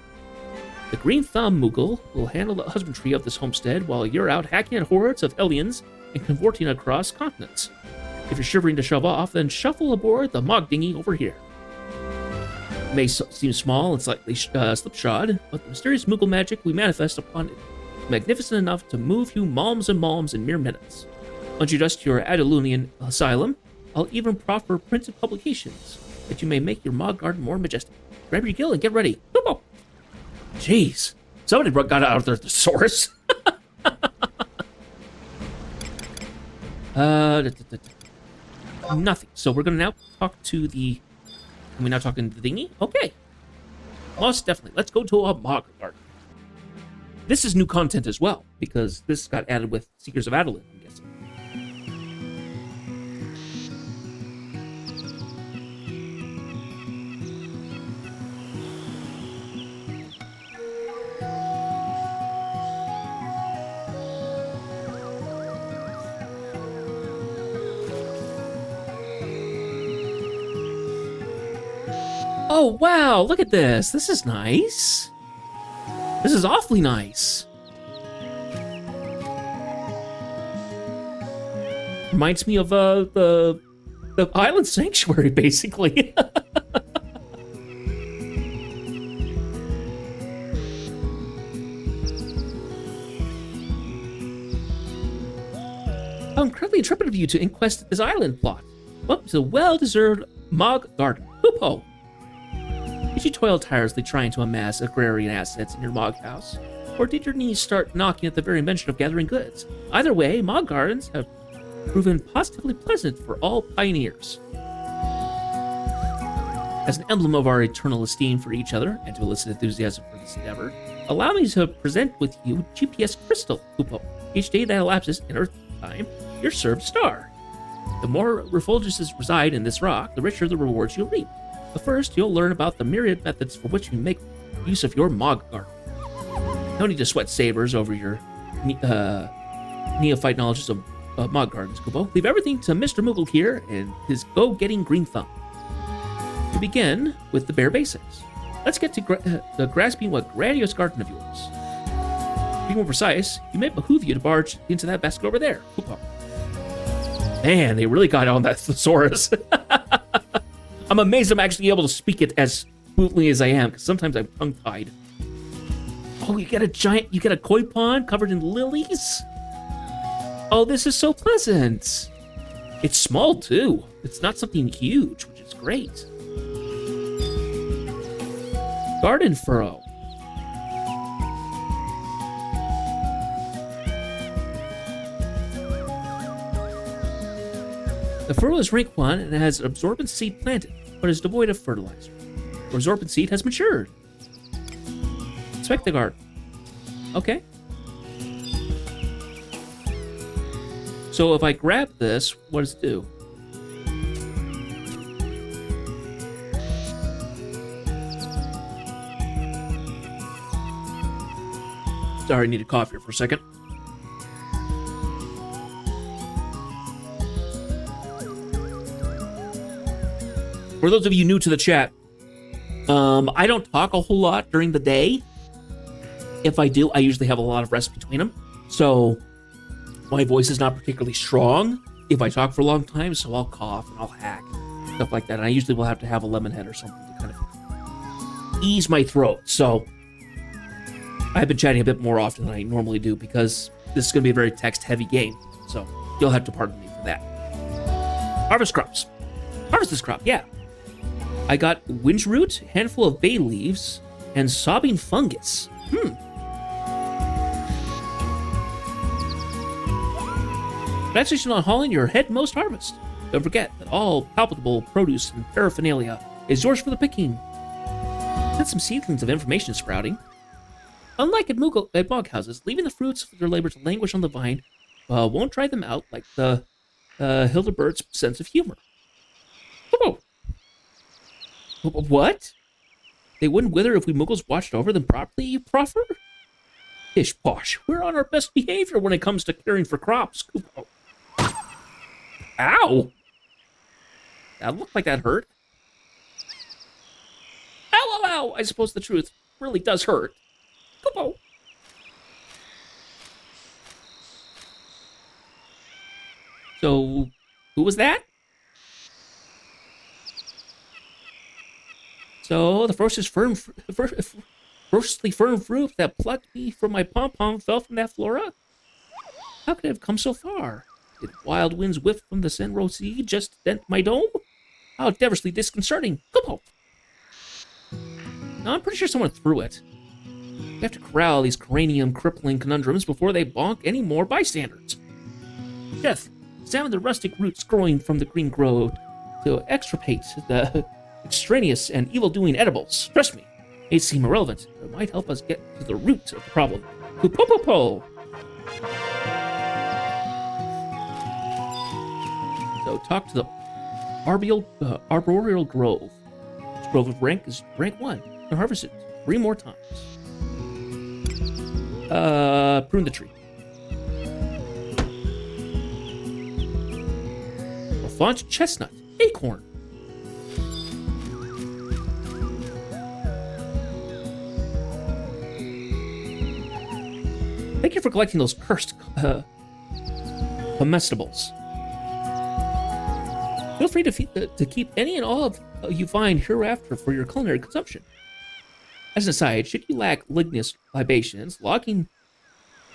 The Green Thumb Moogle will handle the husbandry of this homestead while you're out hacking at hordes of aliens and cavorting across continents. If you're shivering to shove off, then shuffle aboard the Mog Dinghy over here. It may seem small and slightly slipshod, but the mysterious Moogle magic we manifest upon it is magnificent enough to move you malms and malms in mere minutes. Once you dust your Adelunian asylum, I'll even proffer printed publications that you may make your Mog Garden more majestic. Grab your gill and get ready. Boop, boop. Jeez, somebody got out of their thesaurus. Nothing. So we're going to now talk to the... Are we now talking to the dinghy? Okay. Most definitely. Let's go to a Mog Garden. This is new content as well, because this got added with Seekers of Adeline, I'm guessing. Oh, wow, look at this. This is nice. This is awfully nice. Reminds me of the Island Sanctuary, basically. How incredibly intrepid of you to inquest at this island plot. Welcome to the well-deserved Mog Garden. Hoopo! Did you toil tirelessly trying to amass agrarian assets in your Mog house? Or did your knees start knocking at the very mention of gathering goods? Either way, Mog Gardens have proven positively pleasant for all pioneers. As an emblem of our eternal esteem for each other and to elicit enthusiasm for this endeavor, allow me to present with you GPS Crystal, Kupo. Each day that elapses in Earth time, you're served a star. The more refulgences reside in this rock, the richer the rewards you'll reap. But first, you'll learn about the myriad methods for which you make use of your Mog garden. No need to sweat sabers over your neophyte knowledge of Mog gardens, Kupo. Leave everything to Mr. Moogle here and his go-getting green thumb. To begin with the bare basics, let's get to grasping what grandiose garden of yours. To be more precise, you may behoove you to barge into that basket over there, Kupo. Man, they really got on that thesaurus. I'm amazed I'm actually able to speak it as fluently as I am, because sometimes I'm tongue-tied. Oh, you get a koi pond covered in lilies? Oh, this is so pleasant. It's small, too. It's not something huge, which is great. Garden furrow. The furrow is rank 1 and has absorbent seed planted, but is devoid of fertilizer. The absorbent seed has matured. Inspect the garden. Okay. So if I grab this, what does it do? Sorry, I need a cough here for a second. For those of you new to the chat, I don't talk a whole lot during the day. If I do, I usually have a lot of rest between them. So my voice is not particularly strong if I talk for a long time, so I'll cough and I'll hack, stuff like that. And I usually will have to have a lemon head or something to kind of ease my throat. So I've been chatting a bit more often than I normally do because this is going to be a very text-heavy game. So you'll have to pardon me for that. Harvest crops. Harvest this crop, yeah. I got winch root, handful of bay leaves, and sobbing fungus. Congratulations on hauling your headmost harvest. Don't forget that all palpable produce and paraphernalia is yours for the picking. That's some seedlings of information sprouting. Unlike at Mog houses, leaving the fruits of their labor to languish on the vine won't dry them out like the Hildebert's sense of humor. Oh. What? They wouldn't wither if we Muggles watched over them properly, you proffer? Pish posh, we're on our best behavior when it comes to caring for crops. Ow! That looked like that hurt. Ow, ow, ow! I suppose the truth really does hurt. Kupo. So, who was that? So, the ferociously firm fruit that plucked me from my pom-pom fell from that flora? How could it have come so far? Did wild winds whiff from the Senro Sea just dent my dome? How devilishly disconcerting. Kupo. No, I'm pretty sure someone threw it. We have to corral these cranium-crippling conundrums before they bonk any more bystanders. Jeff, examine the rustic roots growing from the green grove to extirpate the extraneous and evil-doing edibles. Trust me, it may seem irrelevant, but it might help us get to the root of the problem. Kupopopo! So talk to the arboreal grove. This grove of rank is rank 1. And harvest it 3 more times. Prune the tree. Lafont chestnut. Acorn. Thank you for collecting those cursed comestibles. Feel free to keep any and all of you find hereafter for your culinary consumption. As an aside, should you lack ligneous libations, logging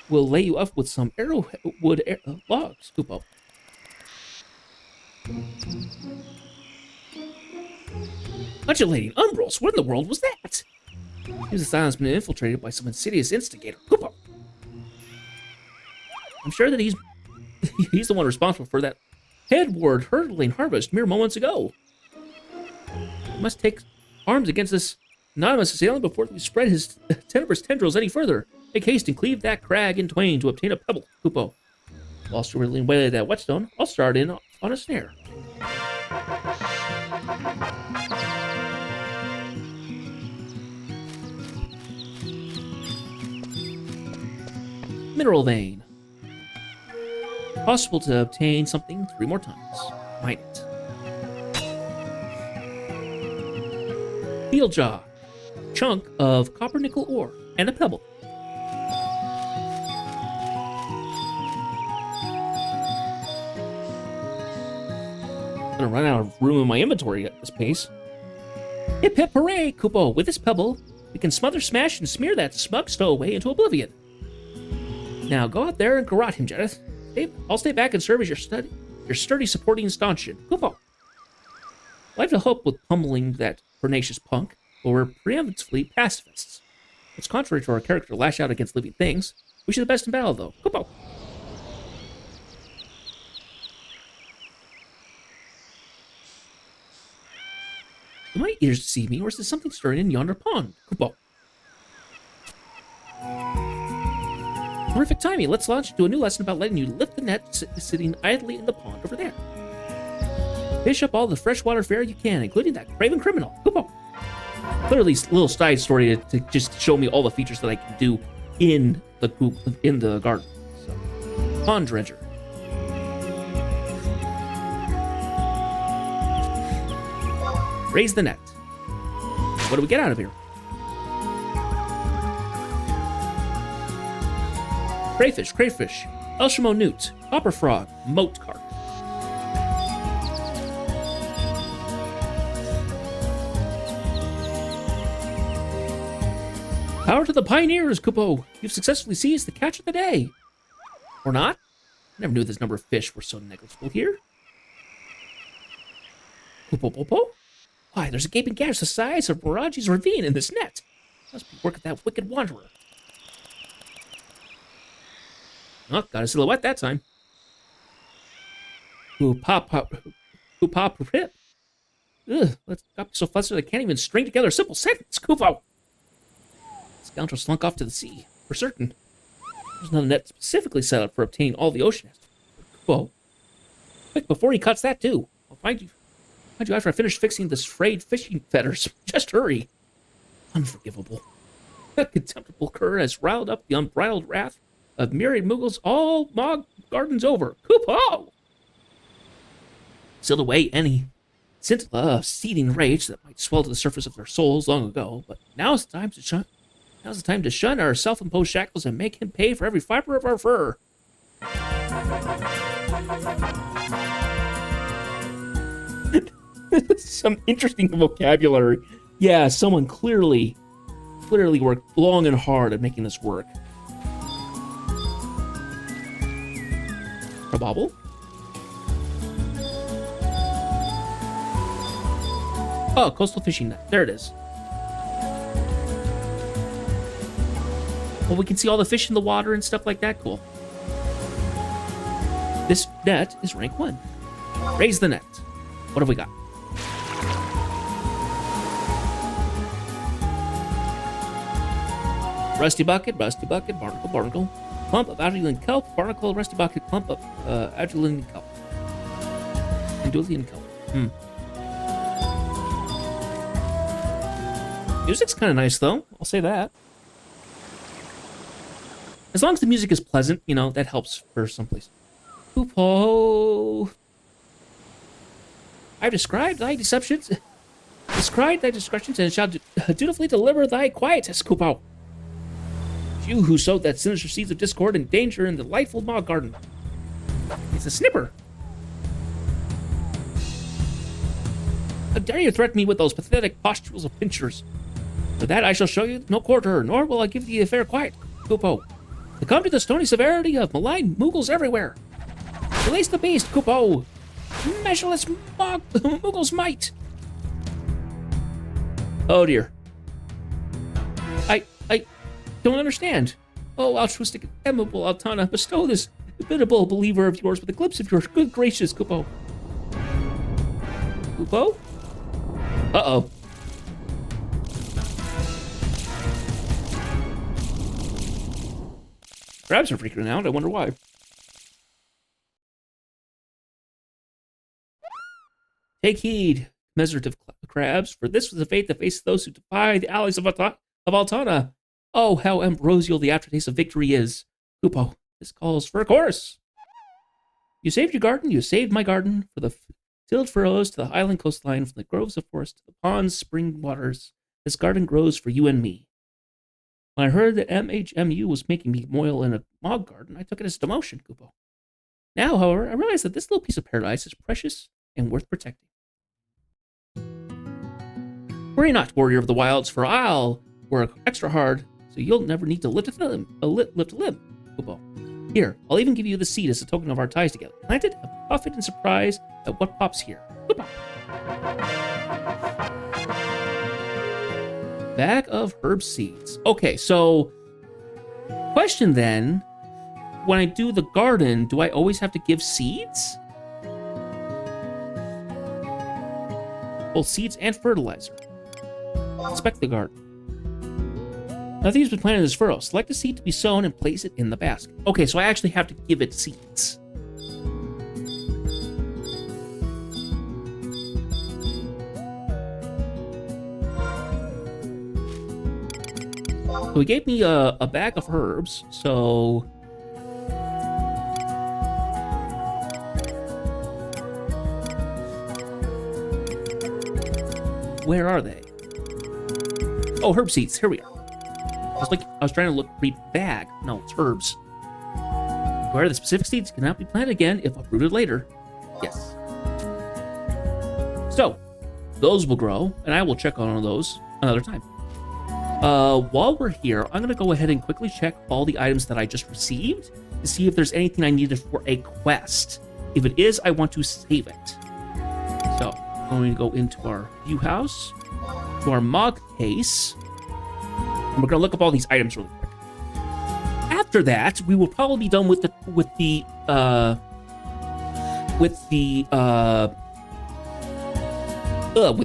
will lay you up with some arrowwood logs. Kupo. Undulating umbrals, what in the world was that? Seems the silence has been infiltrated by some insidious instigator. Kupo. I'm sure that he's the one responsible for that headward hurtling harvest mere moments ago. We must take arms against this anonymous assailant before we spread his tenebrous tendrils any further. Make haste and cleave that crag in twain to obtain a pebble, Kupo. Whilst you're whittling away at that whetstone, I'll start in on a snare. Mineral vein. Possible to obtain something 3 more times. Mine it. Field jaw. Chunk of copper nickel ore and a pebble. I'm gonna run out of room in my inventory at this pace. Hip hip hooray, Kupo! With this pebble, we can smother, smash, and smear that smug stowaway into oblivion. Now go out there and garrote him, Jareth. I'll stay back and serve as your sturdy supporting stanchion. Kupo! I have to help with pummeling that pernicious punk, but we're preemptively pacifists. It's contrary to our character to lash out against living things. We should the best in battle, though. Kupo! Do my ears deceive me, or is there something stirring in yonder pond? Kupo. Terrific timing. Let's launch into a new lesson about letting you lift the net sitting idly in the pond over there. Fish up all the freshwater fare you can, including that craven criminal. Kupo. Clearly, a little side story to just show me all the features that I can do in the garden. So, pond dredger. Raise the net. What do we get out of here? Crayfish, Elshamo newt, hopper frog, moat carp. Power to the pioneers, Kupo! You've successfully seized the catch of the day. Or not? I never knew this number of fish were so negligible here. Kupo. Why, there's a gaping gash the size of Mirage's ravine in this net. Must be work of that wicked wanderer. Oh, got a silhouette that time. Rip. Ugh, let's got so flustered I can't even string together a simple sentence. Kupo! Scoundrel slunk off to the sea, for certain. There's another net specifically set up for obtaining all the ocean. Kupo. Quick, before he cuts that too. I'll find you after I finish fixing this frayed fishing fetters. Just hurry. Unforgivable. That contemptible cur has riled up the unbridled wrath of myriad Moogles all Mog Gardens over. Kupo! Sealed away any scintilla of seething rage that might swell to the surface of their souls long ago, but now's the time to shun our self-imposed shackles and make him pay for every fiber of our fur. Some interesting vocabulary. Yeah, someone clearly worked long and hard at making this work. A bobble? Oh, coastal fishing net. There it is. Well, we can see all the fish in the water and stuff like that. Cool. This net is rank 1. Raise the net. What have we got? Rusty bucket, barnacle. Clump of Adulian kelp, barnacle, rusty bucket, clump of Adulian kelp. Adulian kelp. Music's kind of nice, though. I'll say that. As long as the music is pleasant, you know, that helps for someplace. Kupo. I've described thy discretions, and shall dutifully deliver thy quietus, Kupo. You who sowed that sinister seeds of discord and danger in the delightful Mog Garden. It's a snipper. How dare you threaten me with those pathetic postules of pinchers? For that I shall show you no quarter, nor will I give thee a fair quiet, Kupo. To come to the stony severity of malign Moogles everywhere. Release the beast, Kupo. Measureless Moogles might. Oh dear. I don't understand. Oh, altruistic and amiable Altana, bestow this biddable believer of yours with a glimpse of your good gracious, Kupo. Kupo? Uh-oh. Crabs are freaking out. I wonder why. Take heed, commiserative crabs, for this was the fate that faces those who defy the allies of Altana. Oh, how ambrosial the aftertaste of victory is. Kupo, this calls for a chorus. You saved your garden, you saved my garden, for the tilled furrows to the highland coastline, from the groves of forest to the ponds, spring waters. This garden grows for you and me. When I heard that MHMU was making me moil in a mog garden, I took it as demotion, Kupo. Now, however, I realize that this little piece of paradise is precious and worth protecting. Worry not, warrior of the wilds, for I'll work extra hard, so you'll never need to lift a limb, Kupo. Here, I'll even give you the seed as a token of our ties together. Plant it and puff it in surprise at what pops here. Kupo. Bag of herb seeds. Okay, so question then, when I do the garden, do I always have to give seeds? Both seeds and fertilizer. Inspect the garden. Nothing has been planted in this furrow. Select a seed to be sown and place it in the basket. Okay, so I actually have to give it seeds. So he gave me a bag of herbs, so... Where are they? Oh, herb seeds. Here we are. I was trying to read bag. No, it's herbs. Where the specific seeds cannot be planted again if uprooted later. Yes. So, those will grow, and I will check on those another time. While we're here, I'm going to go ahead and quickly check all the items that I just received to see if there's anything I needed for a quest. If it is, I want to save it. So, I'm going to go into our view house, to our mog case, and we're going to look up all these items really quick. After that, we will probably be done with the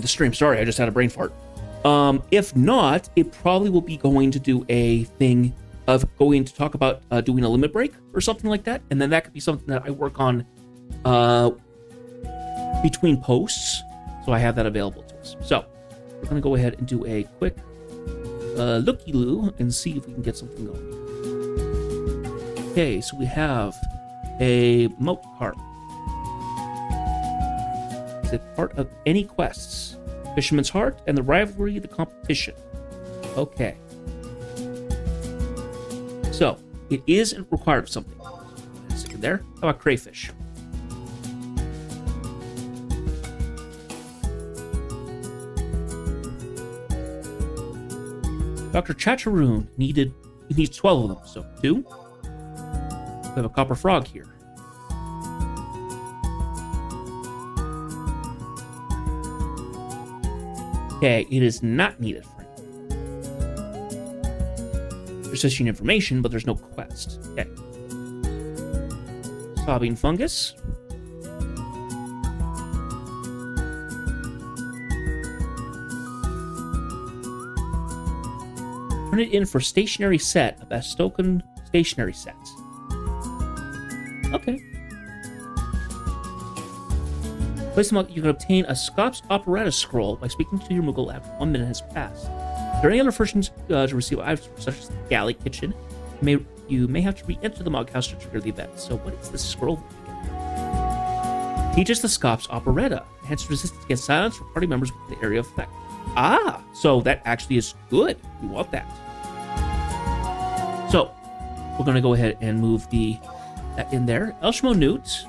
stream. Sorry, I just had a brain fart. If not, it probably will be going to do a thing of going to talk about doing a limit break or something like that, and then that could be something that I work on between posts, so I have that available to us. So we're going to go ahead and do a quick looky-loo and see if we can get something going. Okay, so we have a moat carp. Is it part of any quests? Fisherman's Heart and the rivalry, the competition. Okay. So, it is required of something. Stick it there. How about crayfish? Dr. Chacharoon needs 12 of them, so 2. We have a copper frog here. Okay, it is not needed for him. There's fishing information, but there's no quest. Okay. Sobbing fungus. Turn it in for stationary set, a best token stationary set. Okay. Place them out. You can obtain a Scops Operetta scroll by speaking to your Moogle after 1 minute has passed. If there are any other versions to receive items such as the galley kitchen, you may have to re-enter the mog house to trigger the event. So what is this scroll? Teaches the Scops Operetta. Enhances resistance against silence for party members with the area of effect. Ah, so that actually is good. We want that. So we're going to go ahead and move that in there. Elshmo Newt.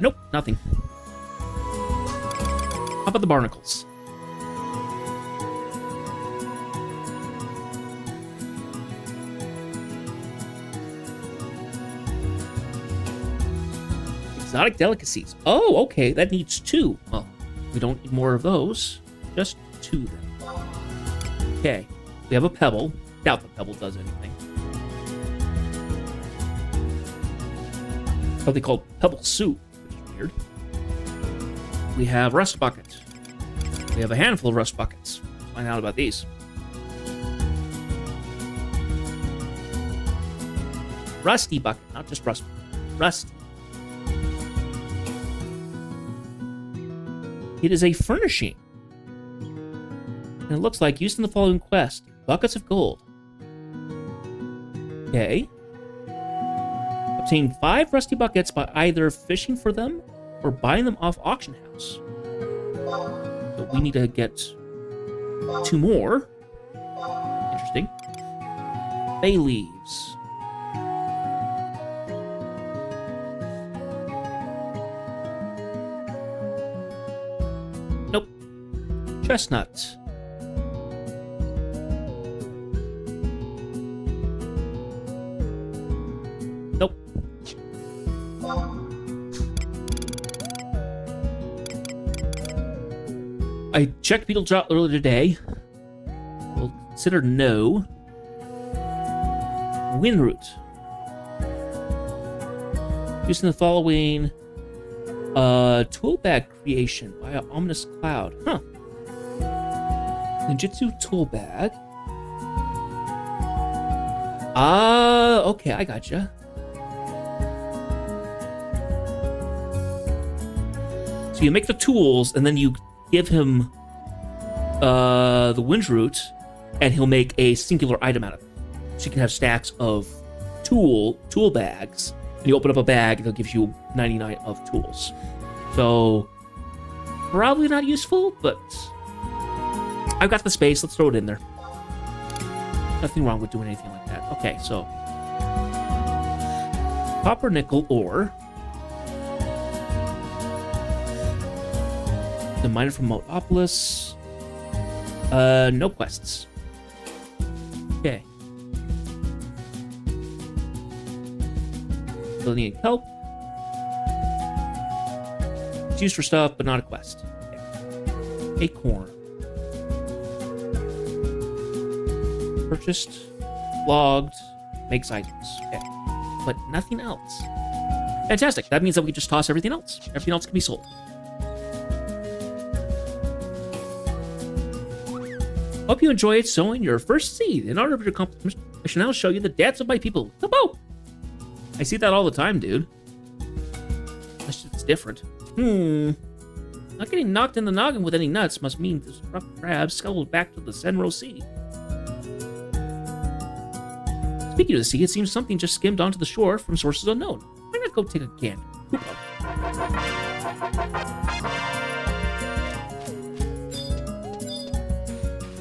Nope, nothing. How about the barnacles? Exotic delicacies. Oh, okay, that needs 2. Well, we don't need more of those. Just 2 then. Okay, we have a pebble. Doubt the pebble does anything. Something called pebble soup, which is weird. We have rust bucket. We have a handful of rust buckets. Let's find out about these. Rusty bucket, not just rust bucket. Rusty. It is a furnishing. And it looks like used in the following quest. Buckets of gold. Okay. Obtain 5 rusty buckets by either fishing for them or buying them off auction house. So we need to get 2 more. Interesting. Bay leaves. Nope. Chestnuts. Nope. I checked Beetle Drop earlier today. We'll consider no. Windroot. Using the following tool bag creation by an ominous cloud. Huh. Ninjutsu tool bag. Ah, okay, I gotcha. So you make the tools, and then you give him the Windroot, and he'll make a singular item out of it. So you can have stacks of tool bags, and you open up a bag, and it'll give you 99 of tools. So probably not useful, but I've got the space. Let's throw it in there. Nothing wrong with doing anything like that. Okay, so copper, nickel, ore. The miner from Motopolis. No quests. Okay. Still need help. It's used for stuff, but not a quest. Okay. Acorn. Purchased, logged, makes items. Okay. But nothing else. Fantastic. That means that we just toss everything else. Everything else can be sold. Hope you enjoyed sowing your first seed. In honor of your accomplishment, I shall now show you the dance of my people. Kaboom! I see that all the time, dude. It's different. Not getting knocked in the noggin with any nuts must mean this rough crab scuttled back to the Senro Sea. Speaking of the sea, it seems something just skimmed onto the shore from sources unknown. Why not go take a gander?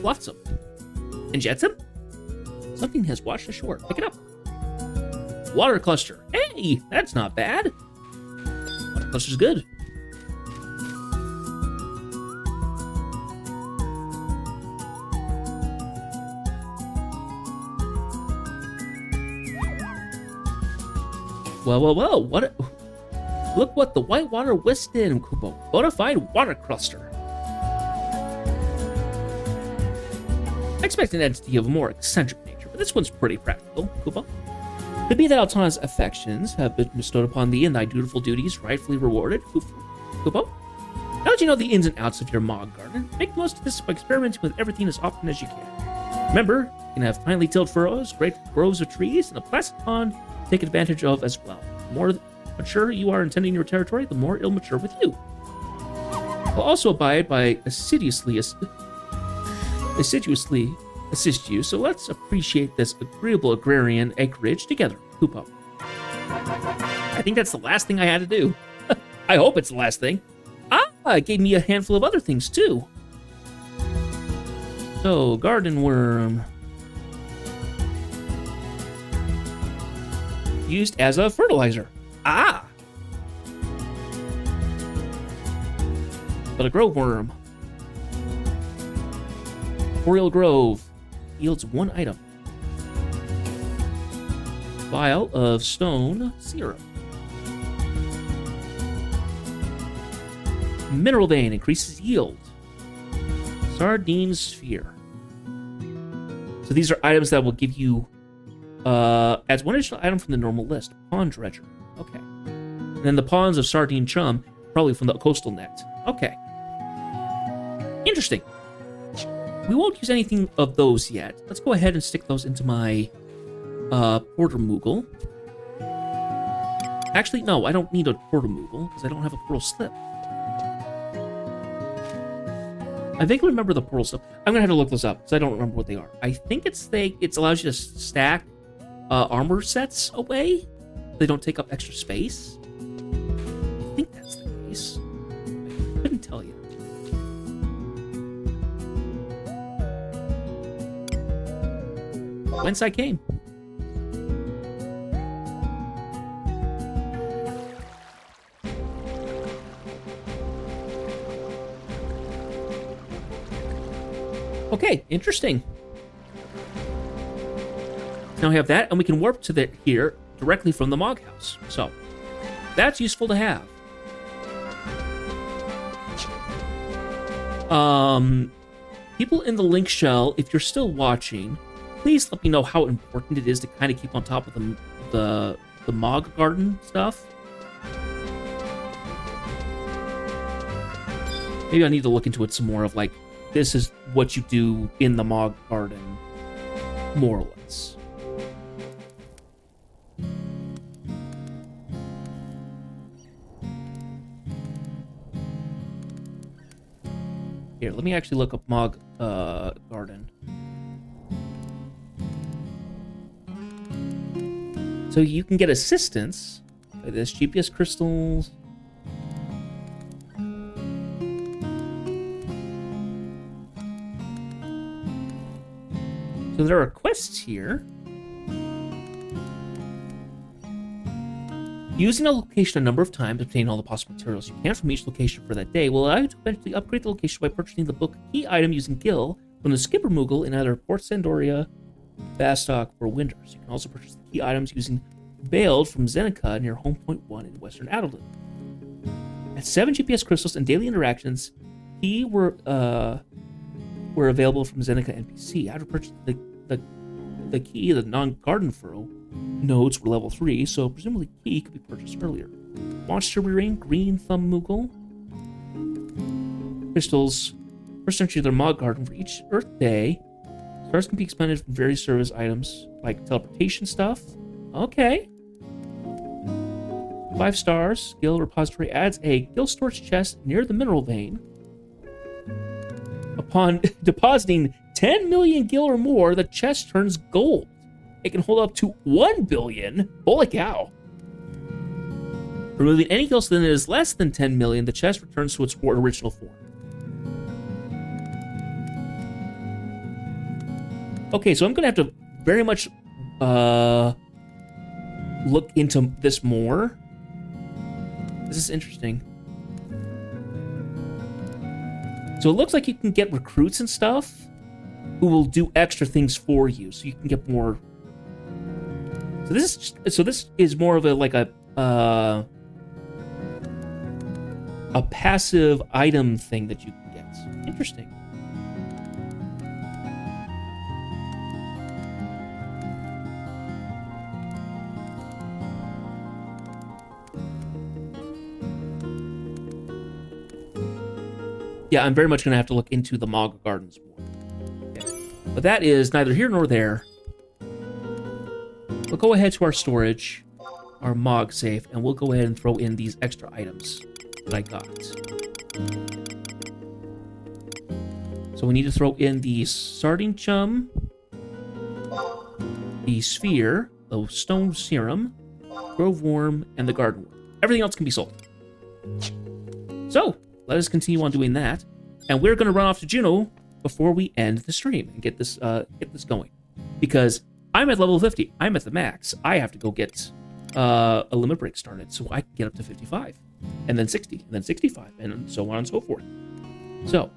Flotsam. And Jetsam? Something has washed ashore. Pick it up. Water cluster. Hey, that's not bad. Water cluster's good. Well, look what the whitewater whisked in, Kupo. Bonafide water cluster. I expect an entity of a more eccentric nature, but this one's pretty practical, Kupo. Could be that Altana's affections have been bestowed upon thee and thy dutiful duties rightfully rewarded, Kupo. Now that you know the ins and outs of your Mog garden, make the most of this by experimenting with everything as often as you can. Remember, you can have finely tilled furrows, great groves of trees, and a placid pond to take advantage of as well. The more mature you are in tending your territory, the more it'll mature with you. I'll also abide by assiduously assist you, so let's appreciate this agreeable agrarian acreage together, Kupo. I think that's the last thing I had to do. I hope it's the last thing. It gave me a handful of other things, too. So, garden worm. Used as a fertilizer. But a grove worm. Boreal Grove yields 1 item. Vial of stone serum. Mineral vein increases yield. Sardine sphere. So these are items that will give you adds 1 additional item from the normal list. Pond dredger. Okay. And then the ponds of sardine chum, probably from the coastal net. Okay. Interesting. We won't use anything of those yet. Let's go ahead and stick those into my Porter Moogle. Actually, no, I don't need a Porter Moogle because I don't have a Pearl Slip. I vaguely remember the portal stuff. I'm gonna have to look this up because I don't remember what they are. I think it allows you to stack armor sets away. So they don't take up extra space. I think that's the case. I couldn't tell you. Whence I came. Okay, interesting. Now we have that, and we can warp to here directly from the Mog House. So that's useful to have. People in the link shell, if you're still watching, please let me know how important it is to kind of keep on top of the Mog Garden stuff. Maybe I need to look into it some more of like, this is what you do in the Mog Garden, more or less. Here, let me actually look up Mog Garden. So you can get assistance by this GPS crystals. So there are quests here. Using a location a number of times, obtain all the possible materials you can from each location for that day will allow you to eventually upgrade the location by purchasing the book key item using Gil from the Skipper Moogle in either Port Sandoria, Bastok, or Windurst. You can also purchase the key items using Bailed from Zeneca near Home Point 1 in Western Adelaide. At 7 GPS crystals and daily interactions, key were available from Zeneca NPC. After purchasing the key, the non-garden furrow nodes were level 3, so presumably key could be purchased earlier. Monster Ring, Green Thumb Moogle. Crystals. First entry of their Mog Garden for each Earth Day. Stars can be expended from various service items, like teleportation stuff. Okay. 5 stars. Gil Repository adds a Gil storage chest near the mineral vein. Upon depositing 10 million Gil or more, the chest turns gold. It can hold up to 1 billion. Holy cow. Removing any Gil that is less than 10 million, the chest returns to its original form. Okay, so I'm going to have to very much look into this more. This is interesting. So it looks like you can get recruits and stuff who will do extra things for you, so you can get more. So this is more of a passive item thing that you can get. Interesting. Yeah, I'm very much going to have to look into the Mog Gardens more. Okay. But that is neither here nor there. We'll go ahead to our storage, our Mog safe, and we'll go ahead and throw in these extra items that I got. So we need to throw in the Sardine Chum, the Sphere, the Stone Serum, Grove Worm, and the Garden Worm. Everything else can be sold. So, let us continue on doing that, and we're going to run off to Juno before we end the stream and get this going, because I'm at level 50. I'm at the max. I have to go get a limit break started so I can get up to 55, and then 60, and then 65, and so on and so forth. So,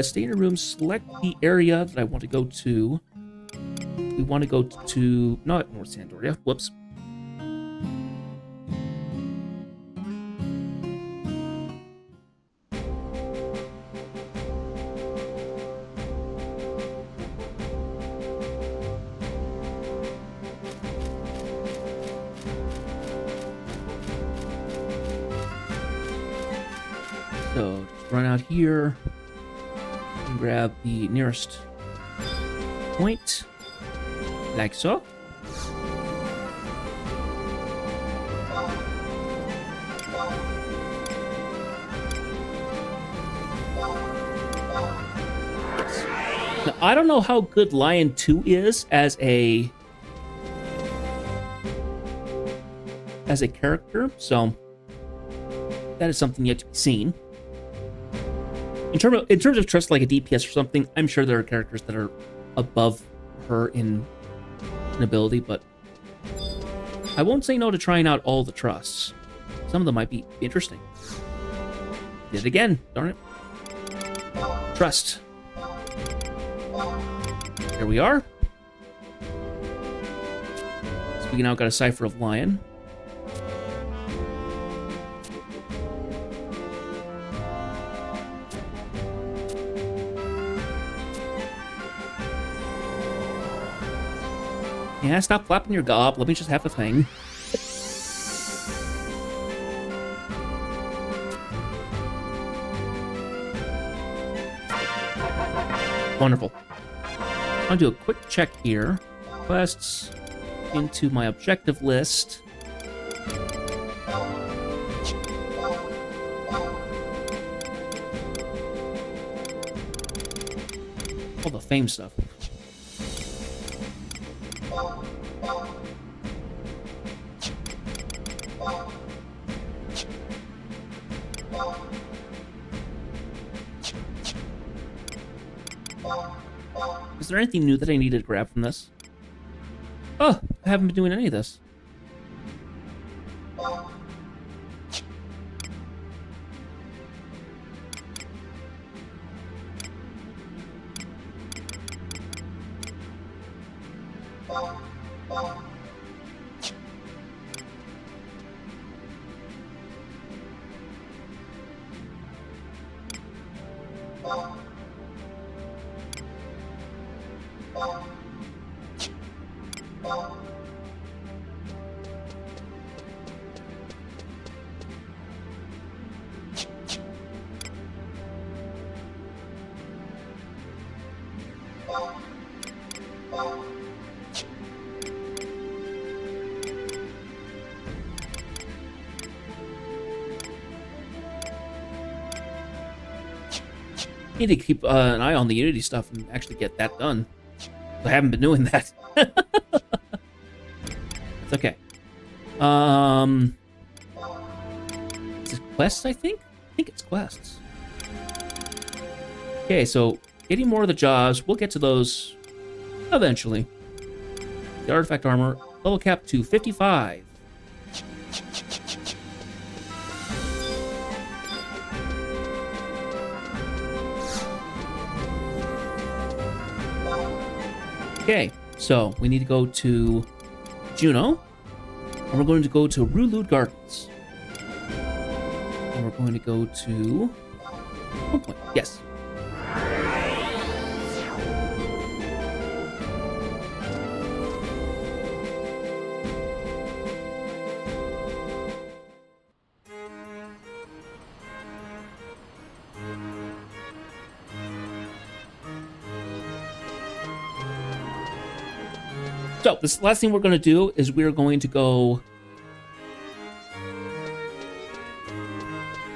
stay in your room. Select the area that I want to go to. We want to go to not North Sandoria. Whoops. So just run out here and grab the nearest point, like so. Now, I don't know how good Lion 2 is as a character, so that is something yet to be seen. In terms of trust, like a DPS or something, I'm sure there are characters that are above her in ability, but I won't say no to trying out all the trusts. Some of them might be interesting. Did it again, darn it. Trust. Here we are. So we now got a Cipher of Lion. Yeah, stop flapping your gob. Let me just have the thing. Wonderful. I'll do a quick check here. Quests into my objective list. All the fame stuff. Is there anything new that I need to grab from this? Oh, I haven't been doing any of this. Need to keep an eye on the Unity stuff and actually get that done. I haven't been doing that. It's okay. Is it quests, I think? I think it's quests. Okay, so getting more of the jobs. We'll get to those eventually. The artifact armor, level cap to 55. Okay, so we need to go to Juno, and we're going to go to Rulude Gardens. And we're going to go to 1 point. Yes. So, this last thing we're going to do is we're going to go...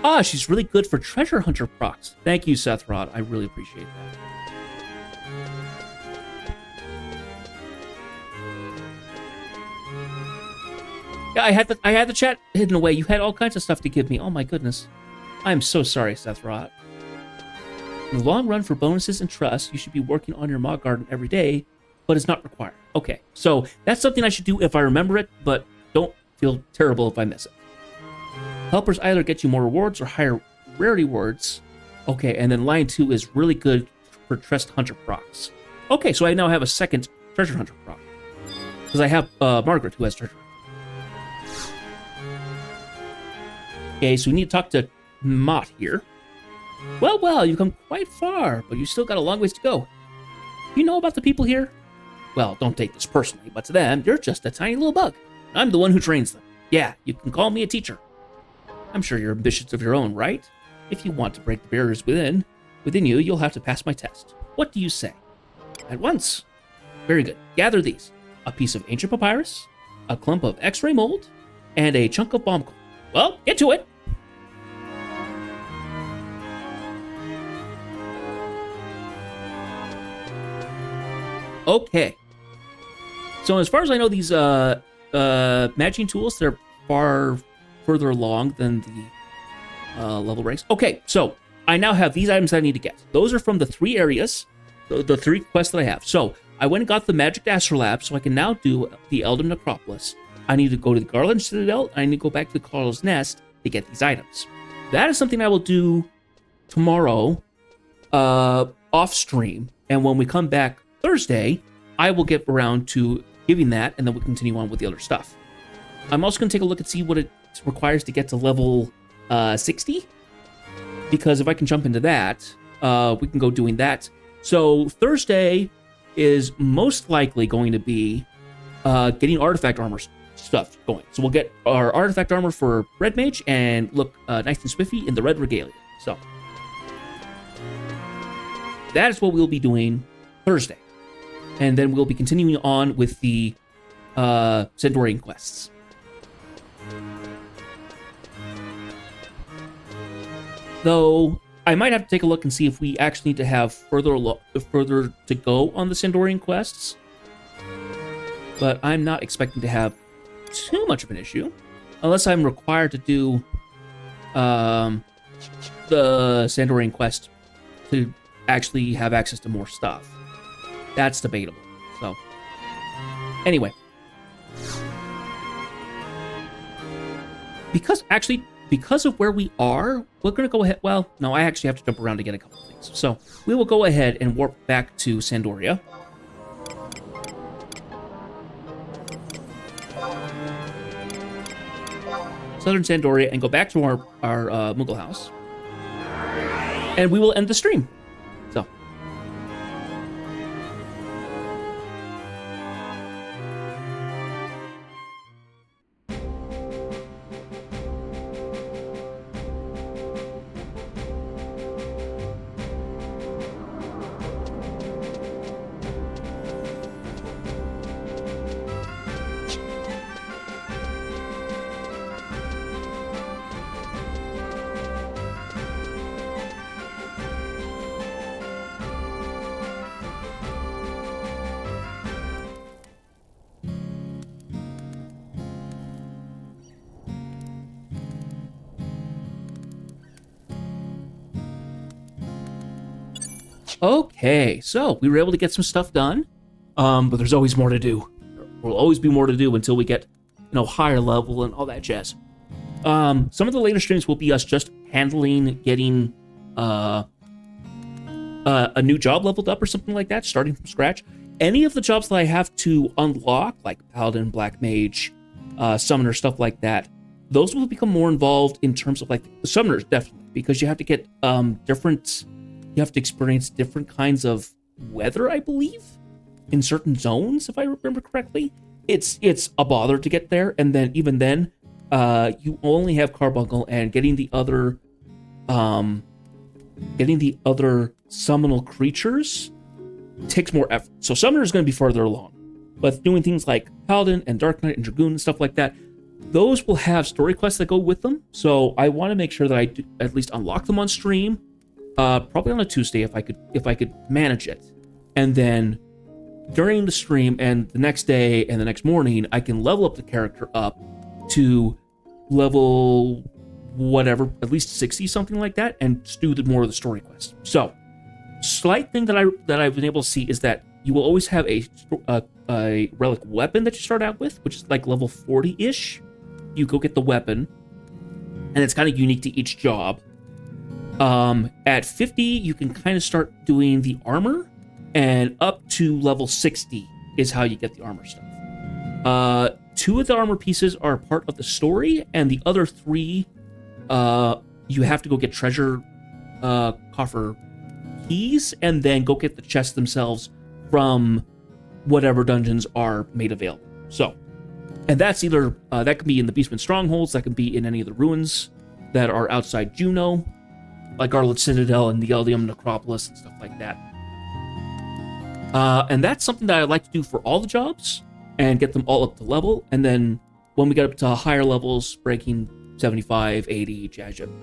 Ah, she's really good for treasure hunter procs. Thank you, Seth Rod. I really appreciate that. Yeah, I had the chat hidden away. You had all kinds of stuff to give me. Oh my goodness. I'm so sorry, Seth Rod. In the long run, for bonuses and trust, you should be working on your mod garden every day, but it's not required. Okay, so that's something I should do if I remember it, but don't feel terrible if I miss it. Helpers either get you more rewards or higher rarity words. Okay, and then line 2 is really good for Treasure Hunter procs. Okay, so I now have a second Treasure Hunter proc. Because I have Margaret, who has Treasure Hunter. Okay, so we need to talk to Mott here. Well, you've come quite far, but you still got a long ways to go. You know about the people here? Well, don't take this personally, but to them, you're just a tiny little bug. I'm the one who trains them. Yeah, you can call me a teacher. I'm sure you're ambitious of your own, right? If you want to break the barriers within you, you'll have to pass my test. What do you say? At once. Very good. Gather these. A piece of ancient papyrus, a clump of X-ray mold, and a chunk of bomb coal. Well, get to it. Okay. So as far as I know, these matching tools, they're far further along than the level ranks. Okay, so I now have these items that I need to get. Those are from the 3 areas, the 3 quests that I have. So I went and got the Magic Astrolabe, so I can now do the Elden Necropolis. I need to go to the Garland Citadel, and I need to go back to the Carl's Nest to get these items. That is something I will do tomorrow, off stream, and when we come back Thursday, I will get around to giving that, and then we'll continue on with the other stuff. I'm also going to take a look and see what it requires to get to level 60, because if I can jump into that, we can go doing that. So Thursday is most likely going to be getting artifact armor stuff going. So we'll get our artifact armor for Red Mage and look nice and spiffy in the Red Regalia. So that is what we'll be doing Thursday. And then we'll be continuing on with the Sendorian quests. Though I might have to take a look and see if we actually need to have further to go on the Sendorian quests. But I'm not expecting to have too much of an issue, unless I'm required to do the Sendorian quest to actually have access to more stuff. That's debatable. So, anyway. Because of where we are, we're going to go ahead. Well, no, I actually have to jump around to get a couple things. So, we will go ahead and warp back to Sandoria. Southern Sandoria, and go back to our Moogle house. And we will end the stream. So. Okay, so we were able to get some stuff done, but there's always more to do. There will always be more to do until we get, higher level and all that jazz. Some of the later streams will be us just handling getting a new job leveled up or something like that, starting from scratch. Any of the jobs that I have to unlock, like Paladin, Black Mage, Summoner, stuff like that, those will become more involved in terms of like the Summoners, definitely, because you have to get you have to experience different kinds of weather, I believe, in certain zones, if I remember correctly. It's a bother to get there, and then even then, you only have Carbuncle, and getting the other summonal creatures takes more effort. So Summoner is going to be further along, but doing things like Paladin and Dark Knight and Dragoon and stuff like that, those will have story quests that go with them. So I want to make sure that I do at least unlock them on stream. Probably on a Tuesday if I could manage it, and then during the stream and the next day and the next morning, I can level up the character up to level whatever, at least 60, something like that, and do more of the story quest. So, slight thing that I've been able to see is that you will always have a relic weapon that you start out with, which is like level 40-ish. You go get the weapon, and it's kind of unique to each job. At 50, you can kind of start doing the armor, and up to level 60 is how you get the armor stuff. 2 of the armor pieces are part of the story, and the other 3, you have to go get treasure coffer keys, and then go get the chests themselves from whatever dungeons are made available. So, and that's either, that can be in the Beastman Strongholds, that can be in any of the ruins that are outside Juno, like Garland Citadel and the Eldium Necropolis and stuff like that. And that's something that I like to do for all the jobs and get them all up to level. And then when we get up to higher levels, breaking 75, 80,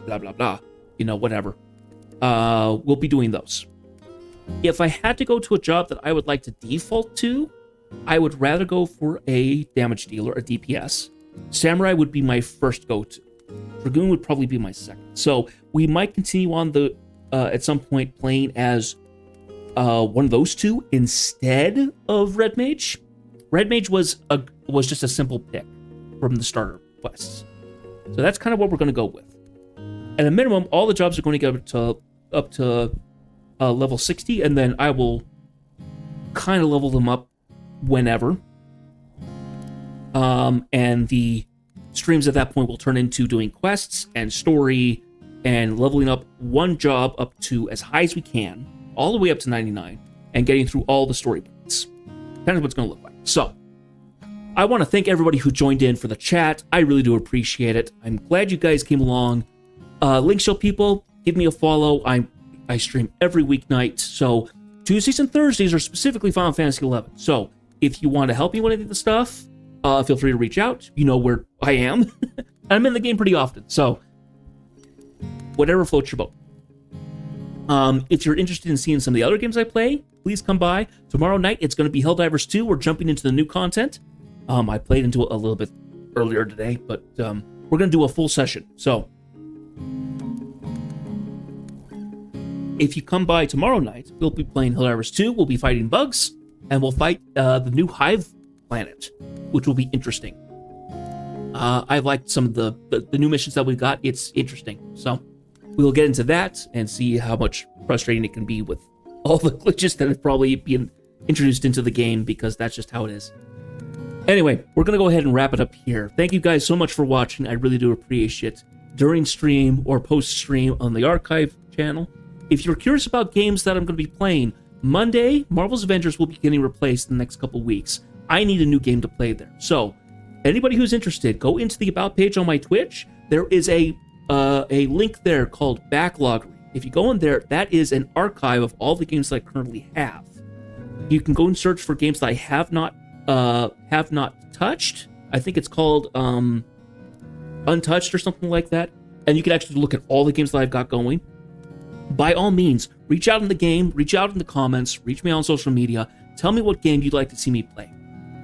blah, blah, blah, whatever, we'll be doing those. If I had to go to a job that I would like to default to, I would rather go for a damage dealer, a DPS. Samurai would be my first go-to. Dragoon would probably be my second. So we might continue on the at some point playing as one of those two instead of Red Mage. Red Mage was just a simple pick from the starter quests. So that's kind of what we're going to go with. At a minimum, all the jobs are going to get up to level 60, and then I will kind of level them up whenever. And the streams at that point will turn into doing quests and story and leveling up one job up to as high as we can, all the way up to 99, and getting through all the story points. Kind of what it's going to look like. So, I want to thank everybody who joined in for the chat. I really do appreciate it. I'm glad you guys came along. Link Show people, give me a follow. I stream every weeknight. So, Tuesdays and Thursdays are specifically Final Fantasy XI. So, if you want to help me with any of the stuff, feel free to reach out. You know where I am. I'm in the game pretty often. So, whatever floats your boat. If you're interested in seeing some of the other games I play, please come by. Tomorrow night, it's going to be Helldivers 2. We're jumping into the new content. I played into it a little bit earlier today, but we're going to do a full session. So, if you come by tomorrow night, we'll be playing Helldivers 2. We'll be fighting bugs, and we'll fight the new Hive planet, which will be interesting. I've liked some of the new missions that we got. It's interesting. So, we'll get into that and see how much frustrating it can be with all the glitches that have probably been introduced into the game, because that's just how it is. Anyway, we're going to go ahead and wrap it up here. Thank you guys so much for watching. I really do appreciate it. During stream or post-stream on the archive channel. If you're curious about games that I'm going to be playing, Monday, Marvel's Avengers will be getting replaced in the next couple weeks. I need a new game to play there. So, anybody who's interested, go into the About page on my Twitch. There is a link there called Backlog. If you go in there, that is an archive of all the games that I currently have. You can go and search for games that I have not touched. I think it's called Untouched or something like that. And you can actually look at all the games that I've got going. By all means, reach out in the game, reach out in the comments, reach me on social media. Tell me what game you'd like to see me play.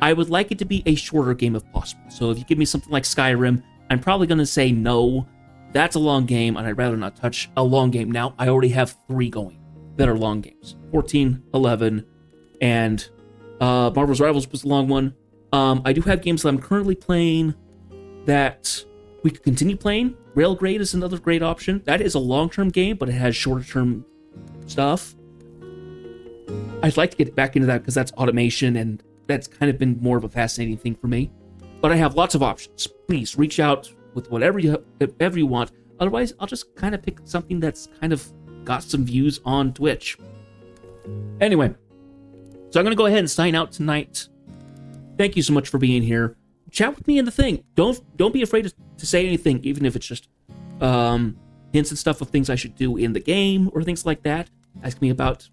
I would like it to be a shorter game if possible. So if you give me something like Skyrim, I'm probably going to say no. That's a long game, and I'd rather not touch a long game. Now, I already have 3 going that are long games. 14, 11, and Marvel's Rivals was a long one. I do have games that I'm currently playing that we could continue playing. Railgrade is another great option. That is a long-term game, but it has shorter-term stuff. I'd like to get back into that because that's automation, and that's kind of been more of a fascinating thing for me. But I have lots of options. Please reach out with whatever you want. Otherwise, I'll just kind of pick something that's kind of got some views on Twitch. Anyway, so I'm going to go ahead and sign out tonight. Thank you so much for being here. Chat with me in the thing. Don't be afraid to say anything, even if it's just hints and stuff of things I should do in the game or things like that. Ask me about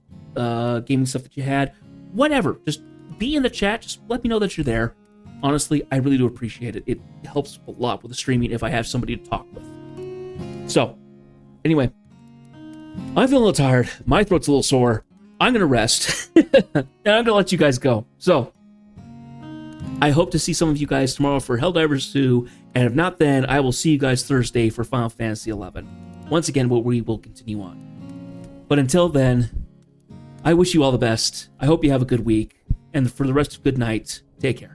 gaming stuff that you had. Whatever. Just be in the chat. Just let me know that you're there. Honestly, I really do appreciate it. It helps a lot with the streaming if I have somebody to talk with. So, anyway, I'm feeling a little tired. My throat's a little sore. I'm going to rest. And I'm going to let you guys go. So, I hope to see some of you guys tomorrow for Helldivers 2. And if not, then I will see you guys Thursday for Final Fantasy XI. Once again, we will continue on. But until then, I wish you all the best. I hope you have a good week. And for the rest of good night, take care.